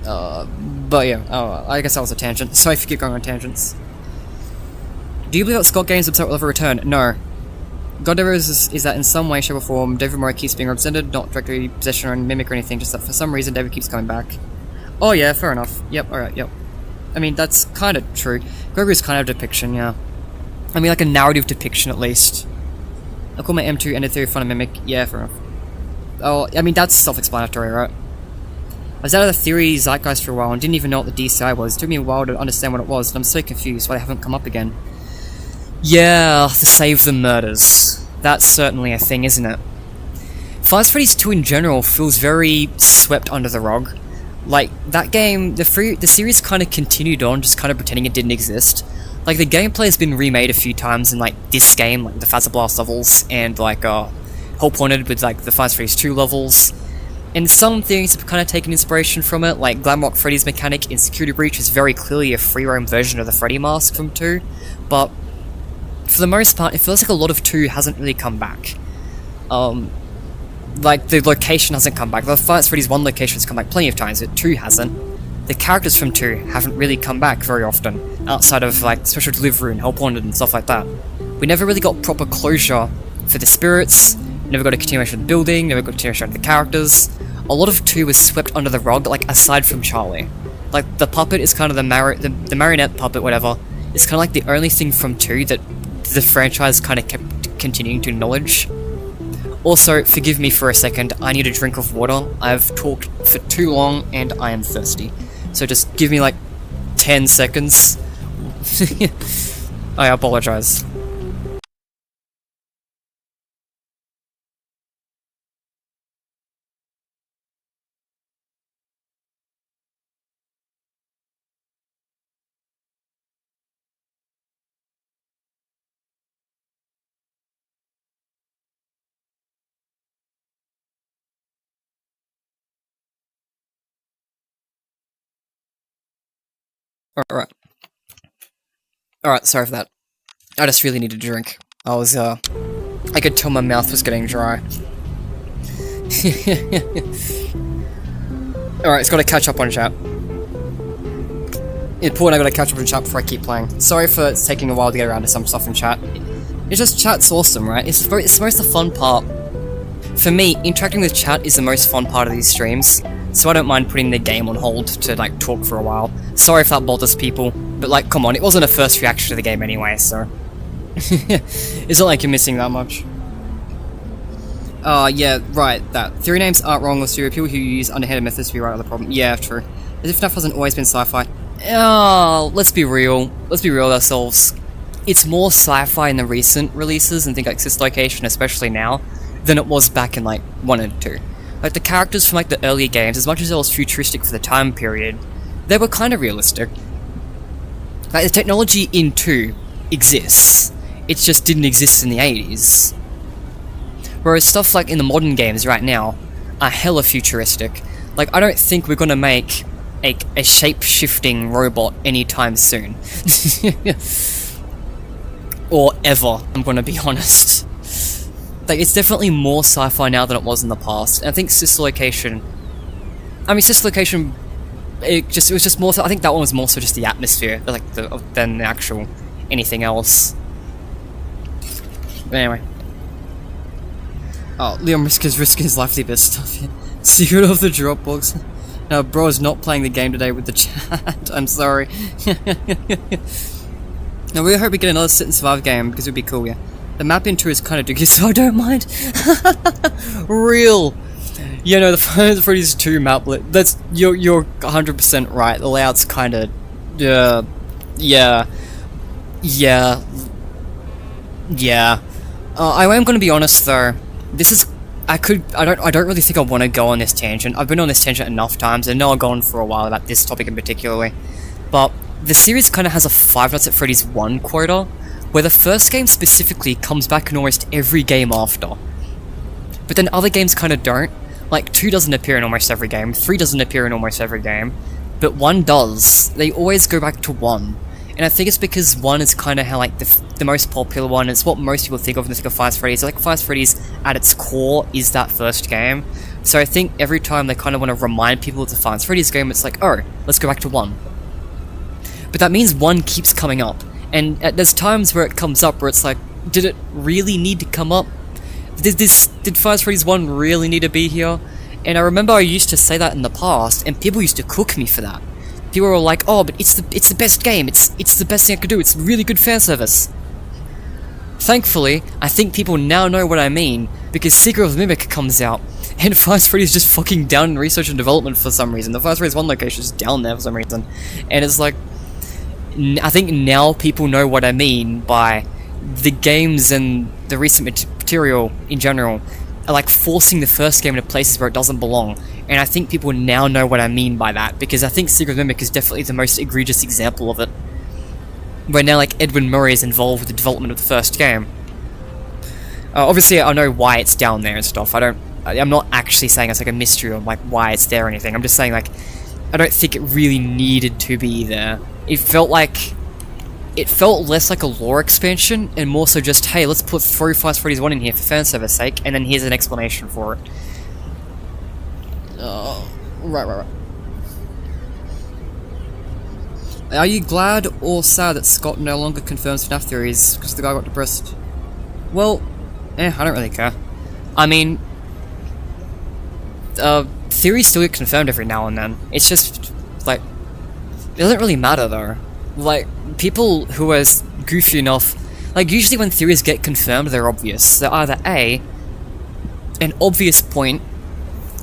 But yeah, I guess that was a tangent. Sorry if you keep going on tangents. Do you believe that Scott Gaines website will ever return? No. God is that in some way, shape or form, David Moore keeps being represented, not directly possession or mimic or anything, just that for some reason David keeps coming back. Oh yeah, fair enough. Yep, alright, yep. I mean, that's kind of true. Gregory's kind of depiction, yeah. I mean, like a narrative depiction, at least. I call my M2 ended theory fun and mimic. Yeah, fair enough. Oh, I mean, that's self-explanatory, right? I was out of the theory zeitgeist for a while and didn't even know what the DCI was. It took me a while to understand what it was, and I'm so confused why they haven't come up again. Yeah, the Save the Murders. That's certainly a thing, isn't it? FNaF Freddy's 2 in general feels very swept under the rug. Like, that game, the series kind of continued on, just kind of pretending it didn't exist. Like, the gameplay has been remade a few times in, like, this game, like, the Fazer Blast levels, and, like, Hole Pointed with, like, the FNaF Freddy's 2 levels. And some things have kind of taken inspiration from it, like Glamrock Freddy's mechanic in Security Breach is very clearly a free roam version of the Freddy mask from 2, but for the most part, it feels like a lot of 2 hasn't really come back. Like, the location hasn't come back. The FNaF Freddy's 1 location has come back plenty of times, but 2 hasn't. The characters from 2 haven't really come back very often, outside of, like, Special Delivery and Help Wanted and stuff like that. We never really got proper closure for the spirits, never got a continuation of the building, never got a continuation of the characters. A lot of 2 was swept under the rug, like, aside from Charlie. Like, the puppet is kind of the marionette puppet, whatever, is kind of like the only thing from 2 that the franchise kind of kept continuing to acknowledge. Also, forgive me for a second, I need a drink of water. I've talked for too long and I am thirsty. So just give me like 10 seconds. I apologize. Alright. Alright, sorry for that. I just really needed a drink. I could tell my mouth was getting dry. Alright, it's gotta catch up on chat. Important, I gotta catch up on chat before I keep playing. Sorry for it's taking a while to get around to some stuff in chat. It's just, chat's awesome, right? It's most the fun part. For me, interacting with chat is the most fun part of these streams, so I don't mind putting the game on hold to, like, talk for a while. Sorry if that bothers people, but, like, come on, it wasn't a first reaction to the game anyway, so... It's not like you're missing that much. Yeah, right, that. Theory names aren't wrong or serial people who use underhanded methods to be right on the problem. Yeah, true. As if FNaF hasn't always been sci-fi. Oh, let's be real. Let's be real with ourselves. It's more sci-fi in the recent releases and things like Sis Location, especially now, than it was back in, like, 1 and 2. Like, the characters from, like, the earlier games, as much as it was futuristic for the time period, they were kind of realistic. Like, the technology in 2 exists. It just didn't exist in the 80s. Whereas stuff like in the modern games right now are hella futuristic. Like, I don't think we're gonna make a shape-shifting robot anytime soon. Or ever, I'm gonna be honest. Like, it's definitely more sci-fi now than it was in the past. And I think Sis Location... I mean, Sis Location... It was just more so... I think that one was more so just the atmosphere, like, than the actual anything else. But anyway. Oh, Liam is risking his life for the best stuff here. Secret of the Dropbox. No, bro is not playing the game today with the chat. I'm sorry. Now, we hope we get another sit and survive game, because it would be cool, yeah. The map in 2 is kind of dookie, so I don't mind. Real. Yeah, no, the Final Freddy's 2 maplet. That's you're 100% right. The layout's kind of, yeah. I am going to be honest though. This is, I don't really think I want to go on this tangent. I've been on this tangent enough times, and I know I've gone for a while about this topic in particularly. But the series kind of has a Five Nights at Freddy's 1 quota, where the first game specifically comes back in almost every game after. But then other games kind of don't. Like, 2 doesn't appear in almost every game, 3 doesn't appear in almost every game, but 1 does. They always go back to 1. And I think it's because 1 is kind of how, like, the most popular one. It's what most people think of when they think of Five Nights at Freddy's. Like, Five Nights at Freddy's, at its core, is that first game. So I think every time they kind of want to remind people it's a Five Nights at Freddy's game, it's like, oh, let's go back to 1. But that means 1 keeps coming up. And there's times where it comes up where it's like, did it really need to come up? Did Five Nights at Freddy's 1 really need to be here? And I remember I used to say that in the past, and people used to cook me for that. People were like, oh, but it's the best game, it's the best thing I could do, it's really good fan service. Thankfully, I think people now know what I mean, because Secret of the Mimic comes out, and Five Nights at Freddy's just fucking down in research and development for some reason. The Five Nights at Freddy's 1 location is down there for some reason. And it's like, I think now people know what I mean by the games and the recent material in general are like forcing the first game into places where it doesn't belong. And I think people now know what I mean by that, because I think Secret of the Mimic is definitely the most egregious example of it. Where now, like, Edwin Murray is involved with the development of the first game. Obviously, I know why it's down there and stuff. I'm not actually saying it's like a mystery or like why it's there or anything. I'm just saying, like, I don't think it really needed to be there. It felt less like a lore expansion and more so just, hey, let's put Five Nights at Freddy's 1 in here for fan service sake, and then here's an explanation for it. Right. Are you glad or sad that Scott no longer confirms FNaF theories because the guy got depressed? Well, I don't really care. I mean, theories still get confirmed every now and then. It's just, like, it doesn't really matter though. Like, people who are goofy enough, like, usually when theories get confirmed, they're obvious. They're either A, an obvious point,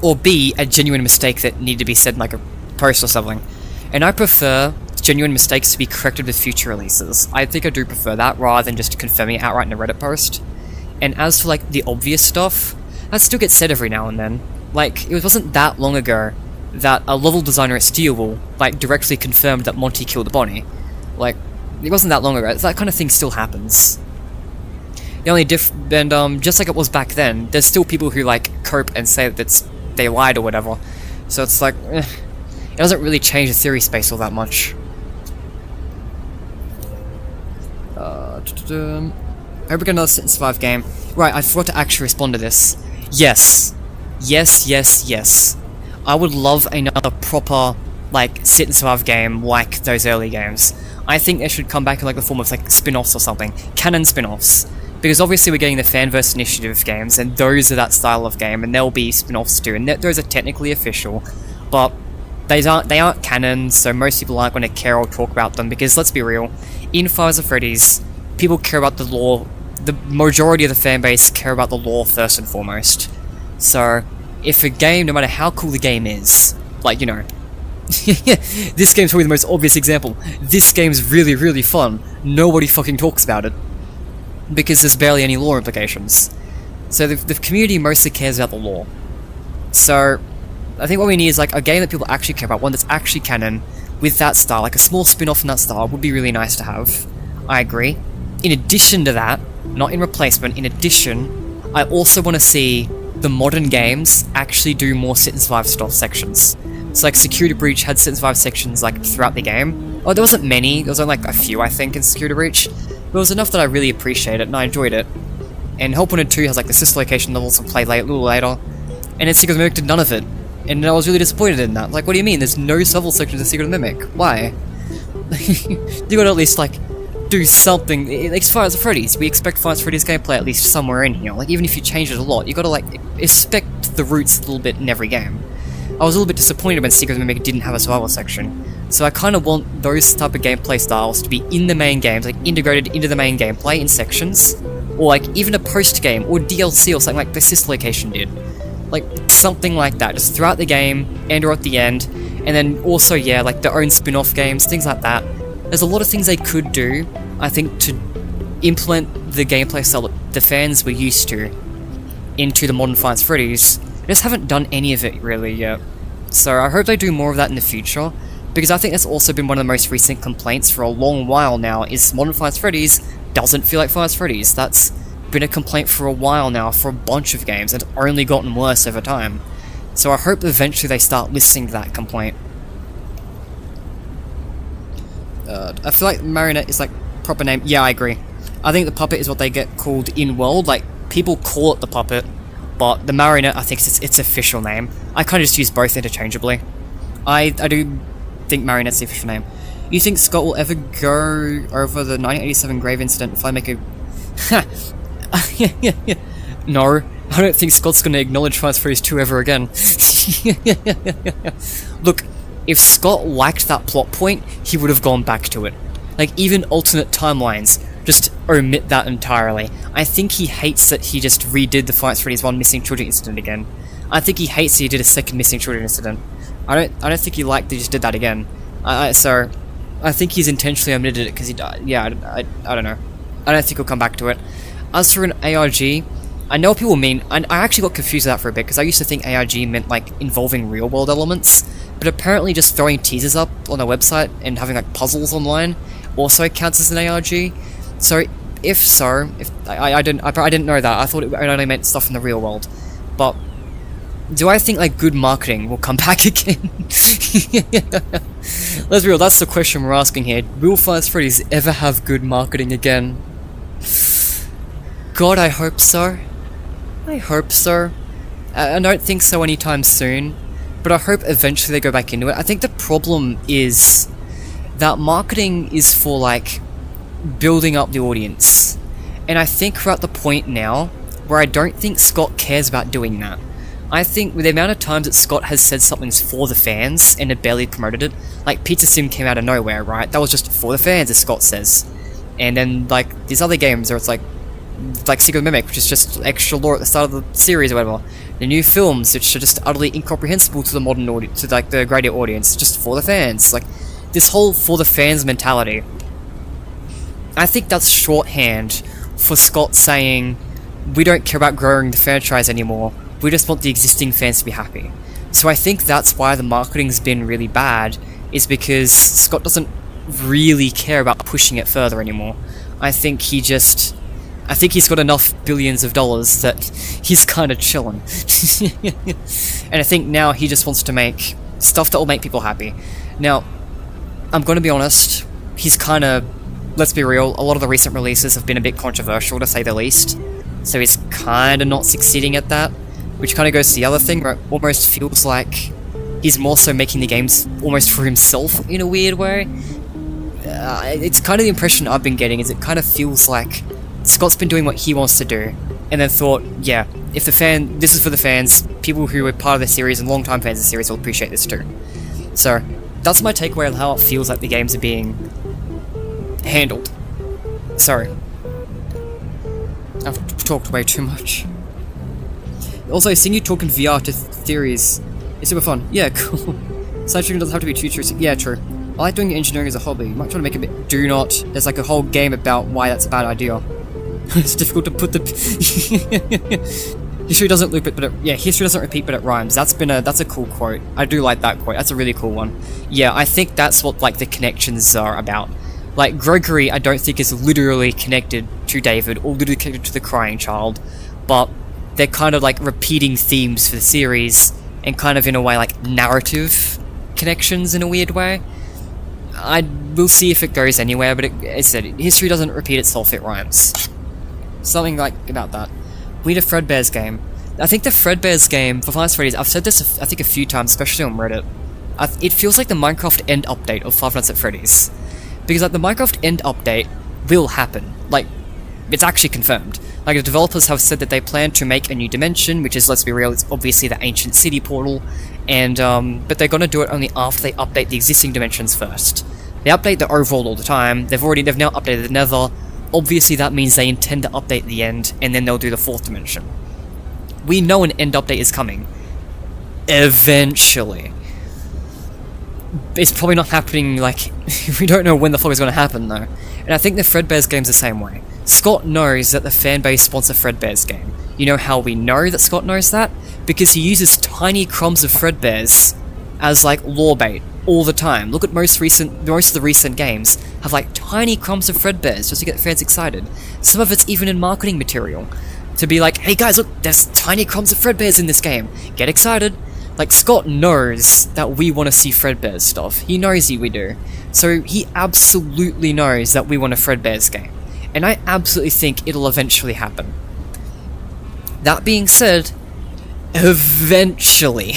or B, a genuine mistake that needed to be said in, like, a post or something. And I prefer genuine mistakes to be corrected with future releases. I think I do prefer that, rather than just confirming it outright in a Reddit post. And as for, like, the obvious stuff, that still gets said every now and then. Like, it wasn't that long ago that a level designer at Steelwool, like, directly confirmed that Monty killed the Bonnie. Like, it wasn't that long ago. That kind of thing still happens. The only just like it was back then, there's still people who, like, cope and say that they lied or whatever. So it's like, it doesn't really change the theory space all that much. Hope we get another Sit and Survive game. Right, I forgot to actually respond to this. Yes. Yes, yes, yes. I would love another proper, like, Sit and Survive game like those early games. I think they should come back in, like, the form of, like, spin-offs or something. Canon spin-offs. Because obviously we're getting the Fanverse Initiative games, and those are that style of game, and there'll be spin-offs too, and those are technically official, but they aren't canon, so most people aren't going to care or talk about them, because let's be real, in Five Nights at Freddy's, people care about the lore, the majority of the fanbase care about the lore first and foremost. So, if a game, no matter how cool the game is, like, you know, this game's probably the most obvious example, this game's really, really fun, nobody fucking talks about it, because there's barely any lore implications. So the community mostly cares about the lore. So, I think what we need is like a game that people actually care about, one that's actually canon, with that style, like a small spin-off in that style would be really nice to have. I agree. In addition to that, not in replacement, in addition, I also want to see the modern games actually do more Sit and Survive stuff sections. So like Security Breach had Sit and Survive sections like throughout the game. Oh, there wasn't many, there was only like a few I think in Security Breach. But it was enough that I really appreciated and I enjoyed it. And Help Wanted 2 has like the sister location levels and play late, a little later. And then Secret Mimic did none of it. And I was really disappointed in that. Like, what do you mean? There's no level sections in Secret Mimic. Why? You gotta at least, like, do something. Like, as far as Freddy's, we expect Five Nights at Freddy's gameplay at least somewhere in here. Like, even if you change it a lot, you gotta, like, expect the roots a little bit in every game. I was a little bit disappointed when Secret Mimic didn't have a survival section. So I kind of want those type of gameplay styles to be in the main games, like, integrated into the main gameplay in sections. Or, like, even a post-game, or DLC or something like the Sister Location did. Like, something like that, just throughout the game, and or at the end, and then also, yeah, like, their own spin-off games, things like that. There's a lot of things they could do, I think, to implement the gameplay style that the fans were used to into the modern Five Nights at Freddy's. They just haven't done any of it, really, yet. So I hope they do more of that in the future, because I think that's also been one of the most recent complaints for a long while now, is modern Five Nights at Freddy's doesn't feel like Five Nights at Freddy's. That's been a complaint for a while now for a bunch of games, and it's only gotten worse over time. So I hope eventually they start listening to that complaint. I feel like Marionette is like proper name. Yeah, I agree. I think the puppet is what they get called in world. Like, people call it the puppet, but the Marionette, I think it's its official name. I kind of just use both interchangeably. I do think Marionette's the official name. You think Scott will ever go over the 1987 grave incident if I make a... No, I don't think Scott's gonna acknowledge Five Nights at Freddy's 2 ever again. Look, if Scott liked that plot point, he would have gone back to it. Like, even alternate timelines, just omit that entirely. I think he hates that he just redid the Five Nights at Freddy's 1 missing children incident again. I think he hates that he did a second missing children incident. I don't think he liked that he just did that again. So, I think he's intentionally omitted it because he died. Yeah, I don't know. I don't think he'll come back to it. As for an ARG, I know what people mean, and I actually got confused with that for a bit, because I used to think ARG meant, like, involving real-world elements, but apparently just throwing teasers up on a website and having, like, puzzles online also counts as an ARG. So, I didn't know that. I thought it only meant stuff in the real world. But, do I think, like, good marketing will come back again? Let's be real, that's the question we're asking here. Will Five Nights at Freddy's ever have good marketing again? God, I hope so. I hope so. I don't think so anytime soon, but I hope eventually they go back into it. I think the problem is that marketing is for, like, building up the audience. And I think we're at the point now where I don't think Scott cares about doing that. I think with the amount of times that Scott has said something's for the fans and had barely promoted it, like Pizza Sim came out of nowhere, right? That was just for the fans, as Scott says. And then, like, these other games where it's like Secret Mimic, which is just extra lore at the start of the series or whatever. The new films, which are just utterly incomprehensible to the modern audience, to, like, the greater audience, just for the fans. Like, this whole for the fans mentality. I think that's shorthand for Scott saying, we don't care about growing the franchise anymore, we just want the existing fans to be happy. So I think that's why the marketing's been really bad, is because Scott doesn't really care about pushing it further anymore. I think he's got enough billions of dollars that he's kind of chilling. And I think now he just wants to make stuff that will make people happy. Now, I'm gonna be honest, he's kind of let's be real, a lot of the recent releases have been a bit controversial, to say the least. So he's kinda not succeeding at that, which kinda goes to the other thing, where it almost feels like he's more so making the games almost for himself in a weird way. It's kind of the impression I've been getting, is it kind of feels like Scott's been doing what he wants to do, and then thought, yeah, if this is for the fans, people who are part of the series and long-time fans of the series will appreciate this too. So, that's my takeaway on how it feels like the games are being handled. Sorry. I've talked way too much. Also, seeing you talk in VR to theories is super fun. Yeah, cool. Science fiction doesn't have to be too true. Yeah, true. I like doing engineering as a hobby. You might try to make a bit. Do not. There's like a whole game about why that's a bad idea. It's difficult to put the. History doesn't loop it, but history doesn't repeat, but it rhymes. That's a cool quote. I do like that quote. That's a really cool one. Yeah, I think that's what like the connections are about. Like Gregory, I don't think is literally connected to David or literally connected to the crying child, but they're kind of like repeating themes for the series and kind of in a way like narrative connections in a weird way. We'll see if it goes anywhere, but as I said, history doesn't repeat itself, it rhymes. Something like about that. We need a Fredbear's game. I think the Fredbear's game for Five Nights at Freddy's, I've said this I think a few times, especially on Reddit. It feels like the Minecraft End update of Five Nights at Freddy's. Because like the Minecraft End update will happen. Like, it's actually confirmed. Like the developers have said that they plan to make a new dimension, which is, let's be real, it's obviously the ancient city portal, and but they're gonna do it only after they update the existing dimensions first. They update the overall all the time. They've now updated the Nether. Obviously that means they intend to update the end, and then they'll do the fourth dimension. We know an end update is coming. Eventually. It's probably not happening, like, we don't know when the fuck it's gonna happen though. And I think the Fredbear's game's the same way. Scott knows that the fanbase wants a Fredbear's game. You know how we know that Scott knows that? Because he uses tiny crumbs of Fredbear's as like lore bait all the time. Look at most of the recent games have like tiny crumbs of Fredbear's just to get fans excited. Some of it's even in marketing material. To be like, hey guys, look, there's tiny crumbs of Fredbear's in this game. Get excited. Like, Scott knows that we want to see Fredbear's stuff. He knows we do. So he absolutely knows that we want a Fredbear's game. And I absolutely think it'll eventually happen. That being said, eventually.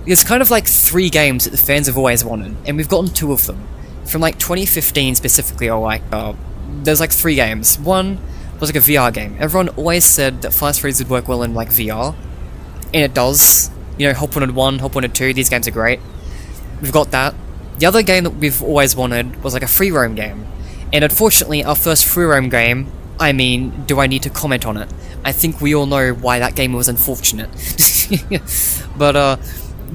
There's kind of like 3 games that the fans have always wanted, and we've gotten 2 of them. From like 2015 specifically, or like, there's like 3 games. One was like a VR game. Everyone always said that Five Nights at Freddy's would work well in like VR. And it does. You know, Hop Wanted 1, Hop Wanted 2, these games are great. We've got that. The other game that we've always wanted was like a free roam game. And unfortunately, our first free roam game, I mean, do I need to comment on it? I think we all know why that game was unfortunate. But,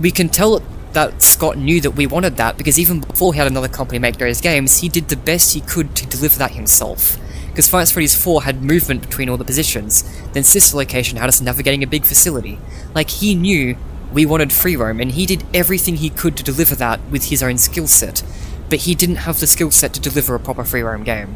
we can tell that Scott knew that we wanted that, because even before he had another company make those games, he did the best he could to deliver that himself. Because Five Nights at Freddy's 4 had movement between all the positions, then Sister Location had us navigating a big facility. Like, he knew we wanted free roam, and he did everything he could to deliver that with his own skill set. But he didn't have the skill set to deliver a proper free roam game.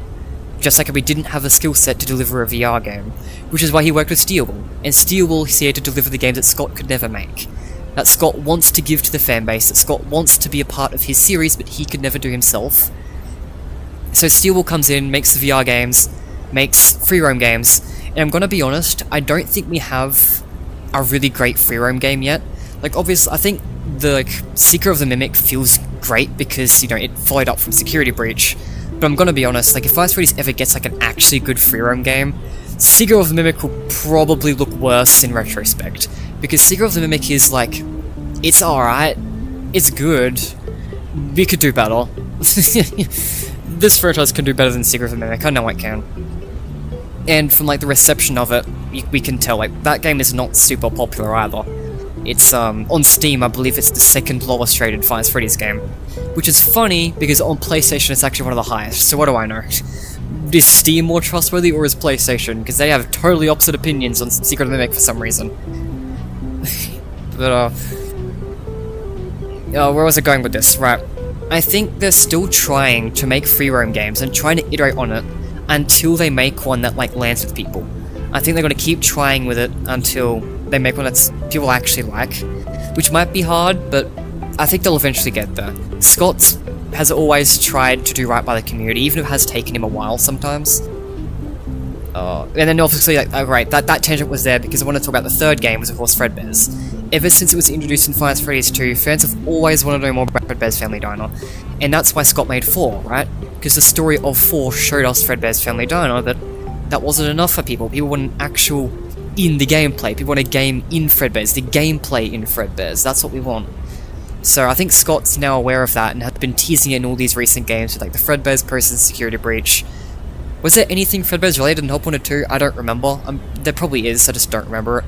Just like we didn't have the skill set to deliver a VR game. Which is why he worked with Steelwool, and Steelwool is here to deliver the games that Scott could never make. That Scott wants to give to the fanbase, that Scott wants to be a part of his series, but he could never do himself. So Steelwool comes in, makes the VR games, makes free roam games, and I'm gonna be honest, I don't think we have a really great free roam game yet. Like, obviously, I think the Seeker of the Mimic feels great because, you know, it followed up from Security Breach, but I'm gonna be honest, like, if Five Nights at Freddy's ever gets, like, an actually good free roam game, Seeker of the Mimic will probably look worse in retrospect, because Seeker of the Mimic is, like, it's alright, it's good, we could do better. This franchise can do better than Secret of the Mimic, I know it can. And from like the reception of it, we can tell like that game is not super popular either. It's on Steam, I believe it's the 2nd lowest rated Five Nights at Freddy's game. Which is funny, because on PlayStation it's actually one of the highest, so what do I know? Is Steam more trustworthy, or is PlayStation? Because they have totally opposite opinions on Secret of the Mimic for some reason. But where was I going with this? Right. I think they're still trying to make free roam games and trying to iterate on it until they make one that like lands with people. I think they're going to keep trying with it until they make one that people actually like, which might be hard, but I think they'll eventually get there. Scott's has always tried to do right by the community, even if it has taken him a while sometimes. And then obviously, like, right, that tangent was there because I want to talk about the third game, was of course Fredbear's. Ever since it was introduced in Five Nights at Freddy's 2, fans have always wanted to know more about Fredbear's Family Diner. And that's why Scott made 4, right? Because the story of 4 showed us Fredbear's Family Diner, that wasn't enough for people. People want an actual in the gameplay. People want a game in Fredbear's, the gameplay in Fredbear's. That's what we want. So I think Scott's now aware of that and has been teasing it in all these recent games with like the Fredbear's Person Security Breach. Was there anything Fredbear's related in Help Wanted 2? I don't remember. There probably is, I just don't remember it.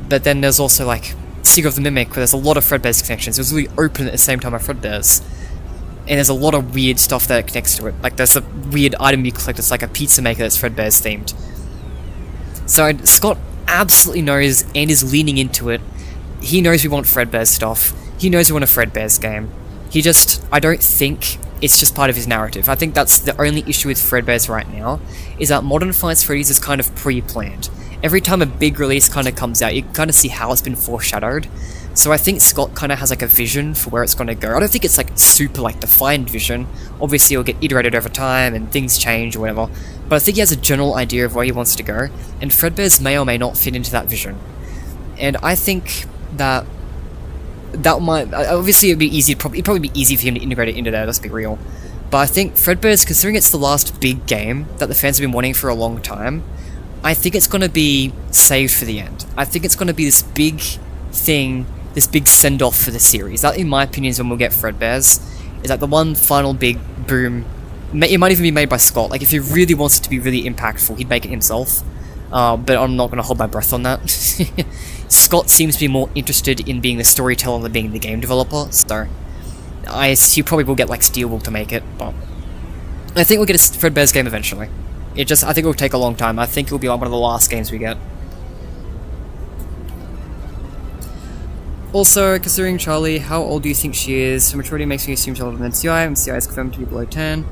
But then there's also like Secret of the Mimic, where there's a lot of Fredbear's connections. It was really open at the same time as Fredbear's. And there's a lot of weird stuff that connects to it. Like there's a weird item you collect that's like a pizza maker that's Fredbear's themed. So Scott absolutely knows and is leaning into it. He knows we want Fredbear's stuff. He knows we want a Fredbear's game. I don't think it's just part of his narrative. I think that's the only issue with Fredbear's right now, is that Modern Five Nights at Freddy's is kind of pre-planned. Every time a big release kind of comes out, you kind of see how it's been foreshadowed. So I think Scott kind of has like a vision for where it's going to go. I don't think it's like super like defined vision. Obviously it'll get iterated over time and things change or whatever. But I think he has a general idea of where he wants to go, and Fredbear's may or may not fit into that vision. And I think that might, obviously it'd probably be easy for him to integrate it into there, let's be real. But I think Fredbear's, considering it's the last big game that the fans have been wanting for a long time, I think it's going to be saved for the end. I think it's going to be this big thing, this big send-off for the series. That, in my opinion, is when we'll get Fredbear's. Is like the one final big boom. It might even be made by Scott. Like, if he really wants it to be really impactful, he'd make it himself. But I'm not going to hold my breath on that. Scott seems to be more interested in being the storyteller than being the game developer, so he probably will get like Steelbook to make it, but I think we'll get a Fredbear's game eventually. I think it will take a long time. I think it will be like one of the last games we get. Also, considering Charlie, how old do you think she is? So maturity makes me assume she's older than CI, and CI is confirmed to be below 10.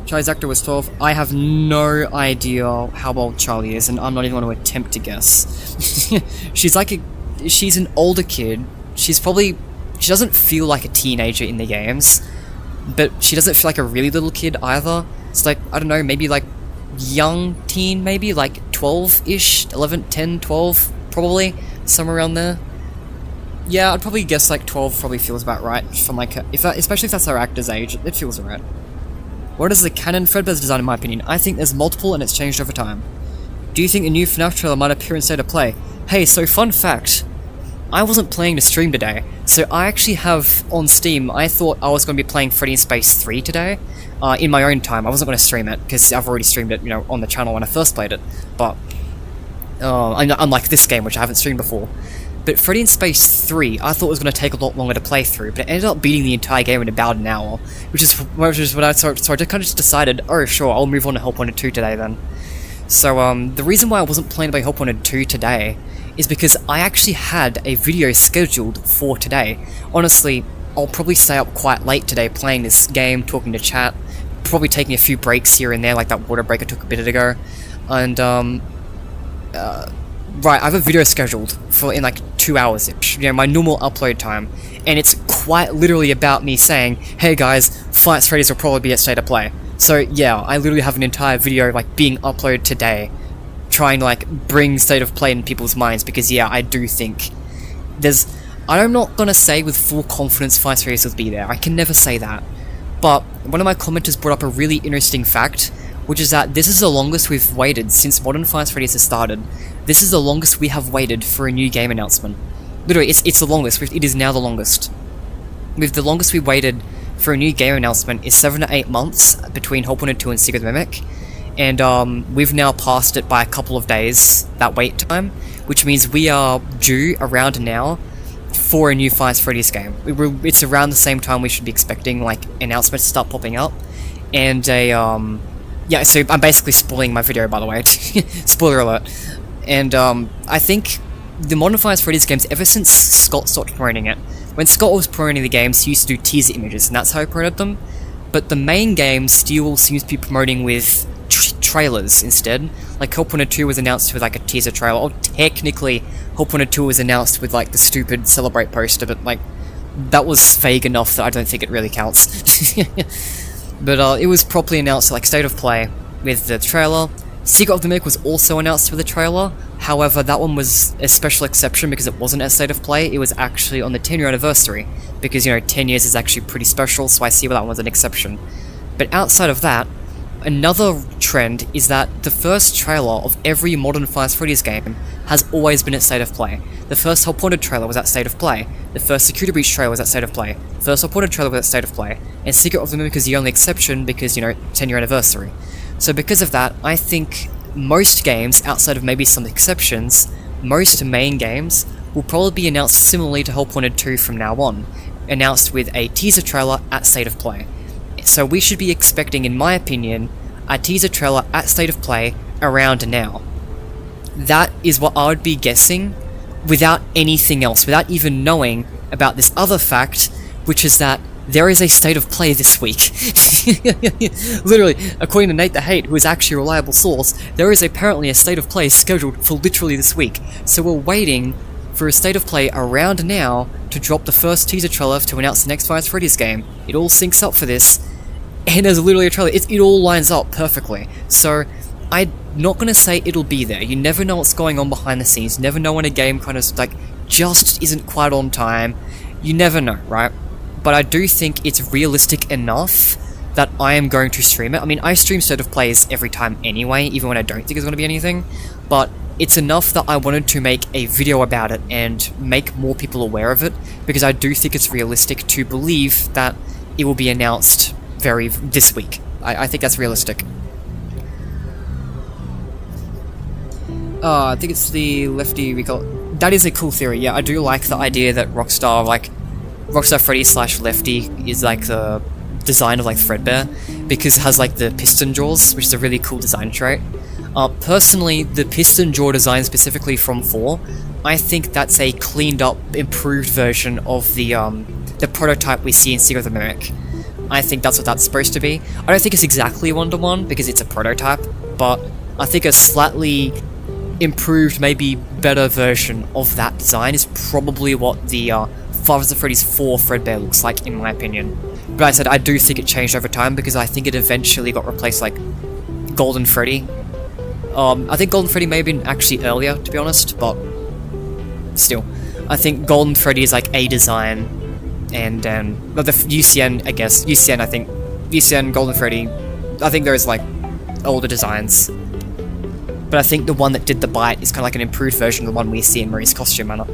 Charlie's actor was 12. I have no idea how old Charlie is, and I'm not even going to attempt to guess. She's an older kid. She doesn't feel like a teenager in the games, but she doesn't feel like a really little kid either. It's like, I don't know, maybe like young teen, maybe like 12-ish, 11, 10, 12, probably, somewhere around there. Yeah, I'd probably guess like 12 probably feels about right, from like, especially if that's her actor's age, it feels right. What is the canon Fredbear's design in my opinion? I think there's multiple and it's changed over time. Do you think a new FNaF trailer might appear in State of Play? Hey, so fun fact, I wasn't playing the stream today, so I actually have, on Steam, I thought I was going to be playing Freddy in Space 3 today, in my own time. I wasn't going to stream it, because I've already streamed it, on the channel when I first played it, but, unlike this game, which I haven't streamed before. But Freddy in Space 3, I thought was going to take a lot longer to play through, but it ended up beating the entire game in about an hour, which is what I so I just kind of just decided, oh sure, I'll move on to Help Wanted 2 today then. So the reason why I wasn't playing by Help Wanted 2 today is because I actually had a video scheduled for today. Honestly, I'll probably stay up quite late today playing this game, talking to chat, probably taking a few breaks here and there, like that water break I took a bit ago, and right, I have a video scheduled for in like 2 hours-ish, my normal upload time, and it's quite literally about me saying, hey guys, Five Nights at Freddy's will probably be at State of Play. So yeah, I literally have an entire video like being uploaded today, trying to like bring State of Play in people's minds, because yeah, I do think I'm not gonna say with full confidence Five Nights at Freddy's will be there, I can never say that, but one of my commenters brought up a really interesting fact, which is that this is the longest we've waited since Modern Five Nights at Freddy's has started. This is the longest we have waited for a new game announcement. Literally, it's the longest. It is now the longest. The longest we waited for a new game announcement is 7 to 8 months between Help Wanted 2 and Secret of the Mimic. And we've now passed it by a couple of days, that wait time, which means we are due around now for a new Five Nights at Freddy's game. It's around the same time we should be expecting like announcements to start popping up. And yeah, so I'm basically spoiling my video, by the way. Spoiler alert. And I think the Modern Five Nights at Freddy's games, ever since Scott stopped promoting it, when Scott was promoting the games, he used to do teaser images, and that's how he promoted them. But the main game still seems to be promoting with trailers instead. Like Help Wanted 2 was announced with like a teaser trailer. Or technically, Help Wanted 2 was announced with like the stupid Celebrate poster, but like that was vague enough that I don't think it really counts. But it was properly announced like State of Play with the trailer. Secret of the Mimic was also announced with the trailer. However, that one was a special exception because it wasn't at State of Play, it was actually on the 10-year anniversary. Because, 10 years is actually pretty special, so I see why that one's an exception. But outside of that, another trend is that the first trailer of every modern Five Nights at Freddy's game has always been at State of Play. The first Help Wanted trailer was at State of Play. The first Security Breach trailer was at State of Play. The first Help Wanted trailer was at State of Play. And Secret of the Mimic is the only exception because, 10-year anniversary. So because of that, I think most games, outside of maybe some exceptions, most main games will probably be announced similarly to Help Wanted 2 from now on, announced with a teaser trailer at State of Play. So we should be expecting, in my opinion, a teaser trailer at State of Play around now. That is what I would be guessing without anything else, without even knowing about this other fact, which is that there is a State of Play this week. Literally, according to Nate the Hate, who is actually a reliable source, there is apparently a State of Play scheduled for literally this week. So we're waiting for a State of Play around now to drop the first teaser trailer to announce the next Five Nights at Freddy's game. It all syncs up for this, and there's literally a trailer. It all lines up perfectly. So I'm not gonna say it'll be there. You never know what's going on behind the scenes. You never know when a game kind of just isn't quite on time. You never know, right? But I do think it's realistic enough that I am going to stream it. I mean, I stream State of Plays every time anyway, even when I don't think there's going to be anything, but it's enough that I wanted to make a video about it and make more people aware of it, because I do think it's realistic to believe that it will be announced this week. I think that's realistic. I think it's the lefty recall. That is a cool theory, yeah, I do like the idea that Rockstar Freddy / Lefty is the design of Threadbare, because it has the piston jaws, which is a really cool design trait. Personally, the piston jaw design specifically from 4, I think that's a cleaned up, improved version of the prototype we see in Secret of the Mimic. I think that's what that's supposed to be. I don't think it's exactly one-to-one, because it's a prototype, but I think a slightly improved, maybe better version of that design is probably what the Five Nights at Freddy's 4 Fredbear looks like, in my opinion. But I said I do think it changed over time, because I think it eventually got replaced Golden Freddy. I think Golden Freddy may have been actually earlier, to be honest, but still. I think Golden Freddy is a design, and the UCN, I guess. UCN, I think. UCN, Golden Freddy, I think there's older designs. But I think the one that did the bite is kind of an improved version of the one we see in Marie's costume manner.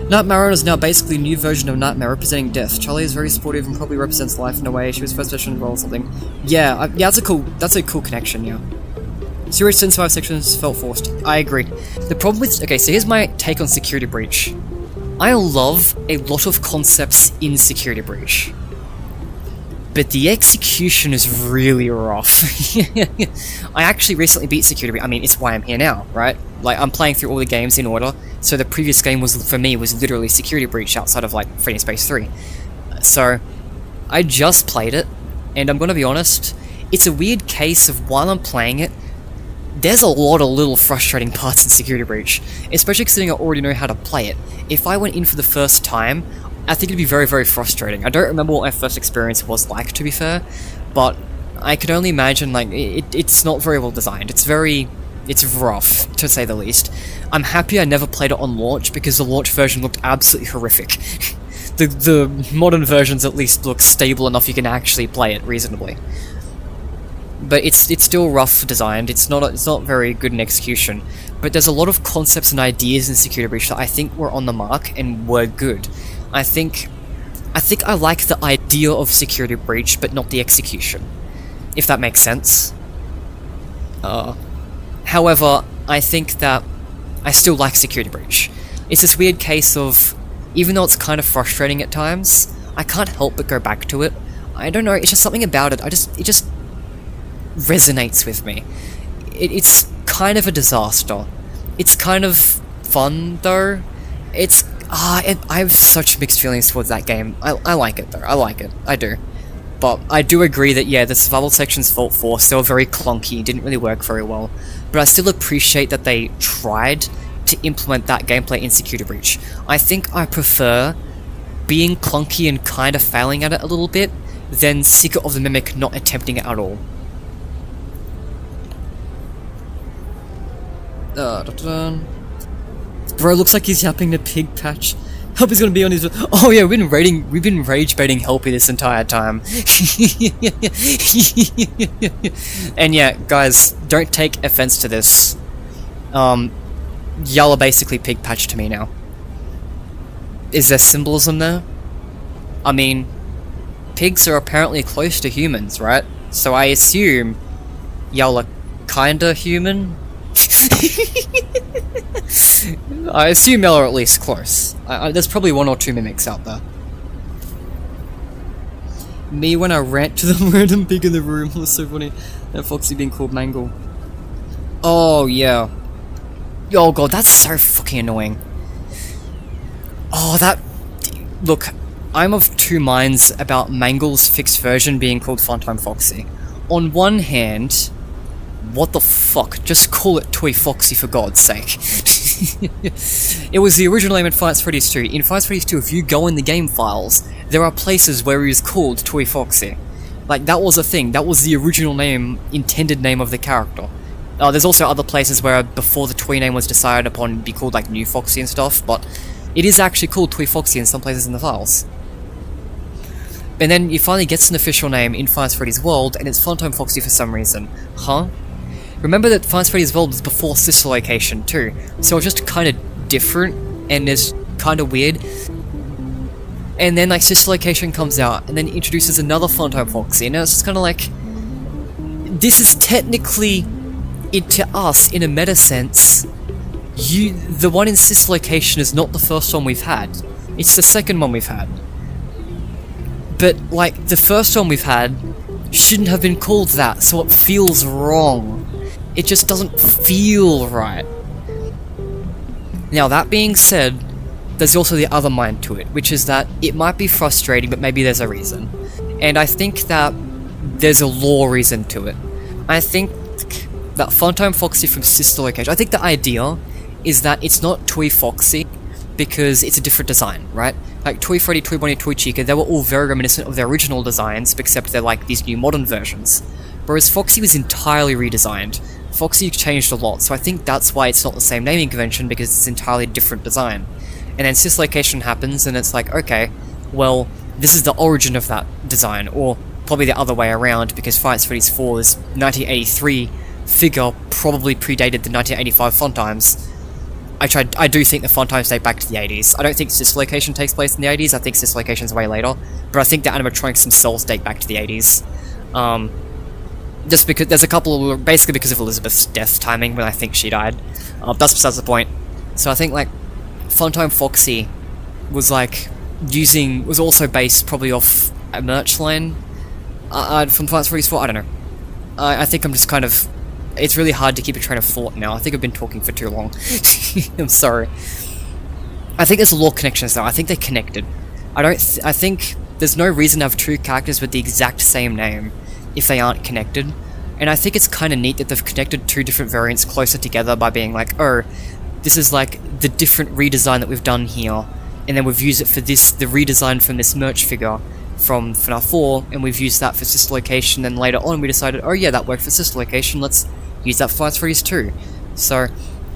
Nightmare is now basically a new version of Nightmare representing death. Charlie is very supportive and probably represents life in a way. She was first version as well or something. Yeah, that's a cool connection, yeah. Series 10-5 sections felt forced. I agree. The problem with... Okay, so here's my take on Security Breach. I love a lot of concepts in Security Breach, but the execution is really rough. I actually recently beat Security Breach. I mean, it's why I'm here now, right? I'm playing through all the games in order, so the previous game was literally Security Breach outside of Freddy Space 3. So, I just played it, and I'm gonna be honest, it's a weird case of while I'm playing it, there's a lot of little frustrating parts in Security Breach, especially considering I already know how to play it. If I went in for the first time, I think it'd be very, very frustrating. I don't remember what my first experience was like, to be fair, but I could only imagine, it's not very well designed. It's rough, to say the least. I'm happy I never played it on launch, because the launch version looked absolutely horrific. the modern versions at least look stable enough you can actually play it reasonably. But it's still rough designed, it's not very good in execution, but there's a lot of concepts and ideas in Security Breach that I think were on the mark and were good. I think I like the idea of Security Breach, but not the execution, if that makes sense. However, I think that I still like Security Breach. It's this weird case of, even though it's kind of frustrating at times, I can't help but go back to it. I don't know, it's just something about it, it just resonates with me. It's kind of a disaster. It's kind of fun, though. I have such mixed feelings towards that game. I like it, though. I like it. I do. But I do agree that, yeah, the survival sections felt forced. They were very clunky, didn't really work very well. But I still appreciate that they tried to implement that gameplay in Security Breach. I think I prefer being clunky and kind of failing at it a little bit than Secret of the Mimic not attempting it at all. Bro, looks like he's yapping the pig patch. Helpy's gonna be on his. Oh yeah, we've been rage baiting Helpy this entire time. And yeah, guys, don't take offense to this. Y'all are basically pig patch to me now. Is there symbolism there? I mean, pigs are apparently close to humans, right? So I assume y'all are kinda human? I assume y'all are at least close. There's probably one or two mimics out there. Me when I rant to the random pig in the room was so funny. And Foxy being called Mangle. Oh yeah. Oh god, that's so fucking annoying. Oh, that... Look, I'm of two minds about Mangle's fixed version being called Funtime Foxy. On one hand, what the fuck? Just call it Toy Foxy for God's sake. It was the original name in Five Nights at Freddy's 2. In Five Nights at Freddy's 2, if you go in the game files, there are places where he was called Toy Foxy. Like, that was a thing. That was the original name, intended name of the character. There's also other places where before the toy name was decided upon, it'd be called like New Foxy and stuff, but it is actually called Toy Foxy in some places in the files. And then you finally gets an official name in Five Nights at Freddy's World, and it's Funtime Foxy for some reason. Huh? Remember that Five Nights at Freddy's World was before Sister Location too, so it's just kind of different, and it's kind of weird. And then like Sister Location comes out, and then introduces another Funtime Foxy, and it's just kind of like... This is technically... to us, in a meta sense, the one in Sister Location is not the first one we've had. It's the second one we've had. But, like, the first one we've had shouldn't have been called that, so it feels wrong. It just doesn't feel right. Now, that being said, there's also the other mind to it, which is that it might be frustrating, but maybe there's a reason. And I think that there's a lore reason to it. I think that Funtime Foxy from Sister Location, I think the idea is that it's not Toy Foxy because it's a different design, right? Like Toy Freddy, Toy Bonnie, Toy Chica, they were all very reminiscent of their original designs, except they're like these new modern versions. Whereas Foxy was entirely redesigned. Foxy changed a lot, so I think that's why it's not the same naming convention, because it's entirely different design. And then Sister Location happens, and it's like, okay, well, this is the origin of that design, or probably the other way around, because Five Nights at Freddy's 4's 1983 figure probably predated the 1985 Funtimes. I do think the Funtimes date back to the 80s. I don't think Sister Location takes place in the 80s, I think Sister Location's way later, but I think the animatronics themselves date back to the 80s. Just because there's a couple of, basically because of Elizabeth's death timing when I think she died. That's besides the point. So I think like Funtime Foxy was like was also based probably off a merch line from Five Nights at Freddy's 4, I don't know. I think I'm just kind of... It's really hard to keep a train of thought now. I think I've been talking for too long. I'm sorry. I think there's lore connections though. I think they're connected. I think there's no reason to have two characters with the exact same name if they aren't connected. And I think it's kind of neat that they've connected two different variants closer together by being like, oh, this is like the different redesign that we've done here, and then we've used it for this, the redesign from this merch figure from FNaF 4, and we've used that for Sister Location, then later on we decided, oh yeah, that worked for Sister Location, let's use that for Five Nights at Freddy's 2. So,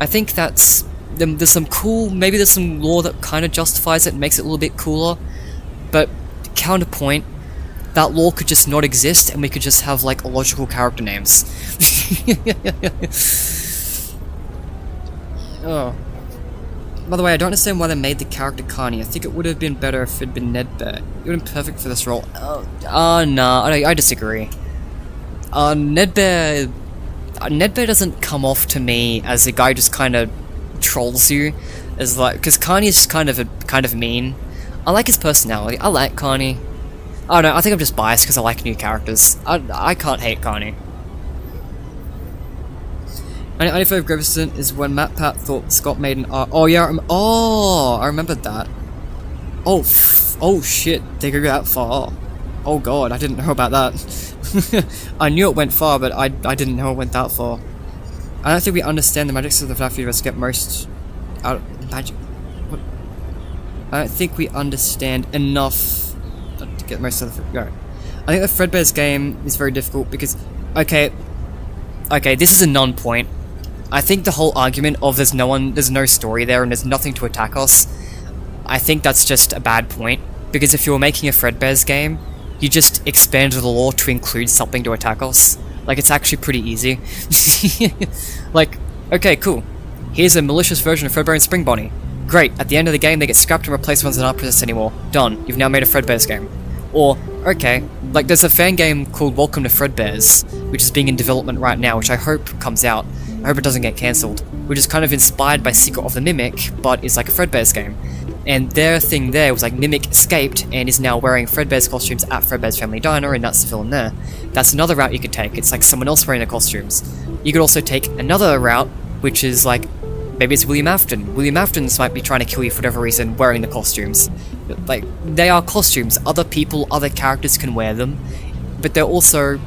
I think that's... There's some cool... Maybe there's some lore that kind of justifies it and makes it a little bit cooler, but counterpoint, that lore could just not exist, and we could just have, like, illogical character names. Oh. By the way, I don't understand why they made the character Carney. I think it would have been better if it'd been Ned Bear. It would have been perfect for this role. Nah, I disagree. Ned Bear doesn't come off to me as a guy who just kind of trolls you, as like, because Carney is just kind of mean. I like his personality. I like Carney. I don't know. I think I'm just biased because I like new characters. I can't hate Carney. 95 Graveston is when Matt Pat thought Scott made an art. Oh yeah, I remembered that. Oh shit, they could go that far. Oh god, I didn't know about that. I knew it went far, but I didn't know it went that far. I don't think we understand the magics of the FNaF universe, get most magic. What? I don't think we understand enough to get most of the. Right. I think the Fredbear's game is very difficult because, okay, this is a non-point. I think the whole argument of there's no story there and there's nothing to attack us, I think that's just a bad point. Because if you're making a Fredbear's game, you just expand the lore to include something to attack us. Like, it's actually pretty easy. Like, okay, cool. Here's a malicious version of Fredbear and Spring Bonnie. Great, at the end of the game they get scrapped and replaced with ones that aren't possessed anymore. Done, you've now made a Fredbear's game. Or, okay, like there's a fan game called Welcome to Fredbears, which is being in development right now, which I hope comes out. I hope it doesn't get cancelled. Which is kind of inspired by Secret of the Mimic, but it's like a Fredbear's game. And their thing there was like Mimic escaped and is now wearing Fredbear's costumes at Fredbear's Family Diner, and that's the villain there. That's another route you could take. It's like someone else wearing the costumes. You could also take another route, which is like, maybe it's William Afton. William Afton's might be trying to kill you for whatever reason, wearing the costumes. Like, they are costumes. Other people, other characters can wear them, but they're also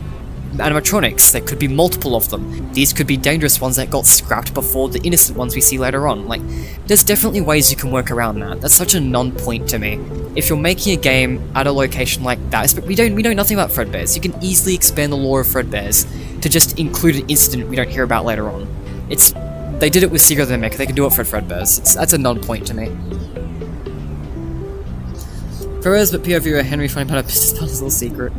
animatronics. There could be multiple of them. These could be dangerous ones that got scrapped before the innocent ones we see later on. Like, there's definitely ways you can work around that. That's such a non-point to me. If you're making a game at a location like that, but we know nothing about Fredbears. You can easily expand the lore of Fredbears to just include an incident we don't hear about later on. They did it with Secret of the Mimic, they can do it for Fredbears. That's a non-point to me. Perez, but POV Henry finding out a business partner's little secret.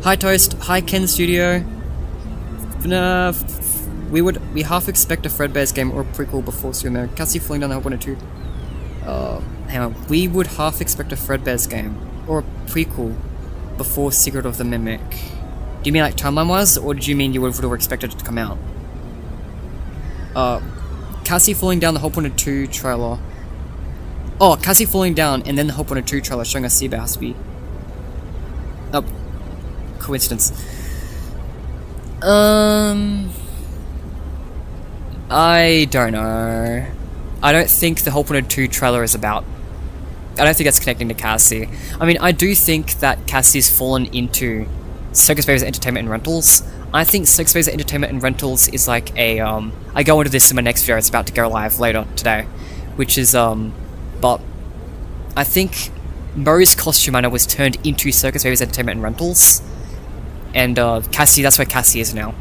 Hi Toast, hi Ken Studio. FNaF. We half expect a Fredbear's game or a prequel before Sumer. Cassie falling down the hole 1 or 2. Hang on. We would half expect a Fredbear's game or a prequel before Secret of the Mimic. Do you mean like timeline-wise, or did you mean you would have expected it to come out? Cassie falling down the Hope 1 or 2 trailer. Oh, Cassie falling down and then the Hope 1 or 2 trailer showing us Seabear has to be. Oh, coincidence. I don't know. I don't think the Hope 1 or 2 trailer is about. I don't think that's connecting to Cassie. I mean, I do think that Cassie's fallen into Circus Baby's Entertainment and Rentals. I think Circus Baby's Entertainment and Rentals is like a, I go into this in my next video, it's about to go live later today, which is, but I think Mo's costume I know was turned into Circus Baby's Entertainment and Rentals, and Cassie, that's where Cassie is now.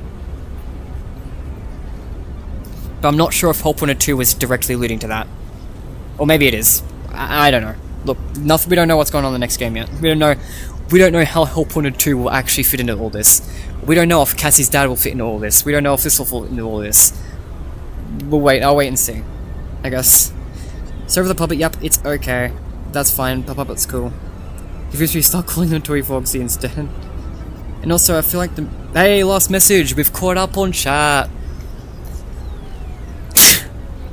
But I'm not sure if Hope 1 or 2 was directly alluding to that. Or maybe it is. I don't know. Look, we don't know what's going on in the next game yet. We don't know how Hope 1 or 2 will actually fit into all this. We don't know if Cassie's dad will fit into all this. We don't know if this will fit into all this. I'll wait and see, I guess. Serve the puppet, yep, it's okay. That's fine, the puppet's cool. If you should start calling them Toy Foxy instead. And also, I feel like the... Hey, last message, we've caught up on chat.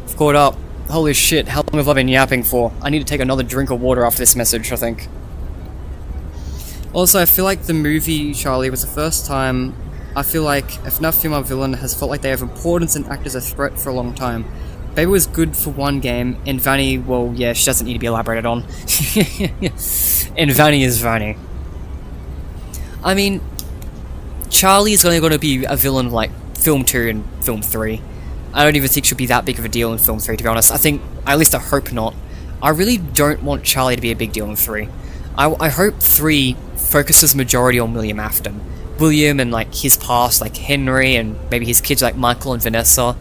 We've caught up. Holy shit, how long have I been yapping for? I need to take another drink of water after this message, I think. Also, I feel like the movie Charlie was the first time I feel like a FNaF female villain has felt like they have importance and act as a threat for a long time. Baby was good for one game, and Vanny, well, yeah, she doesn't need to be elaborated on. And Vanny is Vanny. I mean, Charlie is only going to be a villain like Film 2 and Film 3. I don't even think she'll be that big of a deal in Film 3, to be honest. At least I hope not. I really don't want Charlie to be a big deal in 3. I hope 3 focuses majority on William Afton. William and like his past, like Henry, and maybe his kids like Michael and Vanessa.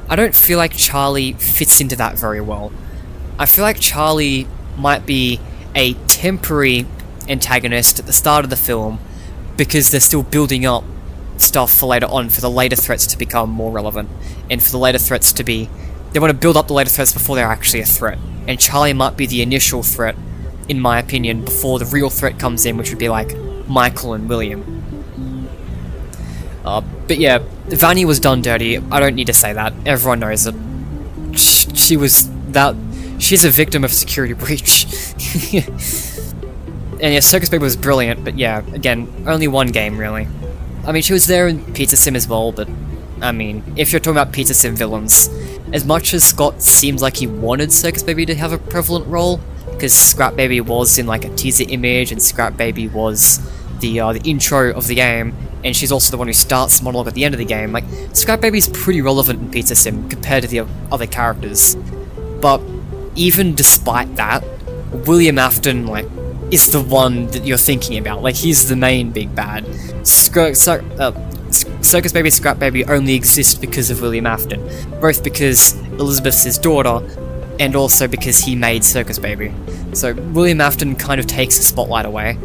I don't feel like Charlie fits into that very well. I feel like Charlie might be a temporary antagonist at the start of the film because they're still building up stuff for later on, for the later threats to become more relevant, and for the later threats to be... They want to build up the later threats before they're actually a threat, and Charlie might be the initial threat, in my opinion, before the real threat comes in, which would be like Michael and William. But yeah, Vanny was done dirty. I don't need to say that. Everyone knows it. She's a victim of security breach. And yeah, Circus Baby was brilliant, but yeah, again, only one game, really. I mean, she was there in Pizza Sim as well, but, I mean, if you're talking about Pizza Sim villains, as much as Scott seems like he wanted Circus Baby to have a prevalent role, because Scrap Baby was in, like, a teaser image, and Scrap Baby was the intro of the game, and she's also the one who starts the monologue at the end of the game. Like, Scrap Baby's pretty relevant in Pizza Sim compared to the other characters. But even despite that, William Afton, like, is the one that you're thinking about. Like, he's the main big bad. Circus Baby, Scrap Baby only exist because of William Afton, both because Elizabeth's his daughter, and also because he made Circus Baby. So William Afton kind of takes the spotlight away.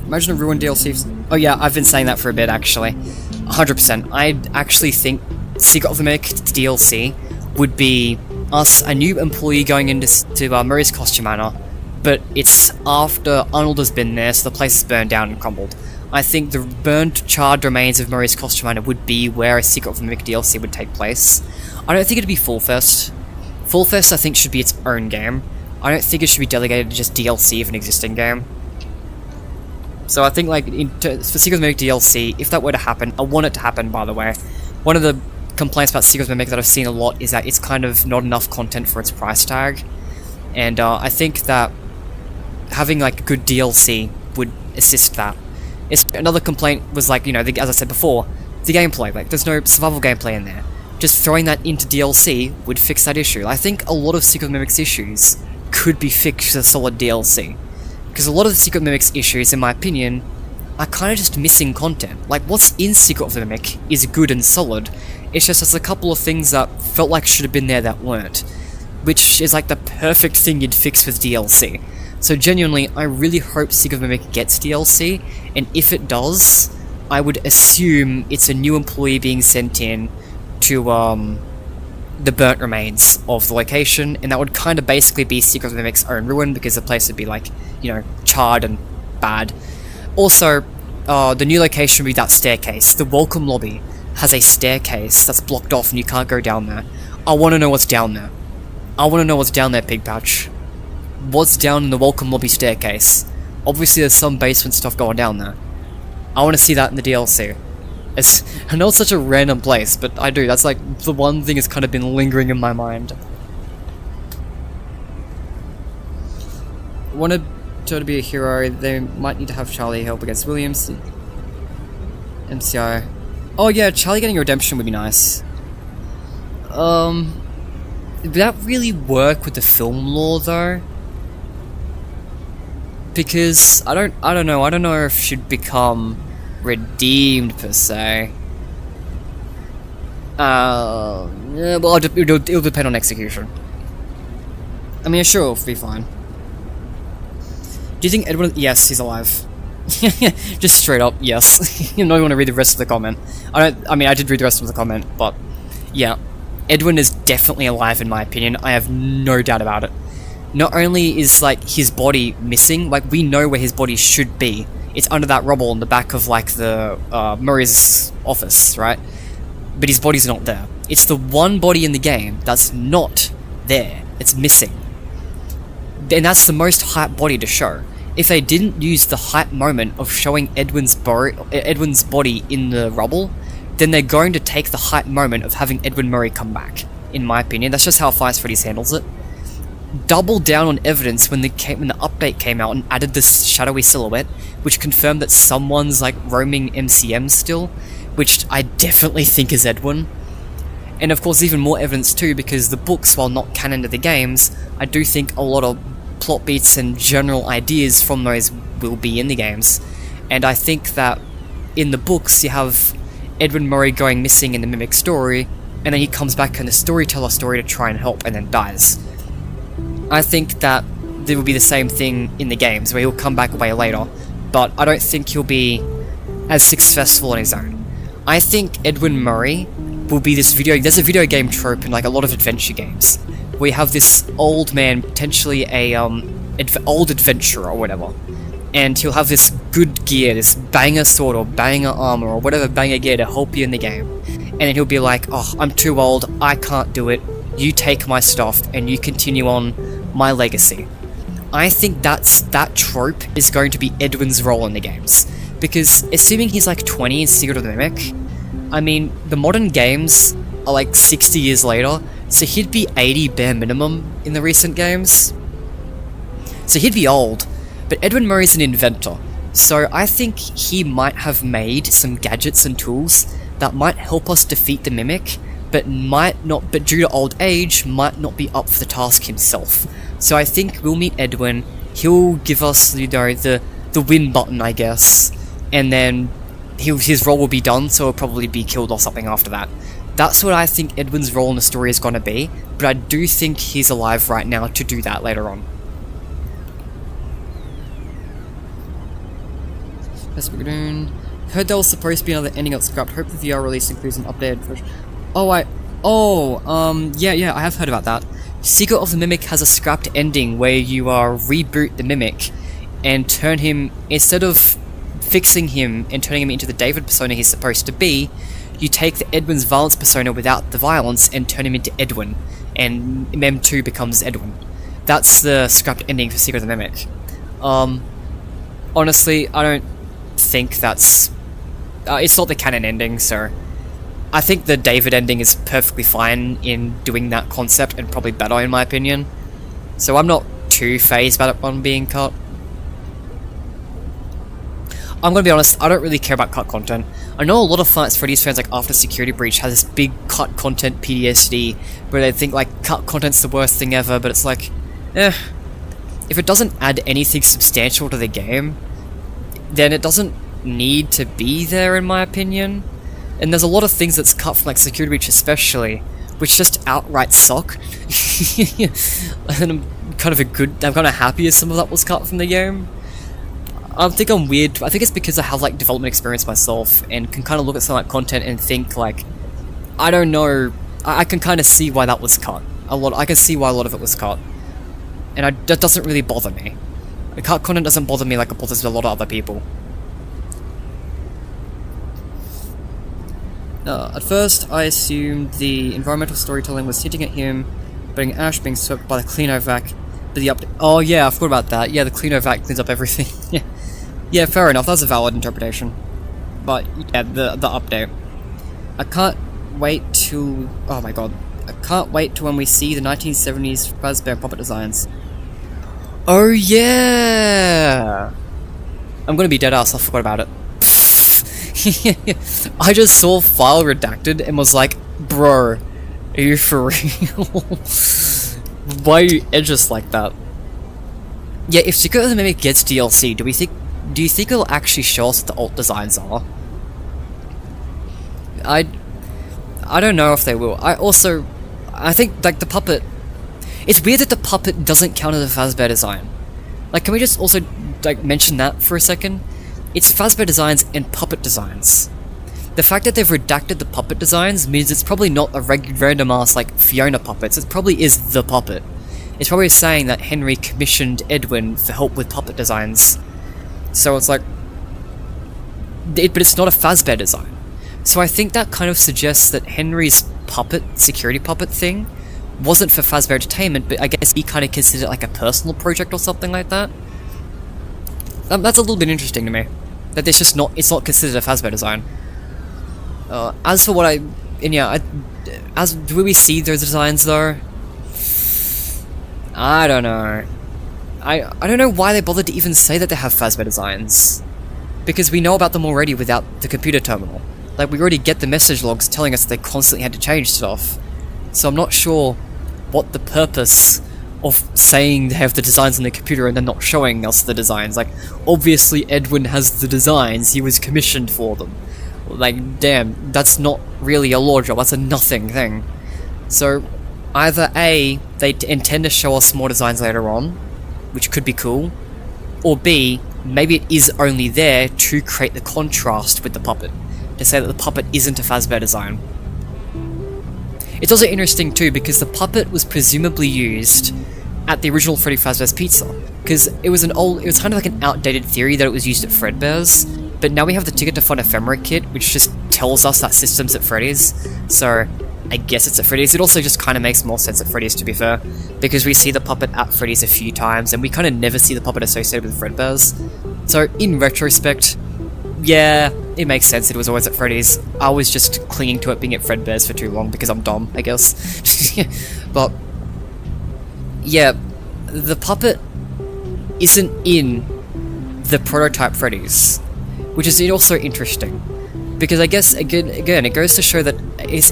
Imagine a ruined DLC. Oh yeah, I've been saying that for a bit actually. 100%. I actually think Secret of the Mimic DLC would be us, a new employee going into Murray's Costume Manor, but it's after Arnold has been there, so the place is burned down and crumbled. I think the burnt, charred remains of Murray's Costume Manor would be where a Secret of the Mimic DLC would take place. I don't think it'd be Fall Fest. Fall Fest, I think, should be its own game. I don't think it should be delegated to just DLC of an existing game. So I think, like, for Secret of the Mimic DLC, if that were to happen, I want it to happen, by the way. One of the complaints about Secret of the Mimic that I've seen a lot is that it's kind of not enough content for its price tag. And I think that having, like, good DLC would assist that. Another complaint was, like, you know, as I said before, the gameplay. Like, there's no survival gameplay in there. Just throwing that into DLC would fix that issue. I think a lot of Secret of the Mimic's issues could be fixed with a solid DLC. Because a lot of the Secret of the Mimic's issues, in my opinion, are kind of just missing content. Like, what's in Secret of the Mimic is good and solid. It's just there's a couple of things that felt like should have been there that weren't. Which is like the perfect thing you'd fix with DLC. So genuinely, I really hope Secret of the Mimic gets DLC, and if it does, I would assume it's a new employee being sent in to, the burnt remains of the location, and that would kind of basically be Secret of the Mimic's own ruin, because the place would be, like, you know, charred and bad. Also, the new location would be that staircase. The welcome lobby has a staircase that's blocked off and you can't go down there. I want to know what's down there. I want to know what's down there, Pig Pouch. What's down in the welcome lobby staircase? Obviously there's some basement stuff going down there. I want to see that in the DLC. I know it's such a random place, but I do. That's like the one thing that's kind of been lingering in my mind. Wanted her to be a hero, they might need to have Charlie help against Williams. MCI. Oh yeah, Charlie getting redemption would be nice. Would that really work with the film lore though? Because I don't know if she'd become redeemed per se. Yeah, well, it'll depend on execution. I mean, sure, it'll be fine. Do you think Edwin? Yes, he's alive. Just straight up, yes. You know, you want to read the rest of the comment. I mean, I did read the rest of the comment, but yeah, Edwin is definitely alive in my opinion. I have no doubt about it. Not only is like his body missing, like we know where his body should be. It's under that rubble in the back of like the Murray's office, right? But his body's not there. It's the one body in the game that's not there. It's missing. And that's the most hype body to show. If they didn't use the hype moment of showing Edwin's body in the rubble, then they're going to take the hype moment of having Edwin Murray come back. In my opinion, that's just how Five Freddy's handles it. Double down on evidence when the update came out and added this shadowy silhouette, which confirmed that someone's like roaming MCM still, which I definitely think is Edwin. And of course even more evidence too, because the books, while not canon to the games, I do think a lot of plot beats and general ideas from those will be in the games. And I think that in the books you have Edwin Murray going missing in the Mimic story, and then he comes back in the storyteller story to try and help and then dies. I think that there will be the same thing in the games, where he'll come back way later, but I don't think he'll be as successful on his own. I think Edwin Murray will be this there's a video game trope in like a lot of adventure games, where you have this old man, potentially a old adventurer or whatever, and he'll have this good gear, this banger sword or banger armor or whatever banger gear to help you in the game, and then he'll be like, oh, I'm too old, I can't do it, you take my stuff and you continue on my legacy. I think that trope is going to be Edwin's role in the games, because assuming he's like 20 in Secret of the Mimic, I mean, the modern games are like 60 years later, so he'd be 80 bare minimum in the recent games. so he'd be old. But Edwin Murray's an inventor, so I think he might have made some gadgets and tools that might help us defeat the Mimic, but due to old age, might not be up for the task himself. So I think we'll meet Edwin, he'll give us, you know, the win button, I guess, and then his role will be done, so he'll probably be killed or something after that. That's what I think Edwin's role in the story is going to be, but I do think he's alive right now to do that later on. That's what we're doing. Heard there was supposed to be another ending of scrapped. Hope the VR release includes an updated version. Yeah, I have heard about that. Secret of the Mimic has a scrapped ending where you reboot the Mimic and turn him, instead of fixing him and turning him into the David persona he's supposed to be, you take the Edwin's violence persona without the violence and turn him into Edwin, and Mem2 becomes Edwin. That's the scrapped ending for Secret of the Mimic. Honestly, I don't think that's... it's not the canon ending, so... I think the David ending is perfectly fine in doing that concept, and probably better in my opinion. So I'm not too phased about it one being cut. I'm gonna be honest, I don't really care about cut content. I know a lot of Fights Freddy's fans, like after Security Breach, has this big cut content PTSD, where they think like cut content's the worst thing ever, but it's like, if it doesn't add anything substantial to the game, then it doesn't need to be there in my opinion. And there's a lot of things that's cut from like Security Breach especially, which just outright suck. And I'm kind of happy as some of that was cut from the game. I think I'm weird. I think it's because I have like development experience myself and can kind of look at some like content and think like, I don't know, I can kind of see why that was cut. I can see why a lot of it was cut, and that doesn't really bother me. The cut content doesn't bother me like it bothers a lot of other people. At first, I assumed the environmental storytelling was hitting at him, but Ash being swept by the Cleanovac. But the update. Oh yeah, I forgot about that. Yeah, the Cleanovac cleans up everything. Yeah, fair enough. That's a valid interpretation. But yeah, the update. I can't wait till. Oh my god. I can't wait till when we see the 1970s Fazbear puppet designs. Oh yeah! I'm gonna be dead ass. I forgot about it. I just saw file redacted and was like, bro, are you for real? Why are you edges like that? Yeah, if Secret of the Mimic gets DLC, do you think it'll actually show us what the alt designs are? I don't know if they will. I think like the puppet. It's weird that the puppet doesn't count as a Fazbear design. Like, can we just also like mention that for a second? It's Fazbear designs and puppet designs. The fact that they've redacted the puppet designs means it's probably not a random ass like Fiona puppets, it probably is the puppet. It's probably saying that Henry commissioned Edwin for help with puppet designs. So it's like... but it's not a Fazbear design. So I think that kind of suggests that Henry's security puppet thing wasn't for Fazbear Entertainment, but I guess he kind of considered it like a personal project or something like that. That's a little bit interesting to me. That it's not considered a Fazbear design. As for what do we see those designs though? I don't know. I don't know why they bothered to even say that they have Fazbear designs. Because we know about them already without the computer terminal. Like, we already get the message logs telling us that they constantly had to change stuff. So I'm not sure what the purpose of saying they have the designs on the computer and then not showing us the designs. Like, obviously Edwin has the designs, he was commissioned for them. Like, damn, that's not really a lore job, that's a nothing thing. So, either A, they intend to show us more designs later on, which could be cool, or B, maybe it is only there to create the contrast with the puppet, to say that the puppet isn't a Fazbear design. It's also interesting too because the puppet was presumably used at the original Freddy Fazbear's Pizza, because it was kind of like an outdated theory that it was used at Fredbear's, but now we have the Ticket to Fun Ephemera kit, which just tells us that system's at Freddy's, so I guess it's at Freddy's. It also just kind of makes more sense at Freddy's, to be fair, because we see the puppet at Freddy's a few times, and we kind of never see the puppet associated with Fredbear's. So, in retrospect, yeah, it makes sense it was always at Freddy's. I was just clinging to it being at Fredbear's for too long because I'm dumb, I guess. But, yeah, the puppet isn't in the prototype Freddy's, which is also interesting. Because I guess, again, it goes to show that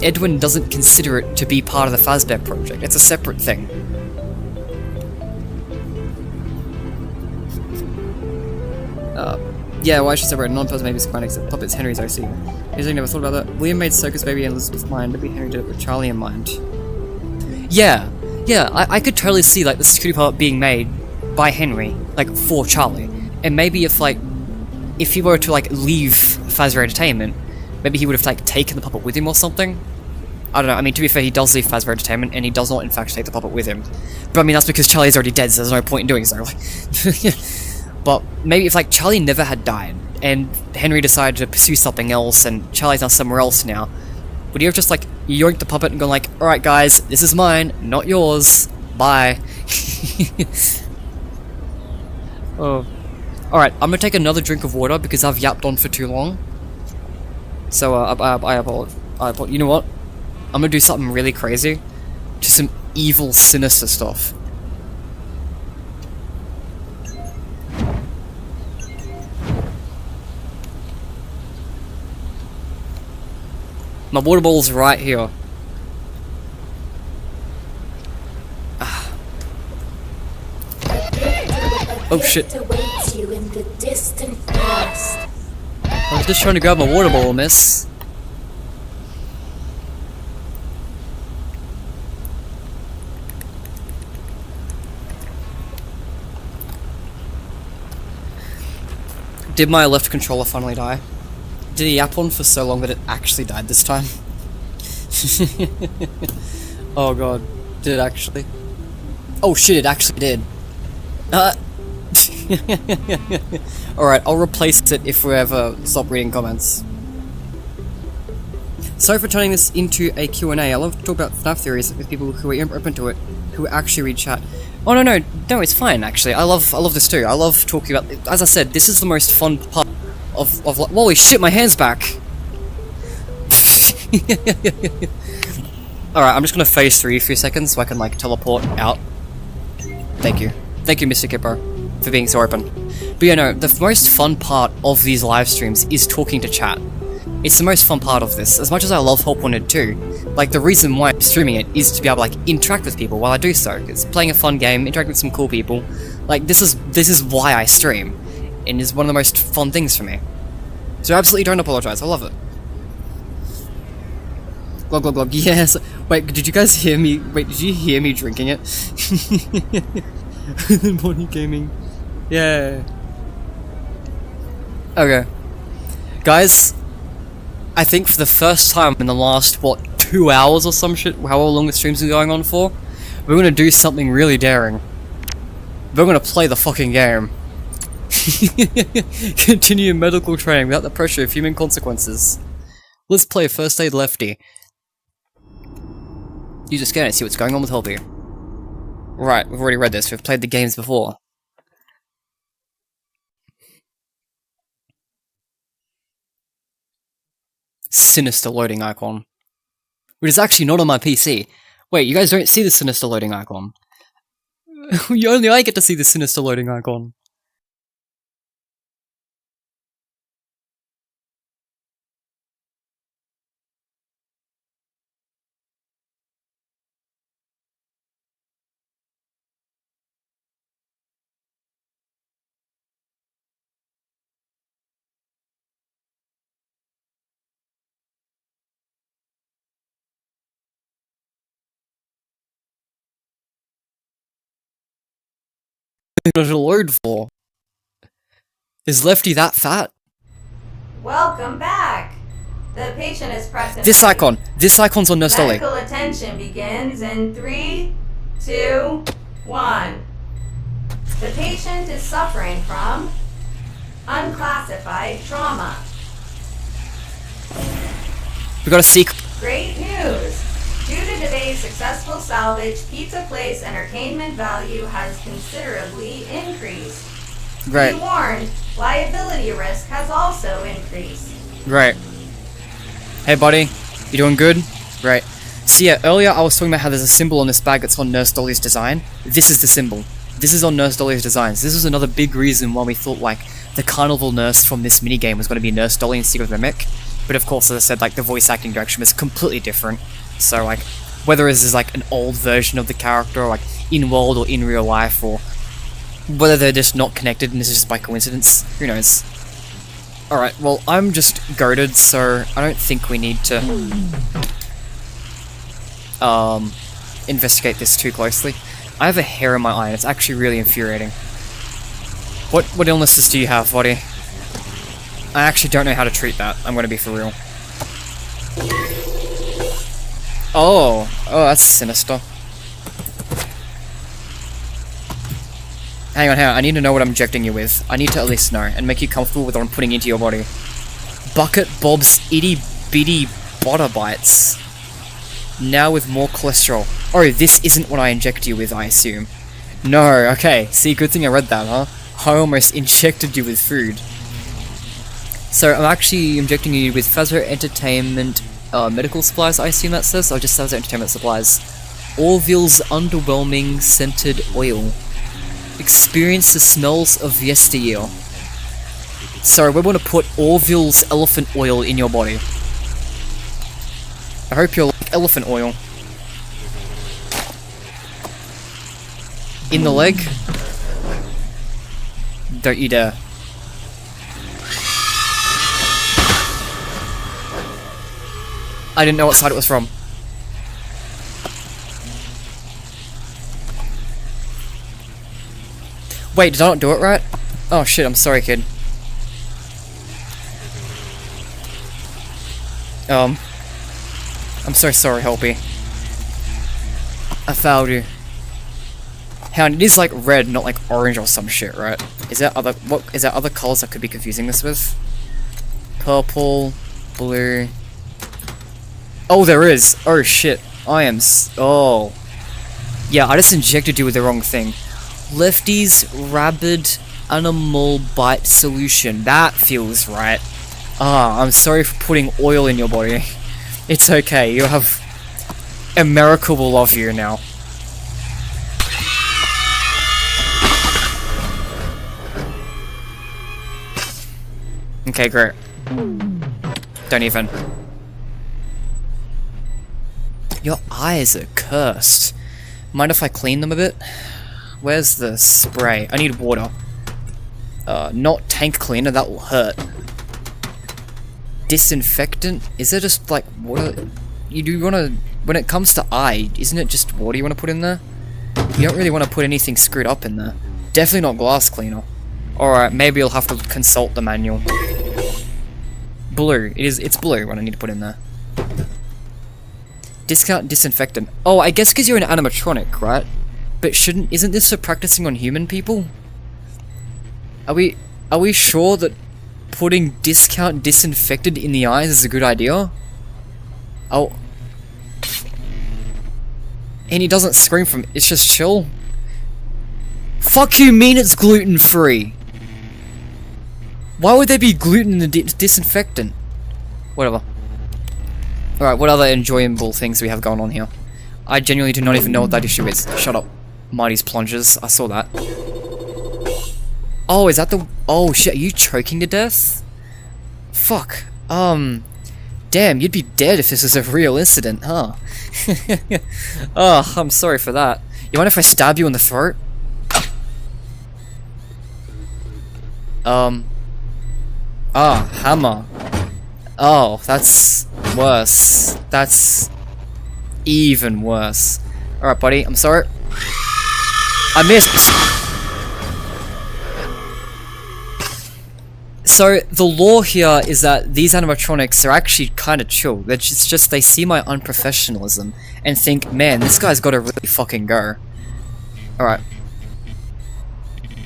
Edwin doesn't consider it to be part of the Fazbear project. It's a separate thing. Yeah, why should separate non-puppets maybe schematics and puppets Henry's OC? Here's I never thought about that. William made Circus Baby and Elizabeth mind, maybe Henry did it with Charlie in mind. Yeah, I could totally see like the security puppet being made by Henry, like for Charlie. And maybe if he were to like leave Fazbear Entertainment, maybe he would have like taken the puppet with him or something. I don't know, I mean to be fair, he does leave Fazbear Entertainment and he does not in fact take the puppet with him. But I mean that's because Charlie's already dead, so there's no point in doing so. But maybe if like Charlie never had died and Henry decided to pursue something else and Charlie's now somewhere else now, would you have just like yoinked the puppet and gone like, alright guys, this is mine, not yours, bye. Oh. Alright, I'm gonna take another drink of water because I've yapped on for too long. So I apologize. You know what? I'm gonna do something really crazy. Just some evil, sinister stuff. My water ball's right here. Oh shit. Awaits you in the distant past. I was just trying to grab my water ball, miss. Did my left controller finally die? Did he yap on for so long that it actually died this time? Oh god, did it actually? Oh shit, it actually did. Alright, I'll replace it if we ever stop reading comments. Sorry for turning this into a Q&A. I love to talk about FNaF theories with people who are open to it, who actually read chat. Oh no, it's fine actually. I love this too. I love talking about. As I said, this is the most fun part of holy shit, my hand's back. Alright, I'm just gonna phase through for a few seconds so I can like teleport out. Thank you, Mr. Kipper, for being so open. But yeah, no, the most fun part of these live streams is talking to chat. It's the most fun part of this. As much as I love Help Wanted 2, like the reason why I'm streaming it is to be able to like interact with people while I do so. It's playing a fun game, interacting with some cool people. Like this is why I stream, and is one of the most fun things for me. So absolutely don't apologize. I love it. Glug glug glug. Yes. Wait, did you guys hear me? Wait, did you hear me drinking it? Body gaming. Yeah. Okay, guys. I think for the first time in the last, what, 2 hours or some shit, however long the stream's been going on for, we're gonna do something really daring. We're gonna play the fucking game. Continue medical training without the pressure of human consequences. Let's play First Aid Lefty. Use a scanner to see what's going on with Helpy. Right, we've already read this, we've played the games before. Sinister loading icon. Which is actually not on my PC. Wait, you guys don't see the sinister loading icon. Only I get to see the sinister loading icon. To load for? Is Lefty that fat? Welcome back. The patient is present. This icon. This icon's on Nurse Dolly. Medical attention begins in 3, 2, 1. The patient is suffering from unclassified trauma. We got a secret. Great news! Due to today's successful salvage, Pizza Place entertainment value has considerably increased. Right. Be warned, liability risk has also increased. Right. Hey buddy, you doing good? Right. So yeah, earlier I was talking about how there's a symbol on this bag that's on Nurse Dolly's design. This is the symbol. This is on Nurse Dolly's designs. This was another big reason why we thought, like, the carnival nurse from this minigame was going to be Nurse Dolly instead of the mech. But of course, as I said, like, the voice acting direction was completely different. So, like, whether this is, like, an old version of the character, or, like, in-world or in real life, or whether they're just not connected and this is just by coincidence, who knows. Alright, well, I'm just goated, so I don't think we need to investigate this too closely. I have a hair in my eye and it's actually really infuriating. What illnesses do you have, buddy? I actually don't know how to treat that, I'm gonna be for real. Oh, that's sinister. Hang on, I need to know what I'm injecting you with. I need to at least know, and make you comfortable with what I'm putting into your body. Bucket Bob's itty bitty butter bites. Now with more cholesterol. Oh, this isn't what I inject you with, I assume. No, okay. See, good thing I read that, huh? I almost injected you with food. So, I'm actually injecting you with Fazbear Entertainment medical supplies, I assume that says? Or just Fazbear Entertainment supplies. Orville's underwhelming scented oil. Experience the smells of yesteryear. So, we want to put Orville's elephant oil in your body. I hope you like elephant oil. In the leg? Don't you dare. I didn't know what side it was from. Wait, did I not do it right? Oh shit, I'm sorry, kid. I'm so sorry, Helpy. I failed you. Hound, it is like red, not like orange or some shit, right? Is there other colors I could be confusing this with? Purple, blue. Oh, there is. Oh shit. Oh. Yeah, I just injected you with the wrong thing. Lefty's Rabid Animal Bite Solution. That feels right. Ah, I'm sorry for putting oil in your body. It's okay, you have... America will love you now. Okay, great. Don't even. Your eyes are cursed. Mind if I clean them a bit? Where's the spray? I need water. Not tank cleaner, that will hurt. Disinfectant? Is it just like water? You do wanna... When it comes to eye, isn't it just water you wanna put in there? You don't really wanna put anything screwed up in there. Definitely not glass cleaner. Alright, maybe you'll have to consult the manual. Blue. It's blue what I need to put in there. Discount disinfectant. Oh, I guess because you're an animatronic, right? But isn't this for practicing on human people? Are we sure that putting discount disinfectant in the eyes is a good idea? Oh. And he doesn't scream from it's just chill. Fuck you mean it's gluten free? Why would there be gluten in the disinfectant? Whatever. Alright, what other enjoyable things do we have going on here? I genuinely do not even know what that issue is. Shut up. Mighty's plungers. I saw that. Oh, is that the... Oh, shit. Are you choking to death? Fuck. Damn, you'd be dead if this was a real incident, huh? Oh, I'm sorry for that. You mind if I stab you in the throat? Hammer. Oh, that's worse. That's even worse. Alright, buddy, I'm sorry. I missed. So, the law here is that these animatronics are actually kind of chill. It's just they see my unprofessionalism and think, man, this guy's gotta really fucking go. Alright.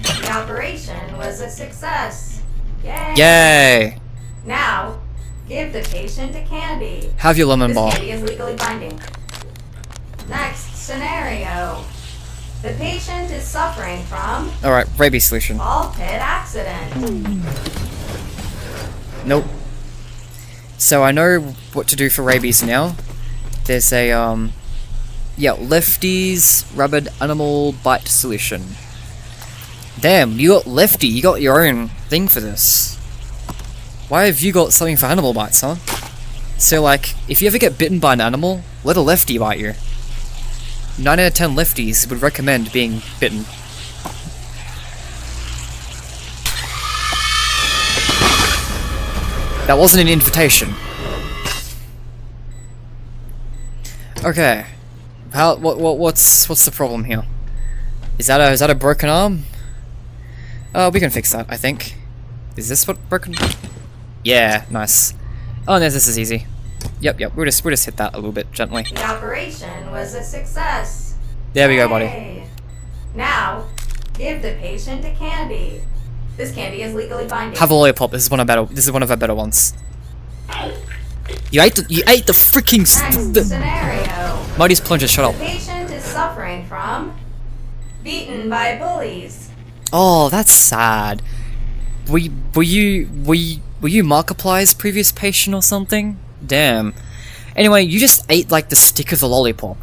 The operation was a success. Yay! Yay! Now, give the patient a candy. Have your lemon This bar. candy is legally binding. Next scenario. The patient is suffering from Alright, rabies solution. ball pit accident. Nope. So I know what to do for rabies now. There's a, yeah, Lefty's Rabid Animal Bite Solution. Damn, you got Lefty, you got your own thing for this. Why have you got something for animal bites, huh? So like, if you ever get bitten by an animal, let a lefty bite you. 9 out of 10 lefties would recommend being bitten. That wasn't an invitation. Okay. What's the problem here? Is that a broken arm? We can fix that, I think. Is this what broken? Yeah, nice. Oh, no, this is easy. Yep, we'll just hit that a little bit gently. The operation was a success. There we go, buddy. Yay. Now, give the patient a candy. This candy is legally binding. Have a lollipop. This is one of our better ones. You ate the freaking Next scenario. Mighty's plunger. Shut The up. patient is suffering from beaten by bullies. Oh, that's sad. Were you Markiplier's previous patient or something? Damn. Anyway, you just ate like the stick of the lollipop.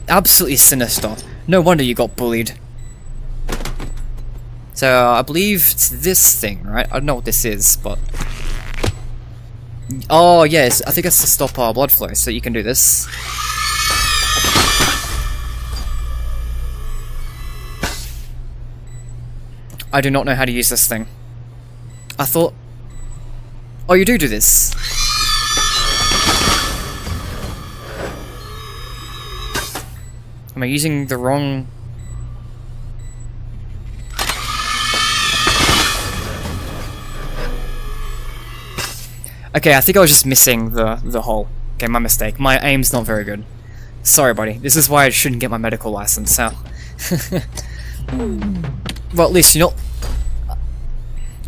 Absolutely sinister. No wonder you got bullied. So, I believe it's this thing, right? I don't know what this is, but... Oh, yes, I think it's to stop our blood flow, so you can do this. I do not know how to use this thing. I thought... Oh, you do this. Am I using the wrong... Okay, I think I was just missing the hole. Okay, my mistake. My aim's not very good. Sorry, buddy. This is why I shouldn't get my medical license, so... Well, at least you're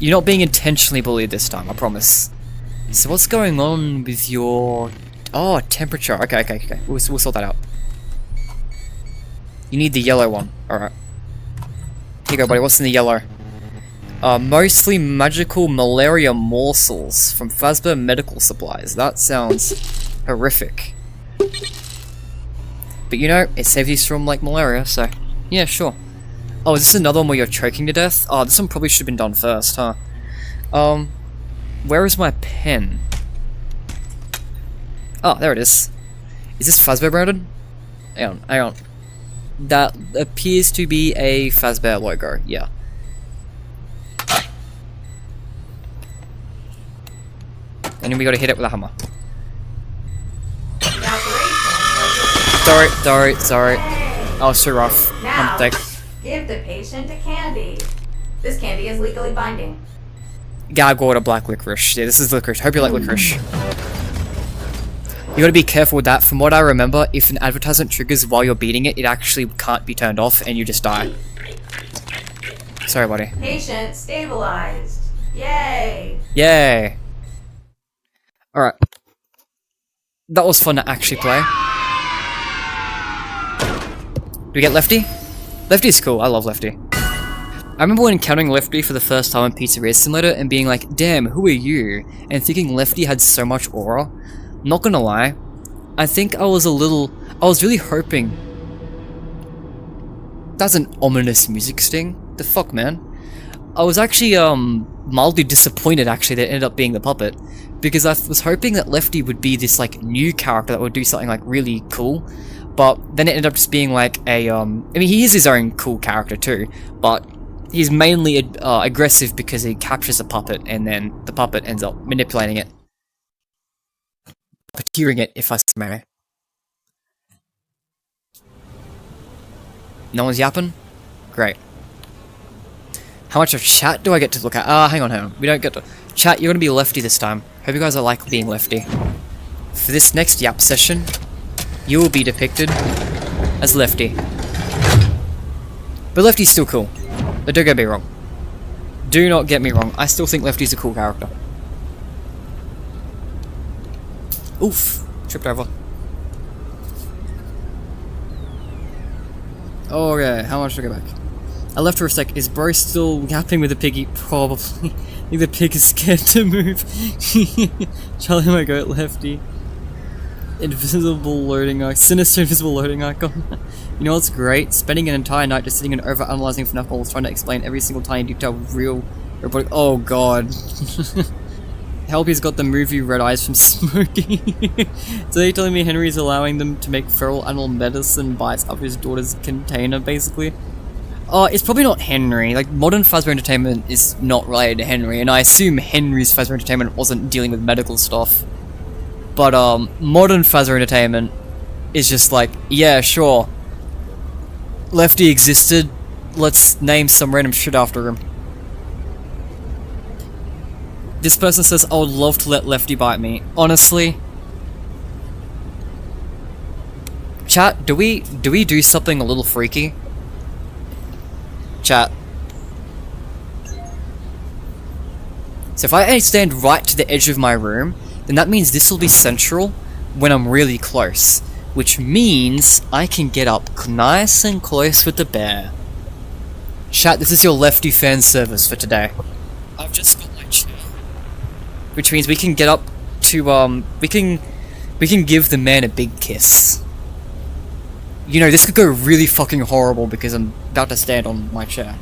not being intentionally bullied this time, I promise. So what's going on with your... Oh, temperature. Okay. We'll sort that out. You need the yellow one. Alright. Here you go, buddy. What's in the yellow? Mostly magical malaria morsels from Fazbear Medical Supplies. That sounds horrific. But you know, it saves you from, like, malaria, so... Yeah, sure. Oh, is this another one where you're choking to death? Oh, this one probably should have been done first, huh? Where is my pen? Oh, there it is. Is this Fazbear branded? Hang on. That appears to be a Fazbear logo, yeah. And then we gotta hit it with a hammer. Sorry. Oh, so rough. Now, give the patient a candy. This candy is legally binding. Gargoyle black licorice. Yeah, this is licorice. Hope you like licorice. You gotta be careful with that. From what I remember, if an advertisement triggers while you're beating it, it actually can't be turned off and you just die. Sorry, buddy. Patient stabilized. Yay! Yay! Alright. That was fun to actually play. Do we get Lefty? Lefty's cool, I love Lefty. I remember when encountering Lefty for the first time in Pizzeria Simulator and being like, damn, who are you? And thinking Lefty had so much aura. Not gonna lie, I think I was really hoping... That's an ominous music sting. The fuck, man? I was actually, mildly disappointed, actually, that it ended up being the puppet. Because I was hoping that Lefty would be this, like, new character that would do something, like, really cool. But then it ended up just being, like, a, I mean, he is his own cool character, too. But he's mainly, aggressive because he captures a puppet, and then the puppet ends up manipulating it. Puppeteering it, if I may. No one's yapping? Great. How much of chat do I get to look at? Hang on. We don't get to... Chat, you're gonna be Lefty this time. Hope you guys are like being Lefty. For this next yap session, you will be depicted as Lefty. But Lefty's still cool. But don't get me wrong. Do not get me wrong. I still think Lefty's a cool character. Oof. Tripped over. Okay, how much do I get back? I left for a sec. Is bro still yapping with the piggy? Probably. I think the pig is scared to move. Charlie, my goat, Lefty. Invisible loading icon. Sinister invisible loading icon. You know what's great? Spending an entire night just sitting and over-analyzing FNaF models trying to explain every single tiny detail of real robotic. Oh god. Helpy's got the movie red eyes from smoking. So they're telling me Henry's allowing them to make feral animal medicine bites up his daughter's container, basically? Oh, it's probably not Henry. Like, modern Fazbear Entertainment is not related to Henry, and I assume Henry's Fazbear Entertainment wasn't dealing with medical stuff. But, modern Fazbear Entertainment is just like, yeah, sure. Lefty existed, let's name some random shit after him. This person says, I would love to let Lefty bite me. Honestly. Chat, do we do something a little freaky? Chat. So if I stand right to the edge of my room, then that means this will be central when I'm really close. Which means I can get up nice and close with the bear. Chat, this is your Lefty fan service for today. I've just got my chair. Which means we can get up to, we can give the man a big kiss. You know, this could go really fucking horrible because I'm about to stand on my chair.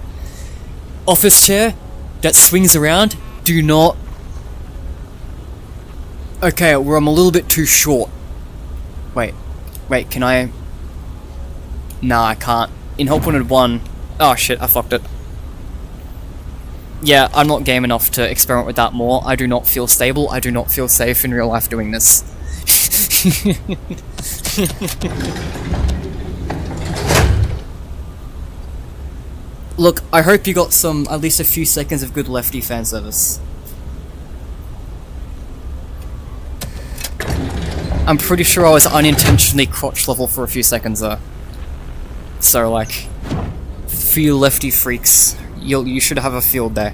Office chair that swings around, do not... Okay, well, I'm a little bit too short. Wait, can I... Nah, I can't. In Help Wanted 1... Oh shit, I fucked it. Yeah, I'm not game enough to experiment with that more. I do not feel stable, I do not feel safe in real life doing this. Look, I hope you got at least a few seconds of good Lefty fan service. I'm pretty sure I was unintentionally crotch level for a few seconds though. So like, for you Lefty freaks, you should have a field day.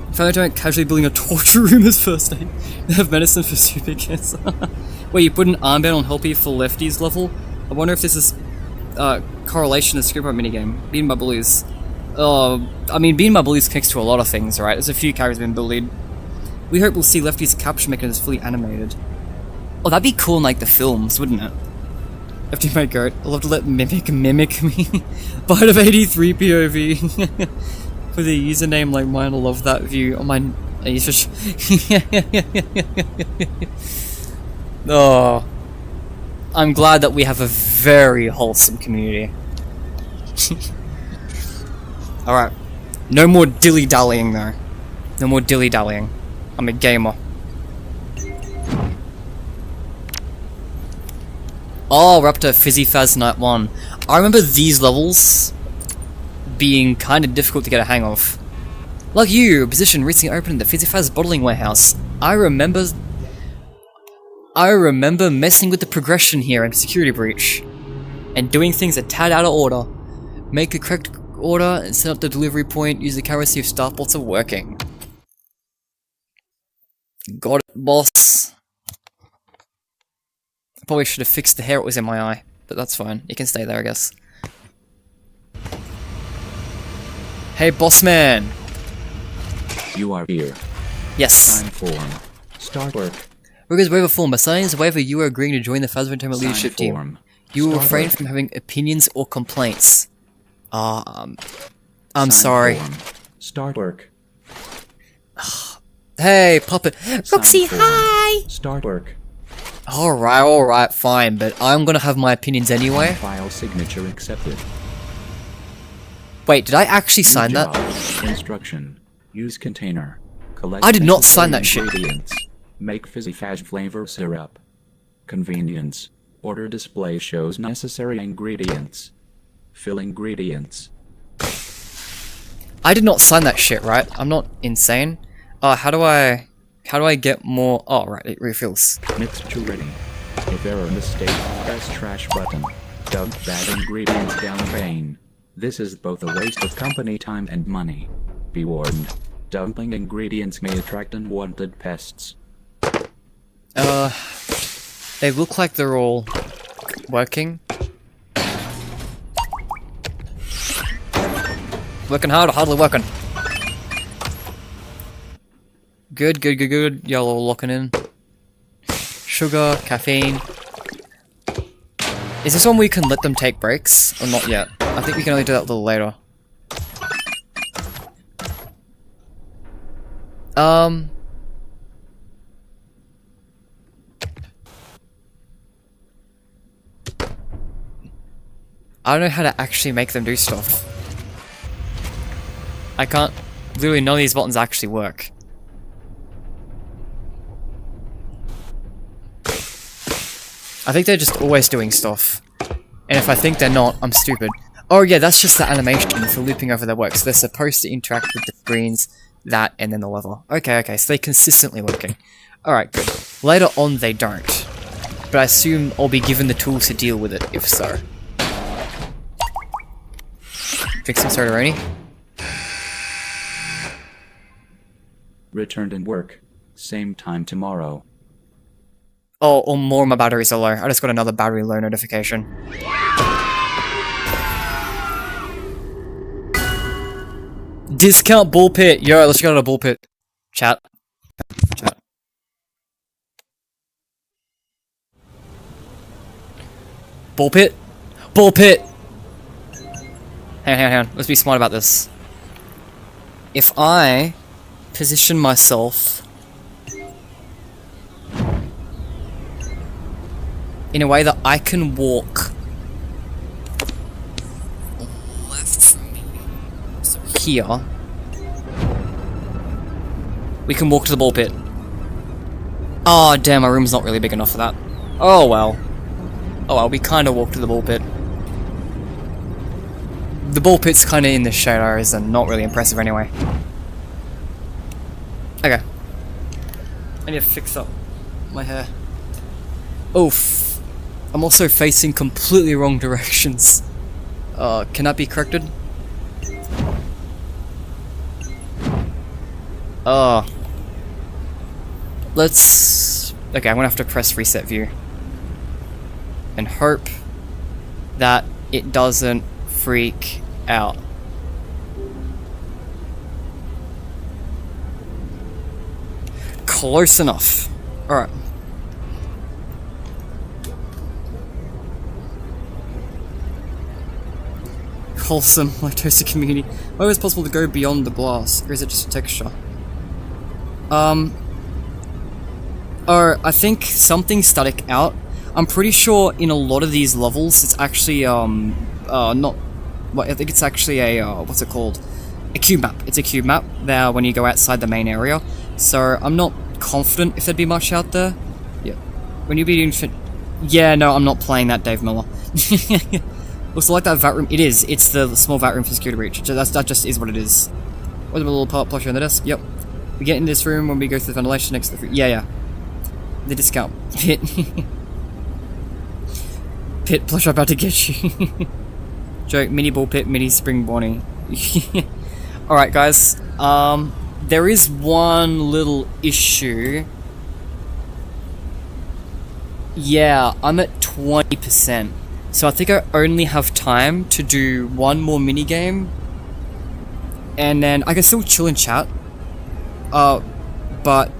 If I don't casually building a torture room as first aid, they have medicine for stupid cancer. Wait, you put an armband on Helpy for Lefty's level? I wonder if this is correlation to Script minigame. Beaten by Bullies. I mean, Beaten by Bullies connects to a lot of things, right? There's a few characters been bullied. We hope we'll see Lefty's capture mechanism fully animated. Oh, that'd be cool in like the films, wouldn't it? Lefty my goat. I'd love to let mimic me. Bite of 83 POV. For the username like mine, I love that view. Oh, mine. Oh. I'm glad that we have a very wholesome community. Alright. No more dilly-dallying though. No more dilly-dallying. I'm a gamer. Oh, we're up to Fizzy Faz Night 1. I remember these levels being kind of difficult to get a hang of. Like you, a position recently opened in the Fizzy Faz bottling warehouse. I remember messing with the progression here in Security Breach. And doing things a tad out of order. Make a correct order and set up the delivery point, use the camera to see if startbots are working. Got it, boss. I probably should have fixed the hair that was in my eye, but that's fine. You can stay there, I guess. Hey, boss man! You are here. Yes. Sign form. Start work. Rigor's waiver form. By signing this waiver, you are agreeing to join the Fazbear Entertainment leadership team. You will refrain from having opinions or complaints. I'm sorry. Form. Start work. Hey, Puppet. Roxy, hi! Start work. Alright, fine, but I'm gonna have my opinions anyway. File signature accepted. Wait, did I actually sign that? Instruction. Use container. Collect I did not sign that shit. Make Fizzy Faz flavor syrup. Convenience. Order display shows necessary ingredients. Fill ingredients. I did not sign that shit, right? I'm not insane. How do I get more? Oh, right, it refills. Mixture ready. If error mistake, press trash button. Dump bad ingredients down pane. This is both a waste of company time and money. Be warned. Dumping ingredients may attract unwanted pests. They look like they're all working. Working hard or hardly working? Good. Y'all all locking in. sugar, caffeine. Is this one where we can let them take breaks? Or not yet? I think we can only do that a little later. I don't know how to actually make them do stuff. I can't... Literally none of these buttons actually work. I think they're just always doing stuff. And if I think they're not, I'm stupid. Oh yeah, that's just the animation for looping over their work. So they're supposed to interact with the screens, that, and then the level. Okay, so they're consistently working. Alright, good. Later on they don't. But I assume I'll be given the tools to deal with it, if so. Fixing Sodaroni. Returned and work. Same time tomorrow. Oh, or more of my batteries are low. I just got another battery low notification. Discount ball pit. Yo, let's go to the ball pit. Chat. Ball pit. Ball pit. Hang on. Let's be smart about this. If I position myself in a way that I can walk left from me, so here, we can walk to the ball pit. Oh damn, my room's not really big enough for that. Oh well, we kinda walk to the ball pit. The ball pit's kinda in the shadows and not really impressive anyway. Okay. I need to fix up my hair. Oof. I'm also facing completely wrong directions. Can that be corrected? Let's... Okay, I'm gonna have to press reset view. And hope that it doesn't freak out. Close enough. Alright. Wholesome, lactose community. Why was it possible to go beyond the glass? Or is it just a texture? I think something's static out. I'm pretty sure in a lot of these levels it's actually, not... Well, I think it's actually a, what's it called? A cube map. It's a cube map there when you go outside the main area. So, I'm not confident if there'd be much out there. Yeah. When you be doing... Yeah, no, I'm not playing that, Dave Miller. Also, like that vat room, it is. It's the small vat room for security breach. That just is what it is. What's a little plushie on the desk? Yep. We get in this room when we go through the ventilation next to the... Yeah. The discount. Pit. Pit plush about to get you. Joke, mini ball pit, mini spring bonnie. Alright, guys. There is one little issue. Yeah, I'm at 20%. So I think I only have time to do one more minigame. And then I can still chill and chat. But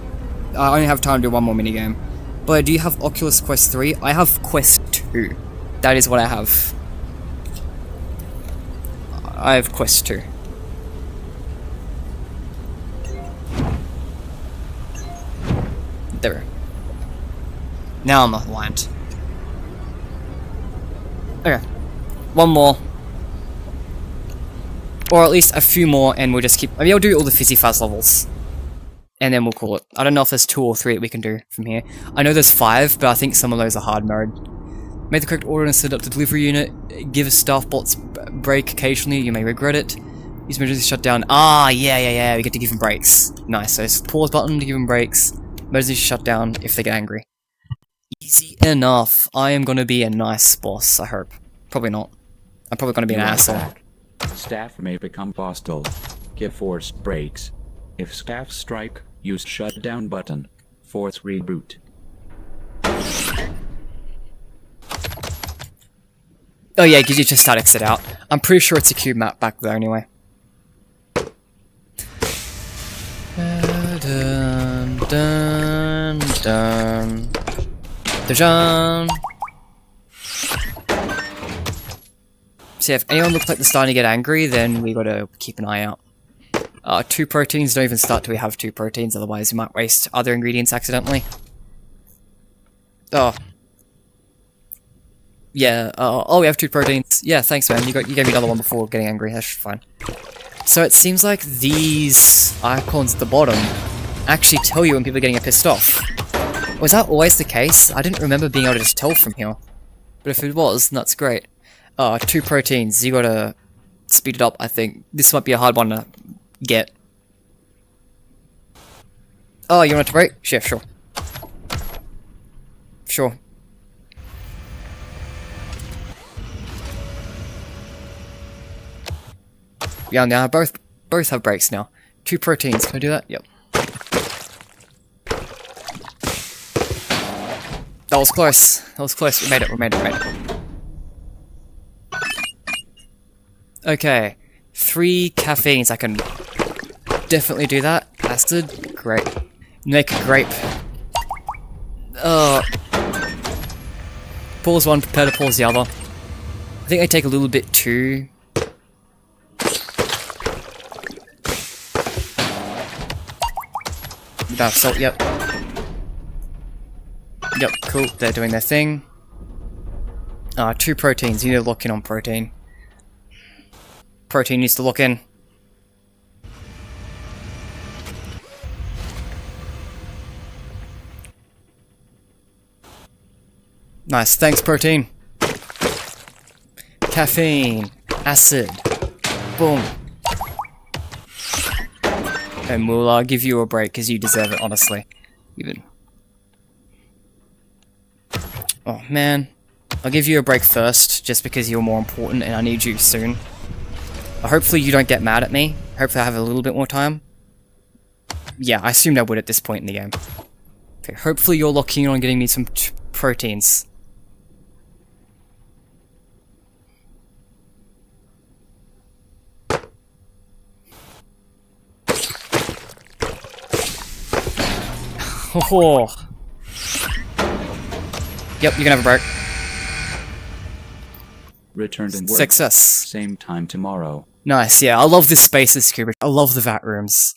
I only have time to do one more minigame. But do you have Oculus Quest 3? I have Quest 2. That is what I have. I have Quest 2. There. Now I'm aligned. Okay. One more. Or at least a few more, and we'll just keep... Maybe I'll do all the Fizzy Fazz levels. And then we'll call it. I don't know if there's 2 or 3 that we can do from here. I know there's 5, but I think some of those are hard mode. Make the correct order and set up the delivery unit. Give staff bots break occasionally, you may regret it. Use emergency shutdown. Ah, yeah. We get to give them breaks. Nice, so it's pause button to give them breaks. Emergency shutdown if they get angry. Easy enough. I am gonna be a nice boss, I hope. Probably not. I'm probably gonna be an asshole. Back. Staff may become hostile. Give forced breaks. If staff strike, use shutdown button. Force reboot. Oh yeah, because you just statics it out. I'm pretty sure it's a cube map back there anyway. Dun, dun, dun. Da-jan! So yeah, if anyone looks like they're starting to get angry, then we gotta keep an eye out. 2 proteins, don't even start till we have 2 proteins, otherwise we might waste other ingredients accidentally. Oh. Yeah, oh, we have 2 proteins. Yeah, thanks man, you gave me another one before getting angry, that's fine. So it seems like these icons at the bottom actually tell you when people are getting pissed off. Was that always the case? I didn't remember being able to just tell from here. But if it was, then that's great. 2 proteins, you gotta speed it up, I think. This might be a hard one to get. Oh, you want it to break? Yeah, sure. Sure. Yeah, now both have breaks now. 2 proteins, can I do that? Yep. That was close. That was close. We made it. Okay. 3 caffeines. I can definitely do that. Acid. Great. Make a grape. Pause one, prepare to pause the other. I think I take a little bit too... Without salt, yep. Yep, cool, they're doing their thing. 2 proteins, you need to lock in on protein. Protein needs to lock in. Nice, thanks protein. Caffeine, acid, boom. And we'll give you a break because you deserve it, honestly. Even. Oh man, I'll give you a break first, just because you're more important and I need you soon. Hopefully you don't get mad at me. Hopefully I have a little bit more time. Yeah, I assumed I would at this point in the game. Okay, hopefully you're locking in on getting me some proteins. Oh. Yep, you can have a break. Returned and work. Success. Same time tomorrow. Nice, yeah, I love this spaces, Kubrick. I love the vat rooms.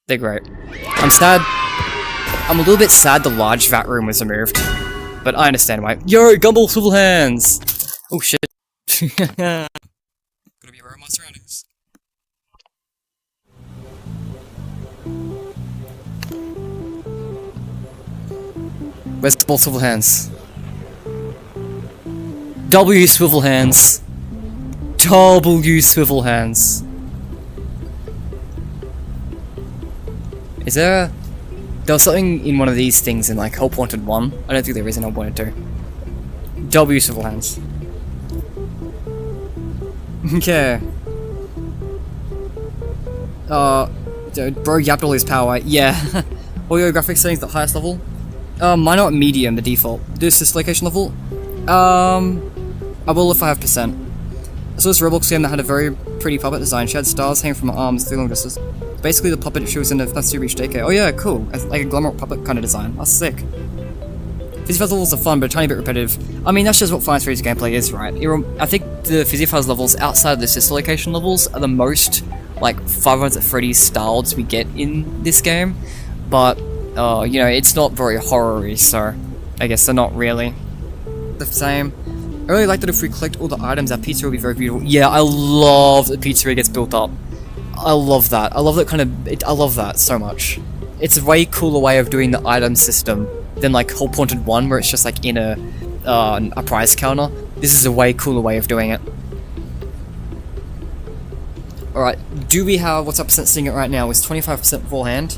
They're great. I'm sad. I'm a little bit sad the large vat room was removed. But I understand why. Yo, Gumball Swivel Hands! Oh shit. Gotta be aware of my surroundings. Where's Gumball Swivel Hands? W Swivel Hands. W Swivel Hands. Is there a... There was something in one of these things in like Help Wanted 1. I don't think there is in Help Wanted 2. W Swivel Hands. Okay. Bro yapped all his power. Yeah. Audio graphics settings the highest level. Mine are at medium, the default. This dislocation level. I will if I have percent. I saw this Roblox game that had a very pretty puppet design. She had stars hanging from her arms through long distance. Basically the puppet she was in if that's to reach daycare. Oh yeah, cool. Like a glamour puppet kind of design. That's sick. Physiphase levels are fun, but a tiny bit repetitive. I mean, that's just what Final Fantasy gameplay is, right? I think the Physiphase levels outside of the sister location levels are the most, like, 500 at Freddy's styles we get in this game. But, you know, it's not very horror-y, so I guess they're not really the same. I really like that if we collect all the items, our pizza will be very beautiful. Yeah, I love that pizzeria gets built up. I love that. I love that kind of... I love that so much. It's a way cooler way of doing the item system than like Help Wanted 1, where it's just like in a prize counter. This is a way cooler way of doing it. Alright, do we have... What's our percent sitting at right now? It's 25% beforehand.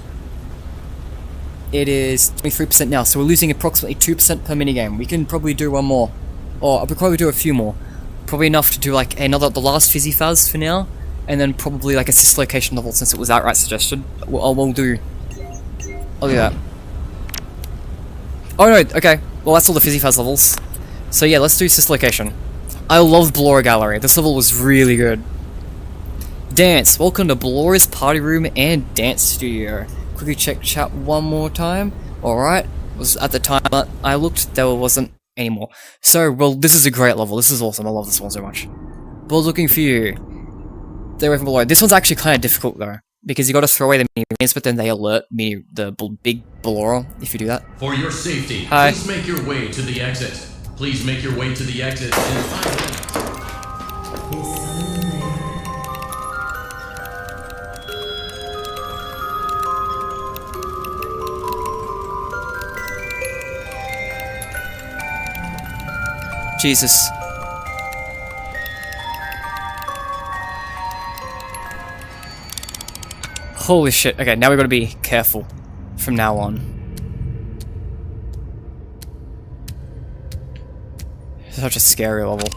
It is 23% now, so we're losing approximately 2% per minigame. We can probably do one more. Or I'll probably do a few more. Probably enough to do like the last Physiphase for now. And then probably like a sister location level since it was outright suggested. I'll do that. Oh no, okay. Well, that's all the Physiphase levels. So yeah, let's do sister location. I love Blora Gallery. This level was really good. Dance. Welcome to Blora's Party Room and Dance Studio. Quickly check chat one more time. Alright. was at the time that I looked, there wasn't anymore. So, well, this is a great level. This is awesome. I love this one so much. Bull's looking for you. Stay away from below. This one's actually kind of difficult though, because you got to throw away the mini, but then they alert the big Ballora if you do that. For your safety, Hi. please make your way to the exit. Please make your way to the exit in 5 minutes. Jesus. Holy shit. Okay, now we gotta be careful from now on. Such a scary level.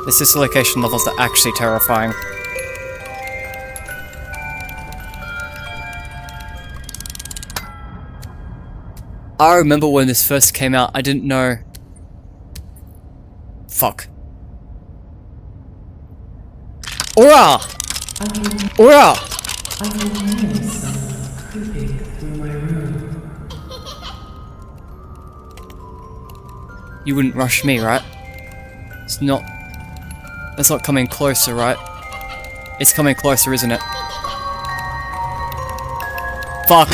This dislocation levels are actually terrifying. I remember when this first came out, I didn't know. Fuck. Ora! Ora! You wouldn't rush me, right? It's not... That's not coming closer, right? It's coming closer, isn't it? Fuck!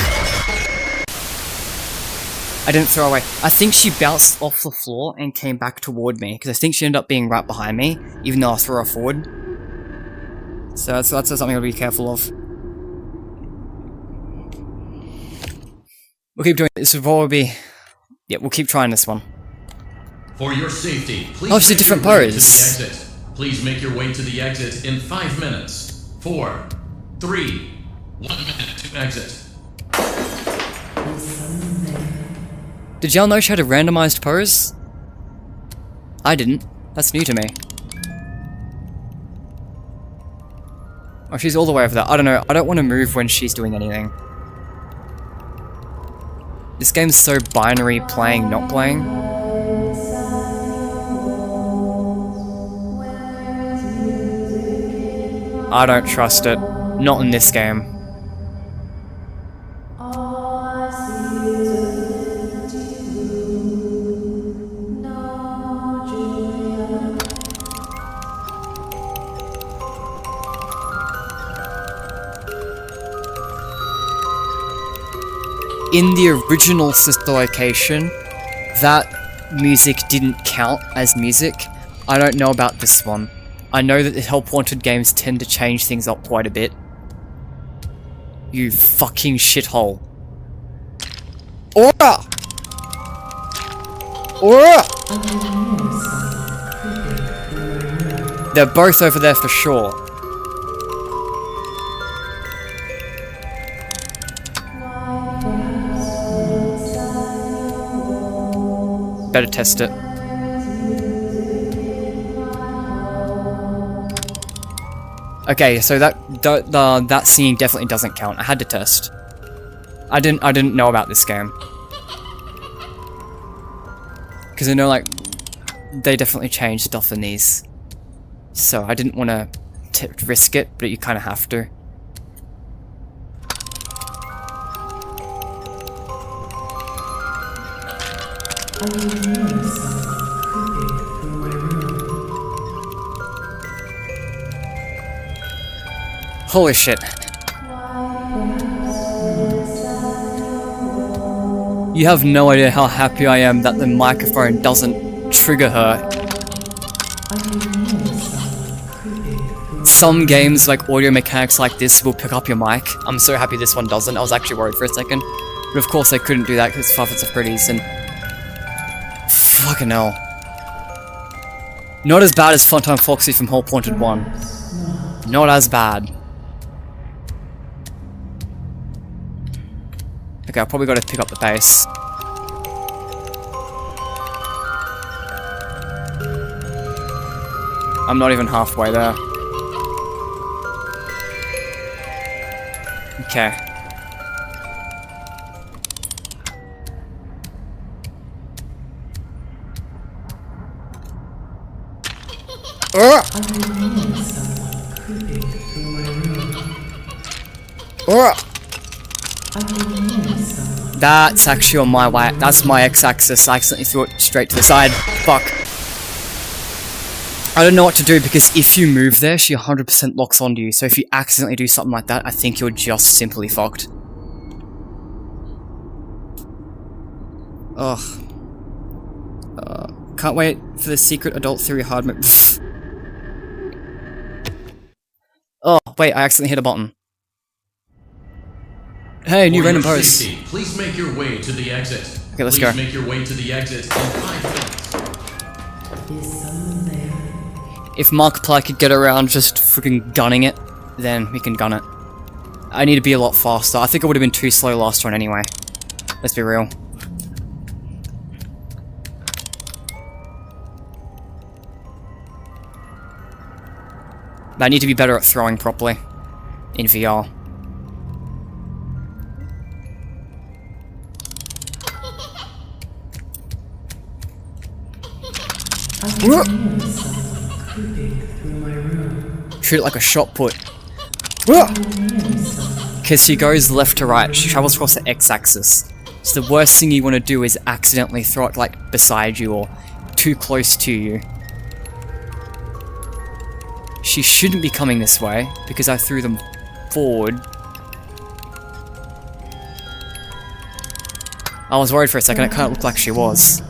I didn't throw away. I think she bounced off the floor and came back toward me, because I think she ended up being right behind me, even though I threw her forward. So that's something I'll be careful of. We'll keep doing this. Will probably be... Yeah, we'll keep trying this one. For your safety, please it's a make different your way to the pose. exit. Please make your way to the exit in 5 minutes. 4, 3, 1 minute to exit. Did y'all know she had a randomized pose? I didn't. That's new to me. Oh, she's all the way over there. I don't know. I don't want to move when she's doing anything. This game's so binary, playing, not playing. I don't trust it. Not in this game. In the original sister location, that music didn't count as music. I don't know about this one. I know that the Help Wanted games tend to change things up quite a bit. You fucking shithole. Aura! Aura! They're both over there for sure. Better test it. Okay, so that singing definitely doesn't count. I had to test. I didn't know about this game. Because I know, like, they definitely changed stuff in these. So I didn't want to risk it, but you kind of have to. Holy shit. You have no idea how happy I am that the microphone doesn't trigger her. Some games, like audio mechanics like this, will pick up your mic. I'm so happy this one doesn't. I was actually worried for a second. But of course they couldn't do that because it's 5 Nights at Freddy's and... Fucking hell. Not as bad as Funtime Foxy from Help Wanted 1. Not as bad. Okay, I've probably got to pick up the pace. I'm not even halfway there. Okay. That's actually on my way. That's my x-axis. I accidentally threw it straight to the side. Fuck. I don't know what to do because if you move there, she 100% locks onto you. So if you accidentally do something like that, I think you're just simply fucked. Ugh. Can't wait for the secret adult theory hard mode. Oh, wait, I accidentally hit a button. Hey, new random pose. Please make your way to the exit. Okay, let's go. Please make your way to the exit in 5 minutes. If Markiplier could get around just freaking gunning it, then we can gun it. I need to be a lot faster. I think it would have been too slow last one anyway. Let's be real. But I need to be better at throwing properly in VR. Shoot it like a shot put. Because she goes left to right, she travels across the x-axis. So the worst thing you want to do is accidentally throw it like beside you or too close to you. She shouldn't be coming this way, because I threw them forward. I was worried for a second, it kind of looked like she was.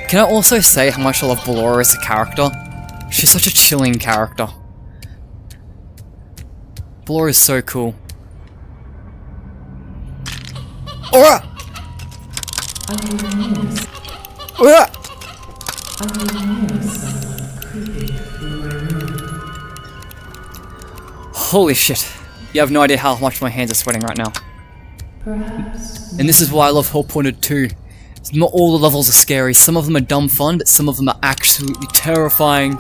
Can I also say how much I love Ballora as a character? She's such a chilling character. Ballora is so cool. Aura! Aura! Holy shit. You have no idea how much my hands are sweating right now. And this is why I love Hellpointed 2. Not all the levels are scary, some of them are dumb fun, but some of them are absolutely terrifying.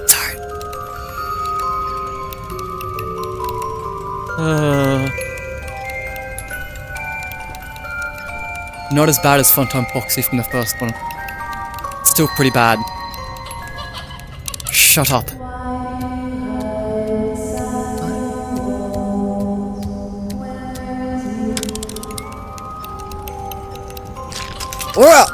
Sorry. Not as bad as Funtime Proxy from the first one. Still pretty bad. Shut up. Aura!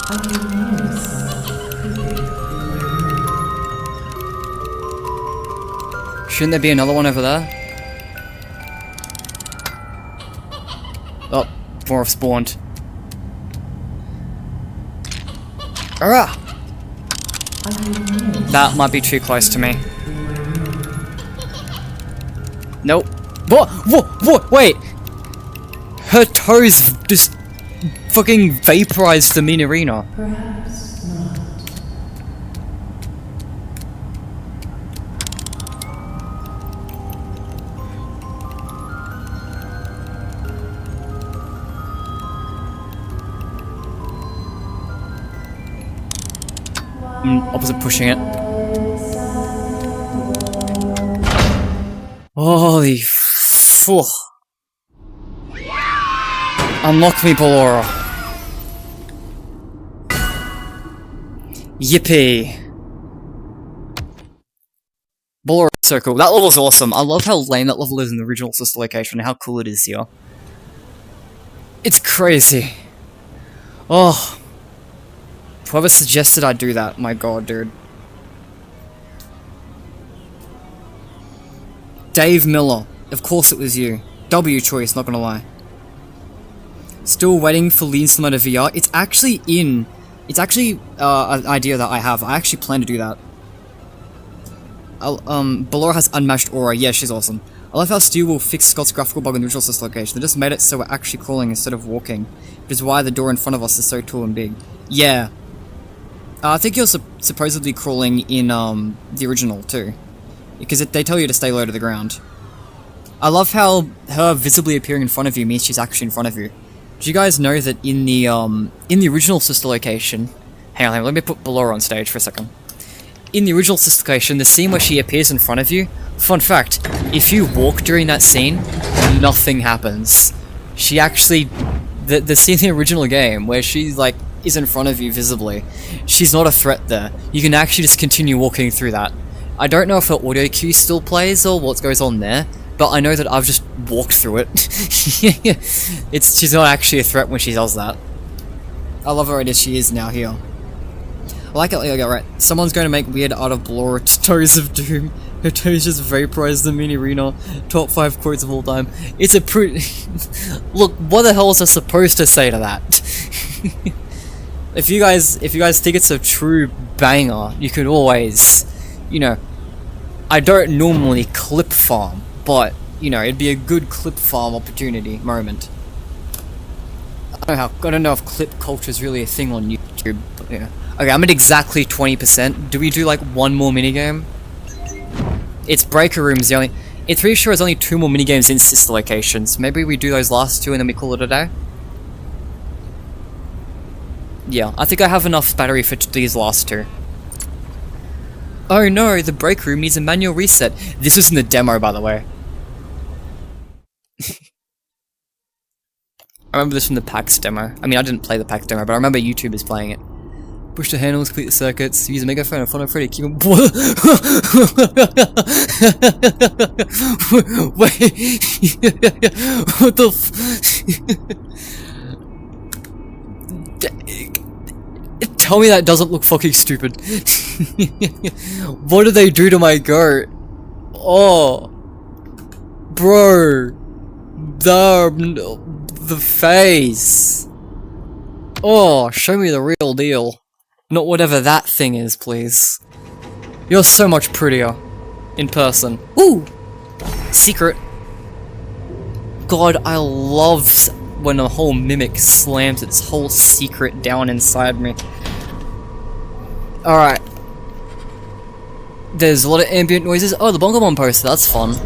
Shouldn't there be another one over there? Oh, more have spawned. Aura! That might be too close to me. Nope. What? Wait! Her toes just fucking vaporized the main arena. Perhaps not. Opposite pushing it. Holy phew. Unlock me, Ballora. Yippee. Ballora is so cool. That level's awesome. I love how lame that level is in the original sister location and how cool it is here. It's crazy. Oh. Whoever suggested I do that, my god, dude. Dave Miller. Of course it was you. W choice, not gonna lie. Still waiting for Lean Simulator VR. It's actually in. It's actually an idea that I have. I actually plan to do that. Ballora has unmatched aura. Yeah, she's awesome. I love how Stu will fix Scott's graphical bug in the original sister location. They just made it so we're actually crawling instead of walking, which is why the door in front of us is so tall and big. Yeah. I think you're supposedly crawling in the original too, because they tell you to stay low to the ground. I love how her visibly appearing in front of you means she's actually in front of you. Do you guys know that in the original sister location, Hang on, let me put Ballora on stage for a second. In the original Sister Location, the scene where she appears in front of you, fun fact, if you walk during that scene, nothing happens. She actually, the scene in the original game where she like is in front of you visibly, she's not a threat there. You can actually just continue walking through that. I don't know if her audio cue still plays or what goes on there, but I know that I've just walked through it. She's not actually a threat when she does that. I love her idea she is now here. I like it, yeah, right. Someone's going to make weird art of Ballora Toes of Doom. Her toes just vaporized the mini arena. Top 5 quotes of all time. It's a pretty... Look, what the hell is I supposed to say to that? If you guys think it's a true banger, you could always, you know, I don't normally clip farm, but, you know, it'd be a good clip farm opportunity moment. I don't know if clip culture is really a thing on YouTube, but yeah. Okay, I'm at exactly 20%. Do we do like one more minigame? It's Breaker Room's the only... It's pretty sure there's only 2 more minigames in Sister Locations. Maybe we do those last 2 and then we call it a day? Yeah, I think I have enough battery for these last 2. Oh no, the break room needs a manual reset. This was in the demo, by the way. I remember this from the PAX demo. I mean, I didn't play the PAX demo, but I remember YouTubers playing it. Push the handles, complete the circuits, use a megaphone in front of Freddy, keep him... Wait... What the Tell me that doesn't look fucking stupid. What did they do to my goat? Oh... Bro... The face... Oh, show me the real deal. Not whatever that thing is, please. You're so much prettier. In person. Ooh! Secret. God, I love when a whole mimic slams its whole secret down inside me. Alright. There's a lot of ambient noises. Oh, the Bonkomon poster, that's fun.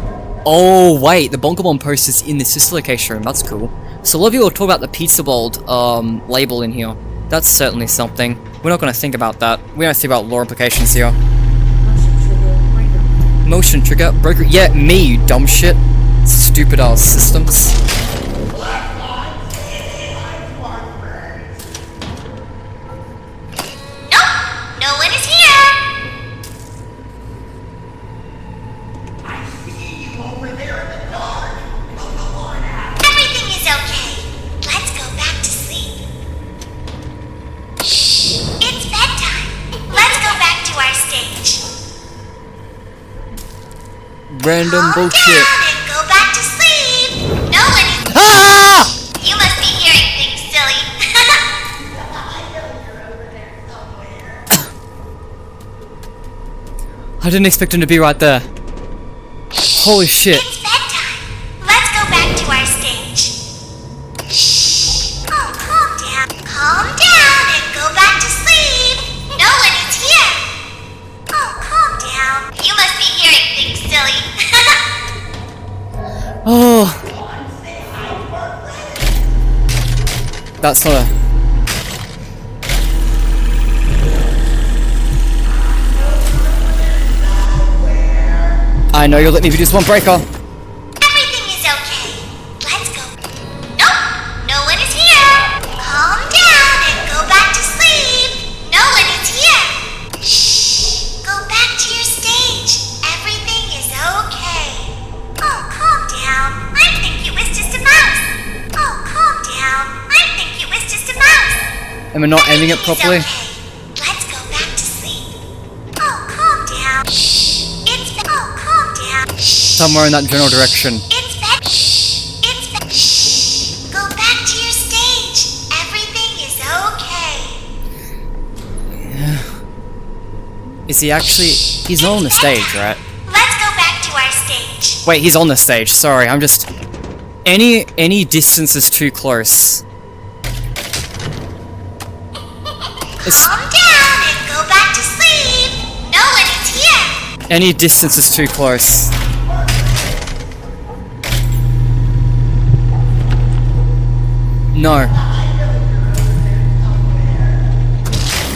Oh, wait, the Bonkomon poster's in the Sister Location room, that's cool. So a lot of people talk about the Pizza World label in here. That's certainly something. We're not going to think about that. We don't think about lore implications here. Motion trigger, breaker. Yeah, me, you dumb shit. Stupid ass systems. Nope, no one is here. I see you over there in the dark. Come on out. Everything is okay. Let's go back to sleep. Shh, it's bedtime. Let's go back to our stage. Random Calm bullshit. down and go back to sleep. No one is... Ah! You must be hearing things, silly. I didn't expect him to be right there. Holy shit. It's bedtime. Let's go back to our stage. Shh. Oh, calm down. Calm down and go back to sleep. No one is here. Oh, calm down. You must be hearing things, silly. Oh. That's not a... I know you'll let me do this one breaker. Everything is okay. Let's go. Nope, no one is here. Calm down and go back to sleep. No one is here. Shh. Go back to your stage. Everything is okay. Oh, calm down. I think it was just a mouse. Oh, calm down. I think it was just a mouse. Am I not ending it properly? Okay. Let's go back to sleep. Oh, calm down. Shh. Calm down. Shh. Somewhere in that general direction. It's bed. Shh. It's bed. Shh. Go back to your stage. Everything is okay. Is he actually... He's not on the stage, right? Let's go back to our stage. Wait, he's on the stage. Sorry, I'm just... Any distance is too close. Calm down and go back to sleep. No one is here. Any distance is too close. No.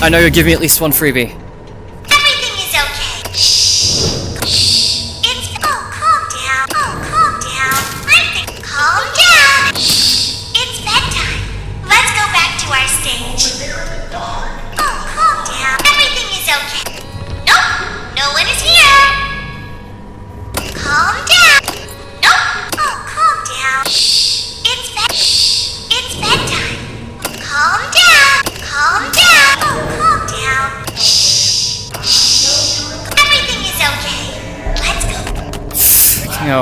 I know you're giving me at least one freebie. Everything is okay. Shh. It's. Oh, calm down. Oh, calm down. Calm down. Shh. It's bedtime. Let's go back to our stage. Oh, calm down. Everything is okay. Nope. No one is here. Calm down. Nope. Oh, calm down. Shh. It's bedtime. Calm down. Calm down. Oh, calm down. Shh. Everything is okay. Let's go. No.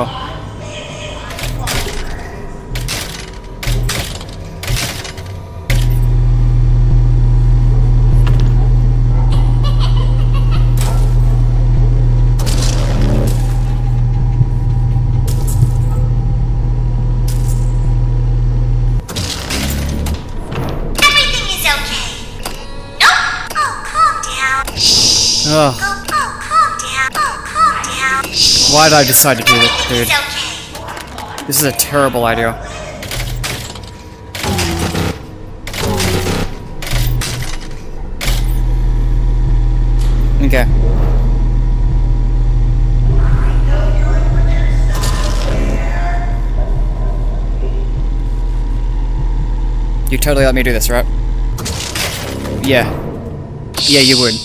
Ugh. Oh, calm down. Oh, calm down. Why did I decide to do this, dude? It's okay. This is a terrible idea. Okay. You totally let me do this, right? Yeah. Yeah, you would.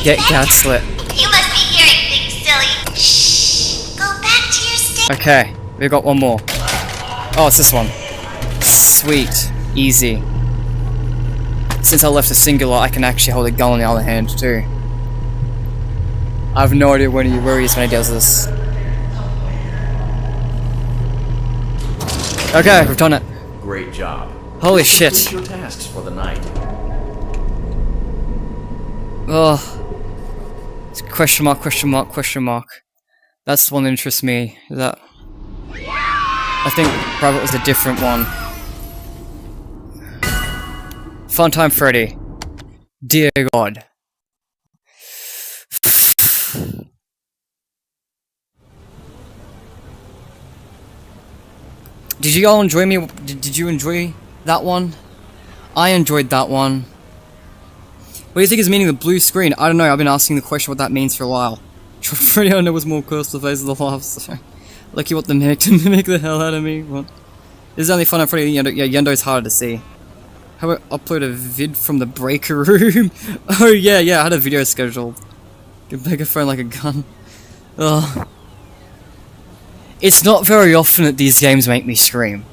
Get gaslit. You must be hearing things, silly. Shh. Go back to your state. Okay, we got one more. Oh, it's this one. Sweet. Easy. Since I left a singular, I can actually hold a gun on the other hand, too. I have no idea where he is when he does this. Okay, we've done it. Great job. Holy shit. Complete your tasks for the night. Ugh. It's question mark, question mark, question mark. That's the one that interests me. Is that... I think Private was a different one. Funtime Freddy. Dear God. Did you all enjoy me? Did you enjoy that one? I enjoyed that one. What do you think is meaning the blue screen? I don't know, I've been asking the question what that means for a while. Freddy I know was more cursed the face of the laughs. Like you want the mimic to mimic the hell out of me. What? This is only fun on Freddy. Yendo. Yeah, Yendo's harder to see. How about upload a vid from the breaker room? Oh yeah, I had a video scheduled. Get megaphone like a gun. Ugh. It's not very often that these games make me scream.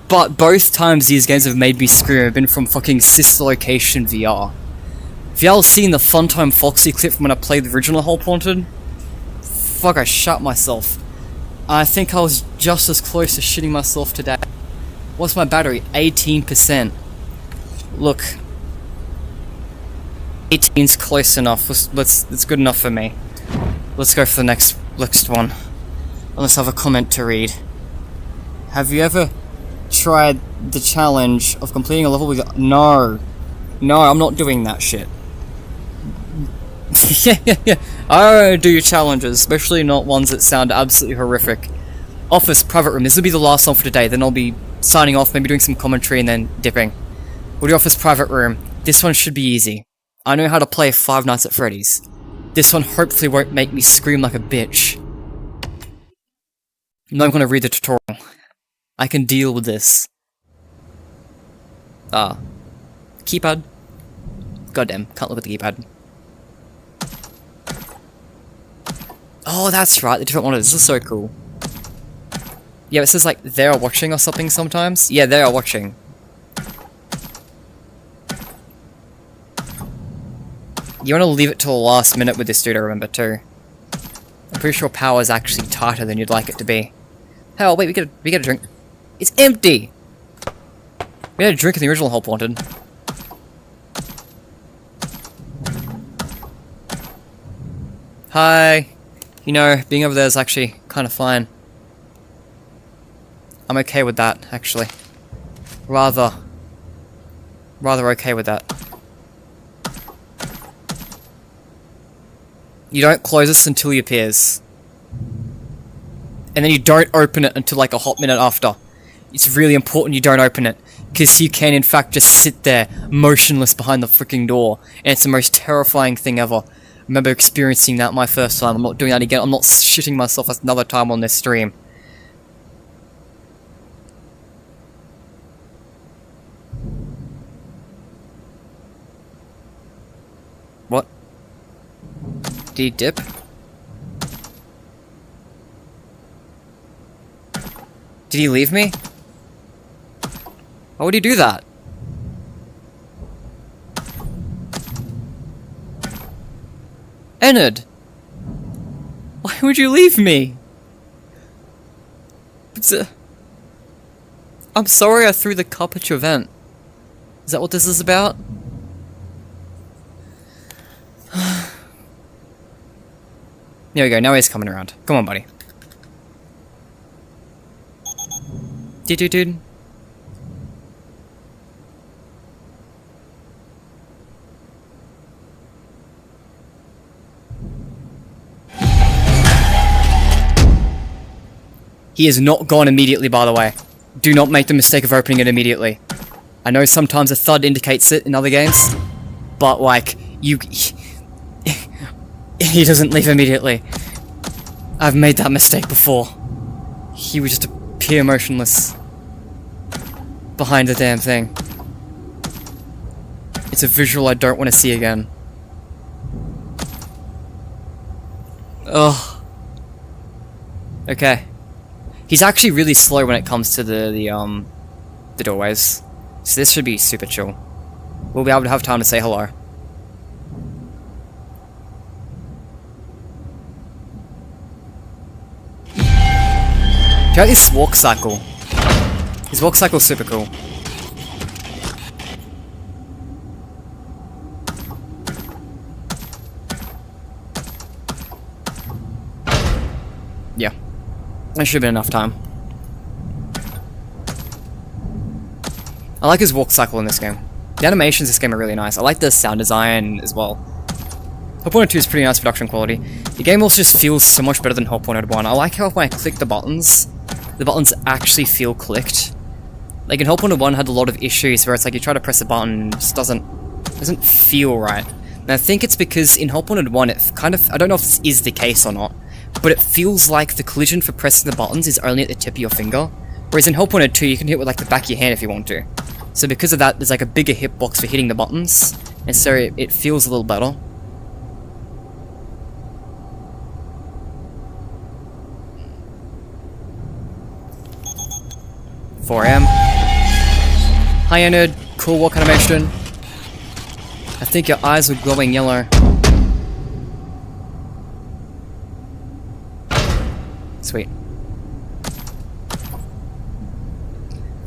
But both times these games have made me scream have been from fucking Sister Location VR. Have y'all seen the Funtime Foxy clip from when I played the original Hole Haunted? Fuck, I shot myself. I think I was just as close to shitting myself today. What's my battery? 18%. Look. 18's close enough. That's good enough for me. Let's go for the next one. Let's have a comment to read. Have you ever tried the challenge of completing a level with... No, I'm not doing that shit. yeah. I don't do challenges, especially not ones that sound absolutely horrific. Office, private room. This will be the last one for today. Then I'll be signing off, maybe doing some commentary and then dipping. We'll do office, private room. This one should be easy. I know how to play Five Nights at Freddy's. This one hopefully won't make me scream like a bitch. I'm not going to read the tutorial. I can deal with this. Keypad. Goddamn, can't look at the keypad. Oh, that's right, the different one. This is so cool. Yeah, it says like, they're watching or something sometimes. Yeah, they are watching. You want to leave it till the last minute with this dude, I remember too. I'm pretty sure power is actually tighter than you'd like it to be. Hell, wait, we get a drink. It's empty! We had a drink in the original Hole Haunted. Hi. You know, being over there is actually kind of fine. I'm okay with that, actually. Rather okay with that. You don't close this until he appears. And then you don't open it until like a hot minute after. It's really important you don't open it. Because you can, in fact, just sit there, motionless behind the freaking door. And it's the most terrifying thing ever. I remember experiencing that my first time. I'm not doing that again. I'm not shitting myself another time on this stream. What? Did he dip? Did he leave me? Why would he do that? Ennard! Why would you leave me? I'm sorry I threw the cup at your vent. Is that what this is about? There we go, now he's coming around. Come on, buddy. Dude. He is not gone immediately, by the way. Do not make the mistake of opening it immediately. I know sometimes a thud indicates it in other games, but like, he doesn't leave immediately. I've made that mistake before. He would just appear motionless behind the damn thing. It's a visual I don't want to see again. Ugh. Okay. He's actually really slow when it comes to the doorways. So this should be super chill. We'll be able to have time to say hello. Check out this walk cycle. His walk cycle's super cool. Yeah. That should have been enough time. I like his walk cycle in this game. The animations in this game are really nice. I like the sound design as well. Help Wanted 2 is pretty nice production quality. The game also just feels so much better than Help Wanted 1. I like how when I click the buttons actually feel clicked. Like in Help Wanted 1 had a lot of issues where it's like you try to press a button and it just doesn't feel right. And I think it's because in Help Wanted 1 it kind of, I don't know if this is the case or not, but it feels like the collision for pressing the buttons is only at the tip of your finger. Whereas in Help Wanted 2 you can hit with like the back of your hand if you want to. So because of that there's like a bigger hitbox for hitting the buttons, and so it feels a little better. Hi Ennard, cool walk animation. I think your eyes were glowing yellow. Sweet.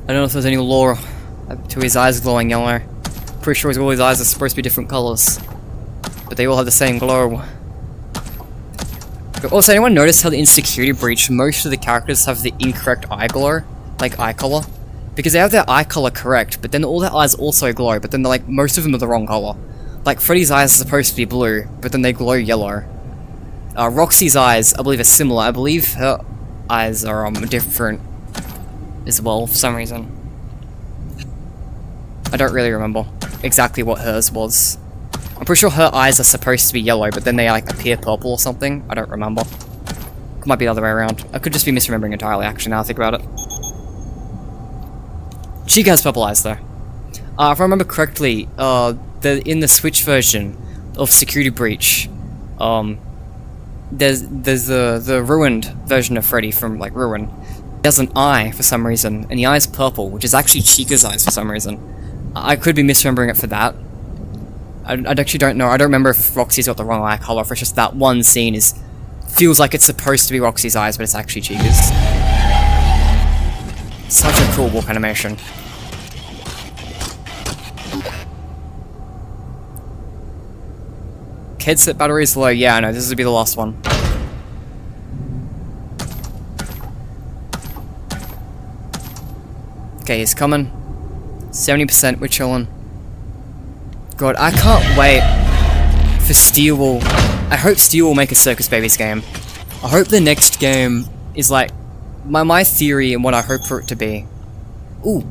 I don't know if there's any lore to his eyes glowing yellow. Pretty sure all his eyes are supposed to be different colors, but they all have the same glow. But also, anyone notice how in Security Breach most of the characters have the incorrect eye glow? Like eye color? Because they have their eye color correct, but then all their eyes also glow, but then like most of them are the wrong color. Like Freddy's eyes are supposed to be blue, but then they glow yellow. Roxy's eyes, I believe, are similar. I believe her eyes are different as well for some reason. I don't really remember exactly what hers was. I'm pretty sure her eyes are supposed to be yellow, but then they like appear purple or something. I don't remember. It might be the other way around. I could just be misremembering entirely, actually, now I think about it. Chica has purple eyes, though. If I remember correctly, in the Switch version of Security Breach, there's the ruined version of Freddy from, like, Ruin. He has an eye for some reason, and the eye's purple, which is actually Chica's eyes for some reason. I could be misremembering it for that. I actually don't know. I don't remember if Roxy's got the wrong eye color, or if it's just that one scene feels like it's supposed to be Roxy's eyes, but it's actually Chica's. Such a cool walk animation. Headset battery is low. Yeah, I know. This would be the last one. Okay, he's coming. 70%, we're chilling. God, I can't wait for Steel will... I hope Steel will make a Circus Babies game. I hope the next game is like... My theory and what I hope for it to be. Ooh.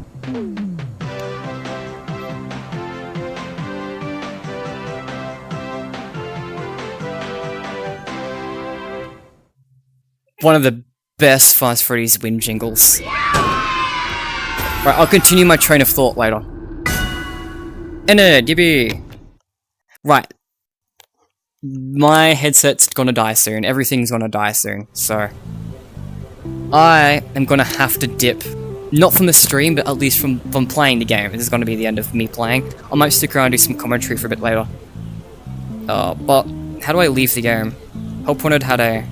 one of the best Fast Freddy's win jingles. Right, I'll continue my train of thought later. Ennard, yippee! Right. My headset's gonna die soon. Everything's gonna die soon, so... I am gonna have to dip. Not from the stream, but at least from playing the game. This is gonna be the end of me playing. I might stick around and do some commentary for a bit later. But how do I leave the game? Help wanted had a...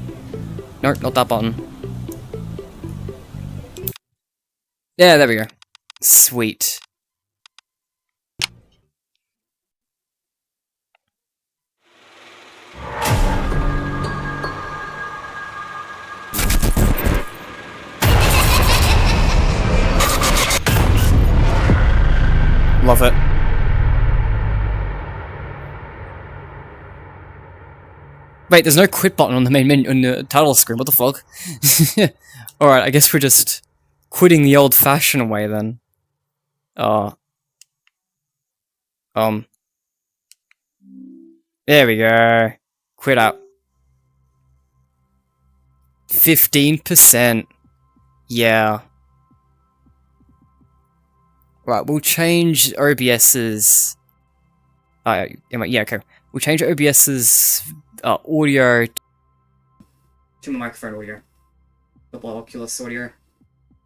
No, not that button. Yeah, there we go. Sweet. Love it. Wait, there's no quit button on the main menu on the title screen. What the fuck? Alright, I guess we're just quitting the old-fashioned way then. There we go. Quit out. 15%. Yeah. Right, we'll change OBS's... yeah, okay. We'll change OBS's audio to my microphone audio. Double Oculus audio.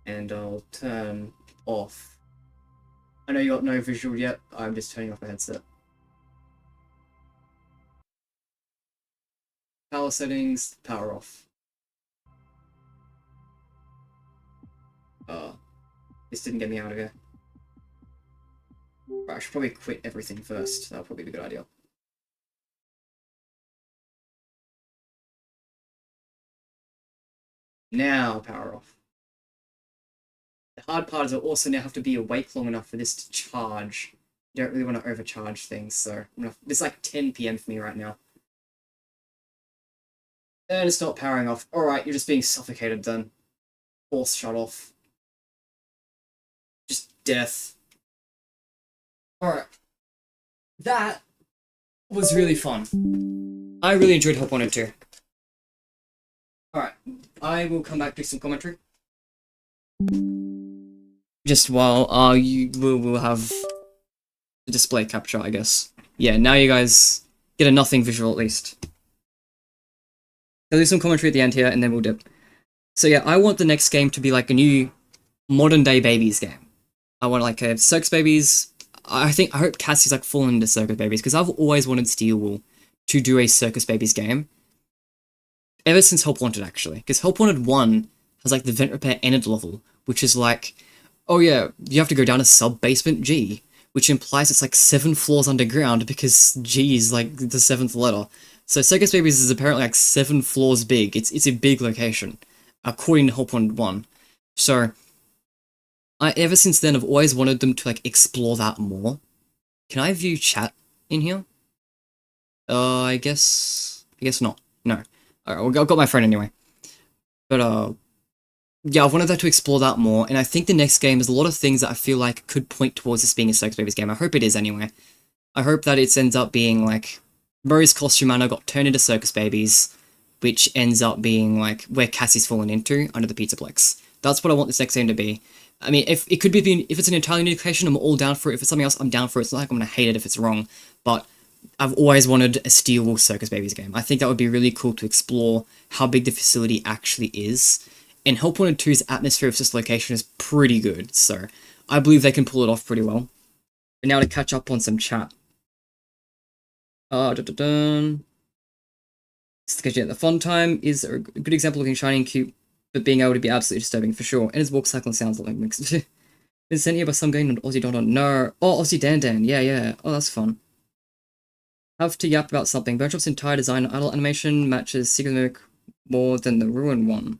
And I'll turn off. I know you got no visual yet, I'm just turning off my headset. Power settings, power off. This didn't get me out of here. Right, I should probably quit everything first. That'll probably be a good idea. Now, power off. The hard part is I also now have to be awake long enough for this to charge. I don't really want to overcharge things, so it's like 10 PM for me right now. And it's not powering off. Alright, you're just being suffocated then. Force shut off. Just death. Alright. That was really fun. I really enjoyed Help Wanted 2. Alright, I will come back to some commentary. Just while you will have the display capture, I guess. Yeah, now you guys get a nothing visual at least. I'll do some commentary at the end here, and then we'll dip. So yeah, I want the next game to be like a new modern day babies game. I want like a Circus Babies. I hope Cassie's like fallen into Circus Babies, because I've always wanted Steel Wool to do a Circus Babies game. Ever since Help Wanted, actually. Because Help Wanted 1 has like the vent repair Ennard level, which is like, oh yeah, you have to go down to sub-basement G, which implies it's like 7 floors underground, because G is like the 7th letter. So Circus Babies is apparently like 7 floors big. It's a big location, according to Help Wanted 1. So, ever since then, I've always wanted them to like explore that more. Can I view chat in here? I guess not. No. Alright, I've got my phone anyway. But, yeah, I've wanted that to explore that more, and I think the next game is a lot of things that I feel like could point towards this being a Circus Babies game. I hope it is anyway. I hope that it ends up being like, Rose Costume Manor got turned into Circus Babies, which ends up being like where Cassie's fallen into under the Pizzaplex. That's what I want this next game to be. I mean, if it's an entirely new location, I'm all down for it. If it's something else, I'm down for it. It's not like I'm gonna hate it if it's wrong, but I've always wanted a Steel Wool Circus Babies game. I think that would be really cool to explore how big the facility actually is. And Help Wanted 2's atmosphere of this location is pretty good, so I believe they can pull it off pretty well. And now to catch up on some chat. The fun time is a good example of looking shiny and cute, but being able to be absolutely disturbing for sure. And his walk cycle sounds like mixed. Been sent here by some guy named Aussie Don. No. Oh, Aussie Dan. Yeah. Oh, that's fun. Have to yap about something. Birdshop's entire design idle animation matches Secret Mimic more than the Ruin one.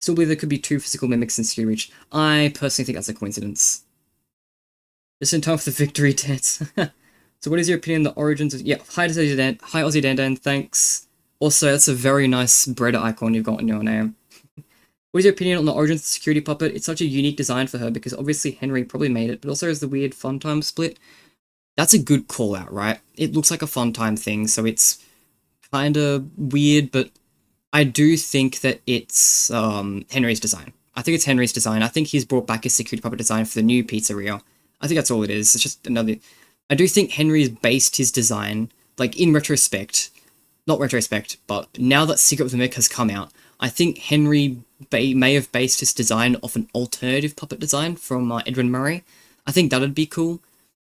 Still believe there could be 2 physical mimics in Ski Reach. I personally think that's a coincidence. Just in time for the victory dance. So what is your opinion on the origins of... Yeah, hi Aussie Dan, thanks. Also, that's a very nice bread icon you've got in your name. What is your opinion on the origins of the security puppet? It's such a unique design for her, because obviously Henry probably made it, but also has the weird fun time split. That's a good call out, right? It looks like a fun time thing, so it's kinda weird, but I do think that it's Henry's design. I think it's Henry's design. I think he's brought back his security puppet design for the new pizzeria. I think that's all it is. It's just another... I do think Henry's based his design, like, in retrospect, not retrospect, but now that Secret of the Mick has come out, I think Henry may have based his design off an alternative puppet design from Edwin Murray. I think that'd be cool.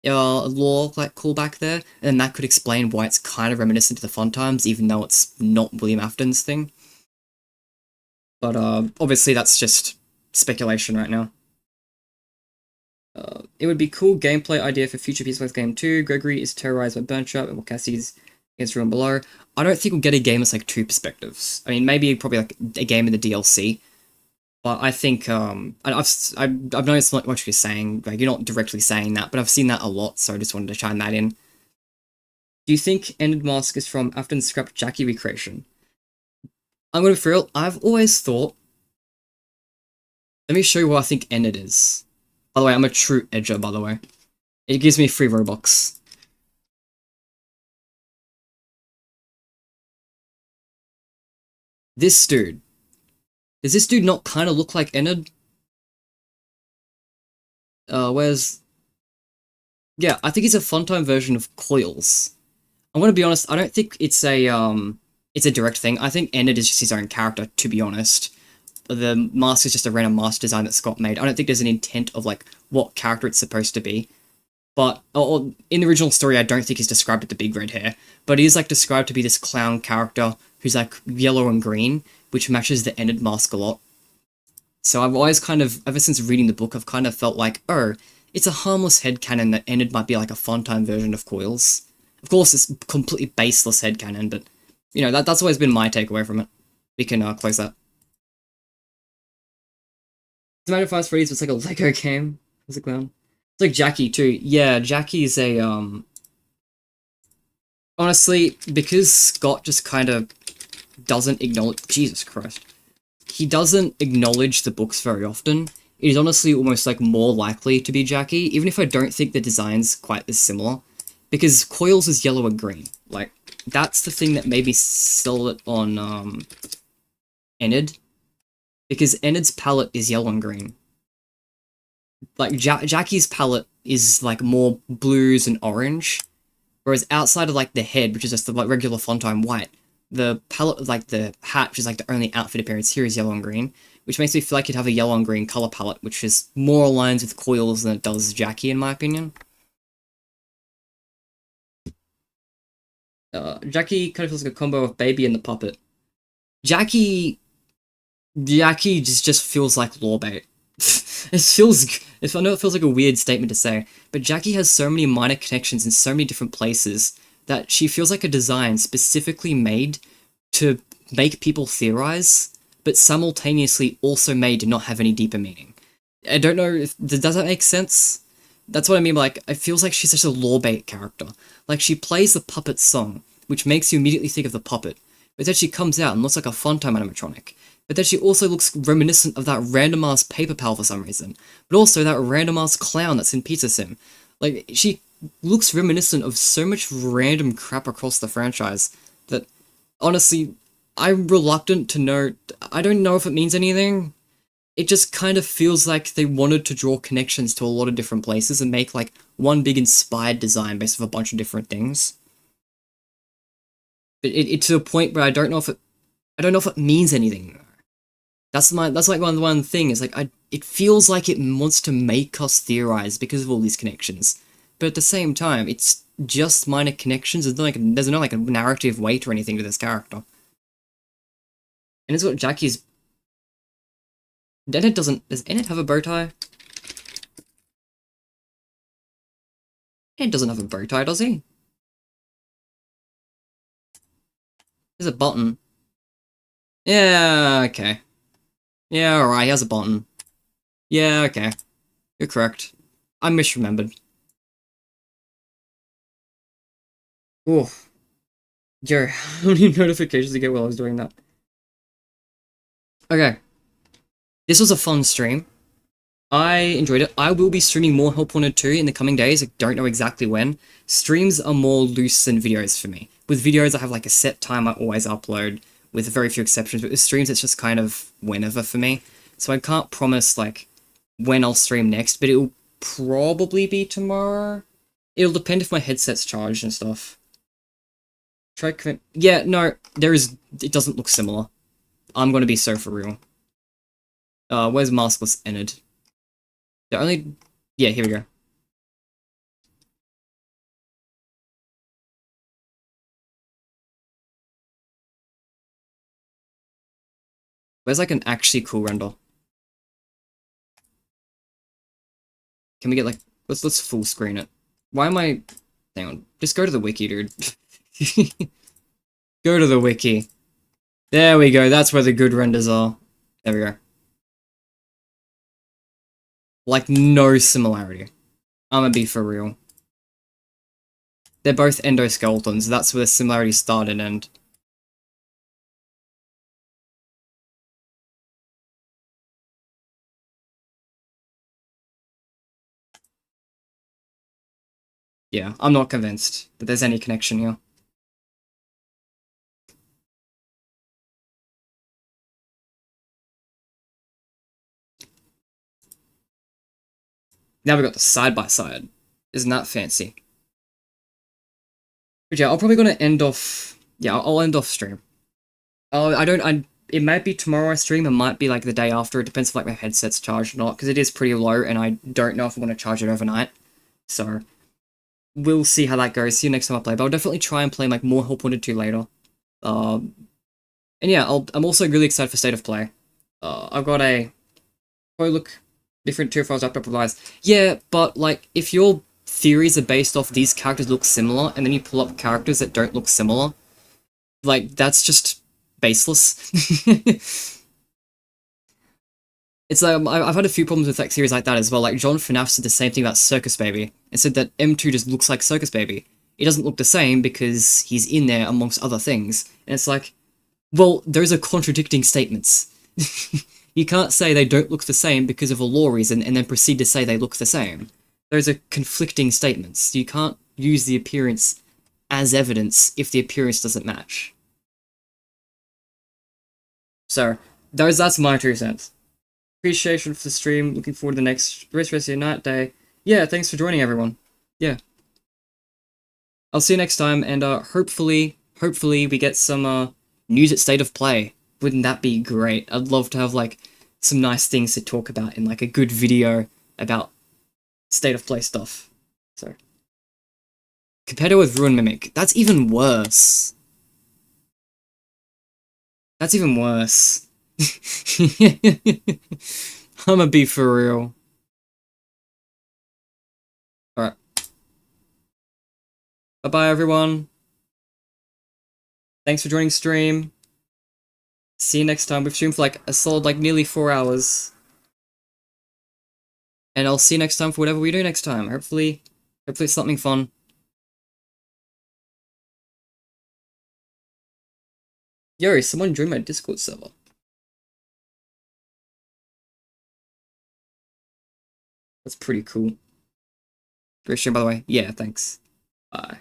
Lore like callback there, and then that could explain why it's kind of reminiscent to the Fun Times, even though it's not William Afton's thing. But obviously that's just speculation right now. It would be cool gameplay idea for future Peace Wars Game 2. Gregory is terrorized by Burntrap and Cassie's against Room Below. I don't think we'll get a game that's like two perspectives. I mean, maybe probably like a game in the DLC. But I think, I've noticed what you're saying, like, you're not directly saying that, but I've seen that a lot, so I just wanted to chime that in. Do you think Ended Mask is from Afton's scrapped Jackie recreation? I'm gonna be for real, I've always thought... Let me show you what I think Ended is. By the way, I'm a true edger, by the way. It gives me free Robux. This dude. Does this dude not kind of look like Enid? Where's... Yeah, I think he's a Funtime version of Coils. I'm gonna be honest, I don't think it's a direct thing. I think Enid is just his own character, to be honest. The mask is just a random mask design that Scott made. I don't think there's an intent of, like, what character it's supposed to be. But, in the original story, I don't think he's described with the big red hair. But he is, like, described to be this clown character who's, like, yellow and green, which matches the Enid mask a lot. So I've always kind of, ever since reading the book, I've kind of felt like, oh, it's a harmless headcanon that Enid might be like a Funtime version of Coils. Of course, it's completely baseless headcanon, but, you know, that's always been my takeaway from it. We can close that. As a matter of fact, Freddy's was like a Lego game. As a clown. It's like Jackie, too. Yeah, Jackie's a, honestly, because Scott just kind of doesn't acknowledge... Jesus Christ. He doesn't acknowledge the books very often. It is honestly almost, like, more likely to be Jackie, even if I don't think the design's quite as similar. Because Coils is yellow and green. Like, that's the thing that maybe sell it on, Enid. Because Enid's palette is yellow and green. Like, Jackie's palette is, like, more blues and orange. Whereas outside of, like, the head, which is just the, like, regular Funtime white, the palette of, like, the hat, which is, like, the only outfit appearance here is yellow and green, which makes me feel like you'd have a yellow and green color palette, which is more aligns with Coils than it does Jackie, in my opinion. Jackie kind of feels like a combo of Baby and the Puppet. Jackie just feels like lore bait. I know it feels like a weird statement to say, but Jackie has so many minor connections in so many different places that she feels like a design specifically made to make people theorize, but simultaneously also made to not have any deeper meaning. I don't know if... Does that make sense? That's what I mean, like, it feels like she's such a lore bait character. Like, she plays the puppet song, which makes you immediately think of the puppet, but then she comes out and looks like a Funtime animatronic. But then she also looks reminiscent of that random-ass Paper Pal for some reason, but also that random-ass clown that's in Pizza Sim. Like, she looks reminiscent of so much random crap across the franchise that, honestly, I'm reluctant to know... I don't know if it means anything. It just kind of feels like they wanted to draw connections to a lot of different places and make, like, one big inspired design based off a bunch of different things. But it's to a point where I don't know if it means anything. That's like one thing, is like, it feels like it wants to make us theorize because of all these connections. But at the same time, it's just minor connections, there's no like a narrative weight or anything to this character. And it's what Jackie's... Does Enid have a bow tie? Enid doesn't have a bow tie, does he? There's a button. Yeah, okay. Yeah, alright, he has a button. Yeah, okay. You're correct. I misremembered. Oof. Yo, how many notifications did I get while I was doing that? Okay. This was a fun stream. I enjoyed it. I will be streaming more Help Wanted 2 in the coming days. I don't know exactly when. Streams are more loose than videos for me. With videos, I have like a set time I always upload, with very few exceptions, but with streams it's just kind of whenever for me. So I can't promise, like, when I'll stream next, but it'll probably be tomorrow. It'll depend if my headset's charged and stuff. Try commit. Yeah, no, it doesn't look similar. I'm gonna be so for real. Where's maskless entered? The only... Yeah, here we go. Where's, like, an actually cool render? Can we get, like... Let's full screen it. Why am I... Hang on. Just go to the wiki, dude. Go to the wiki. There we go. That's where the good renders are. There we go. Like, no similarity. I'm gonna be for real. They're both endoskeletons. That's where the similarities start and end. Yeah, I'm not convinced that there's any connection here. Now we got the side-by-side. Isn't that fancy? But yeah, I'm probably gonna end off... Yeah, I'll end off stream. It might be tomorrow I stream, it might be like the day after, it depends if like my headset's charged or not, because it is pretty low, and I don't know if I'm gonna charge it overnight. So, we'll see how that goes. See you next time I play, but I'll definitely try and play like more Help Wanted 2 later. And yeah, I'm also really excited for State of Play. I've got a... Oh, look... Different 2 files wrapped up with eyes. Yeah, but, like, if your theories are based off these characters look similar, and then you pull up characters that don't look similar, like, that's just baseless. It's like, I've had a few problems with, like, theories like that as well. Like, John FNaF said the same thing about Circus Baby, and said that M2 just looks like Circus Baby. It doesn't look the same because he's in there amongst other things. And it's like, well, those are contradicting statements. You can't say they don't look the same because of a law reason and then proceed to say they look the same. Those are conflicting statements. You can't use the appearance as evidence if the appearance doesn't match. So, that's my 2 cents. Appreciation for the stream, looking forward to the next rest of your night, day. Yeah, thanks for joining everyone. Yeah. I'll see you next time, and hopefully we get some news at State of Play. Wouldn't that be great? I'd love to have, like, some nice things to talk about in, like, a good video about State of Play stuff. So. Competitor with Ruin Mimic. That's even worse. That's even worse. I'ma be for real. Alright. Bye-bye, everyone. Thanks for joining stream. See you next time. We've streamed for like a solid like nearly 4 hours. And I'll see you next time for whatever we do next time. Hopefully it's something fun. Yo, someone joined my Discord server. That's pretty cool. Great stream, by the way. Yeah, thanks. Bye.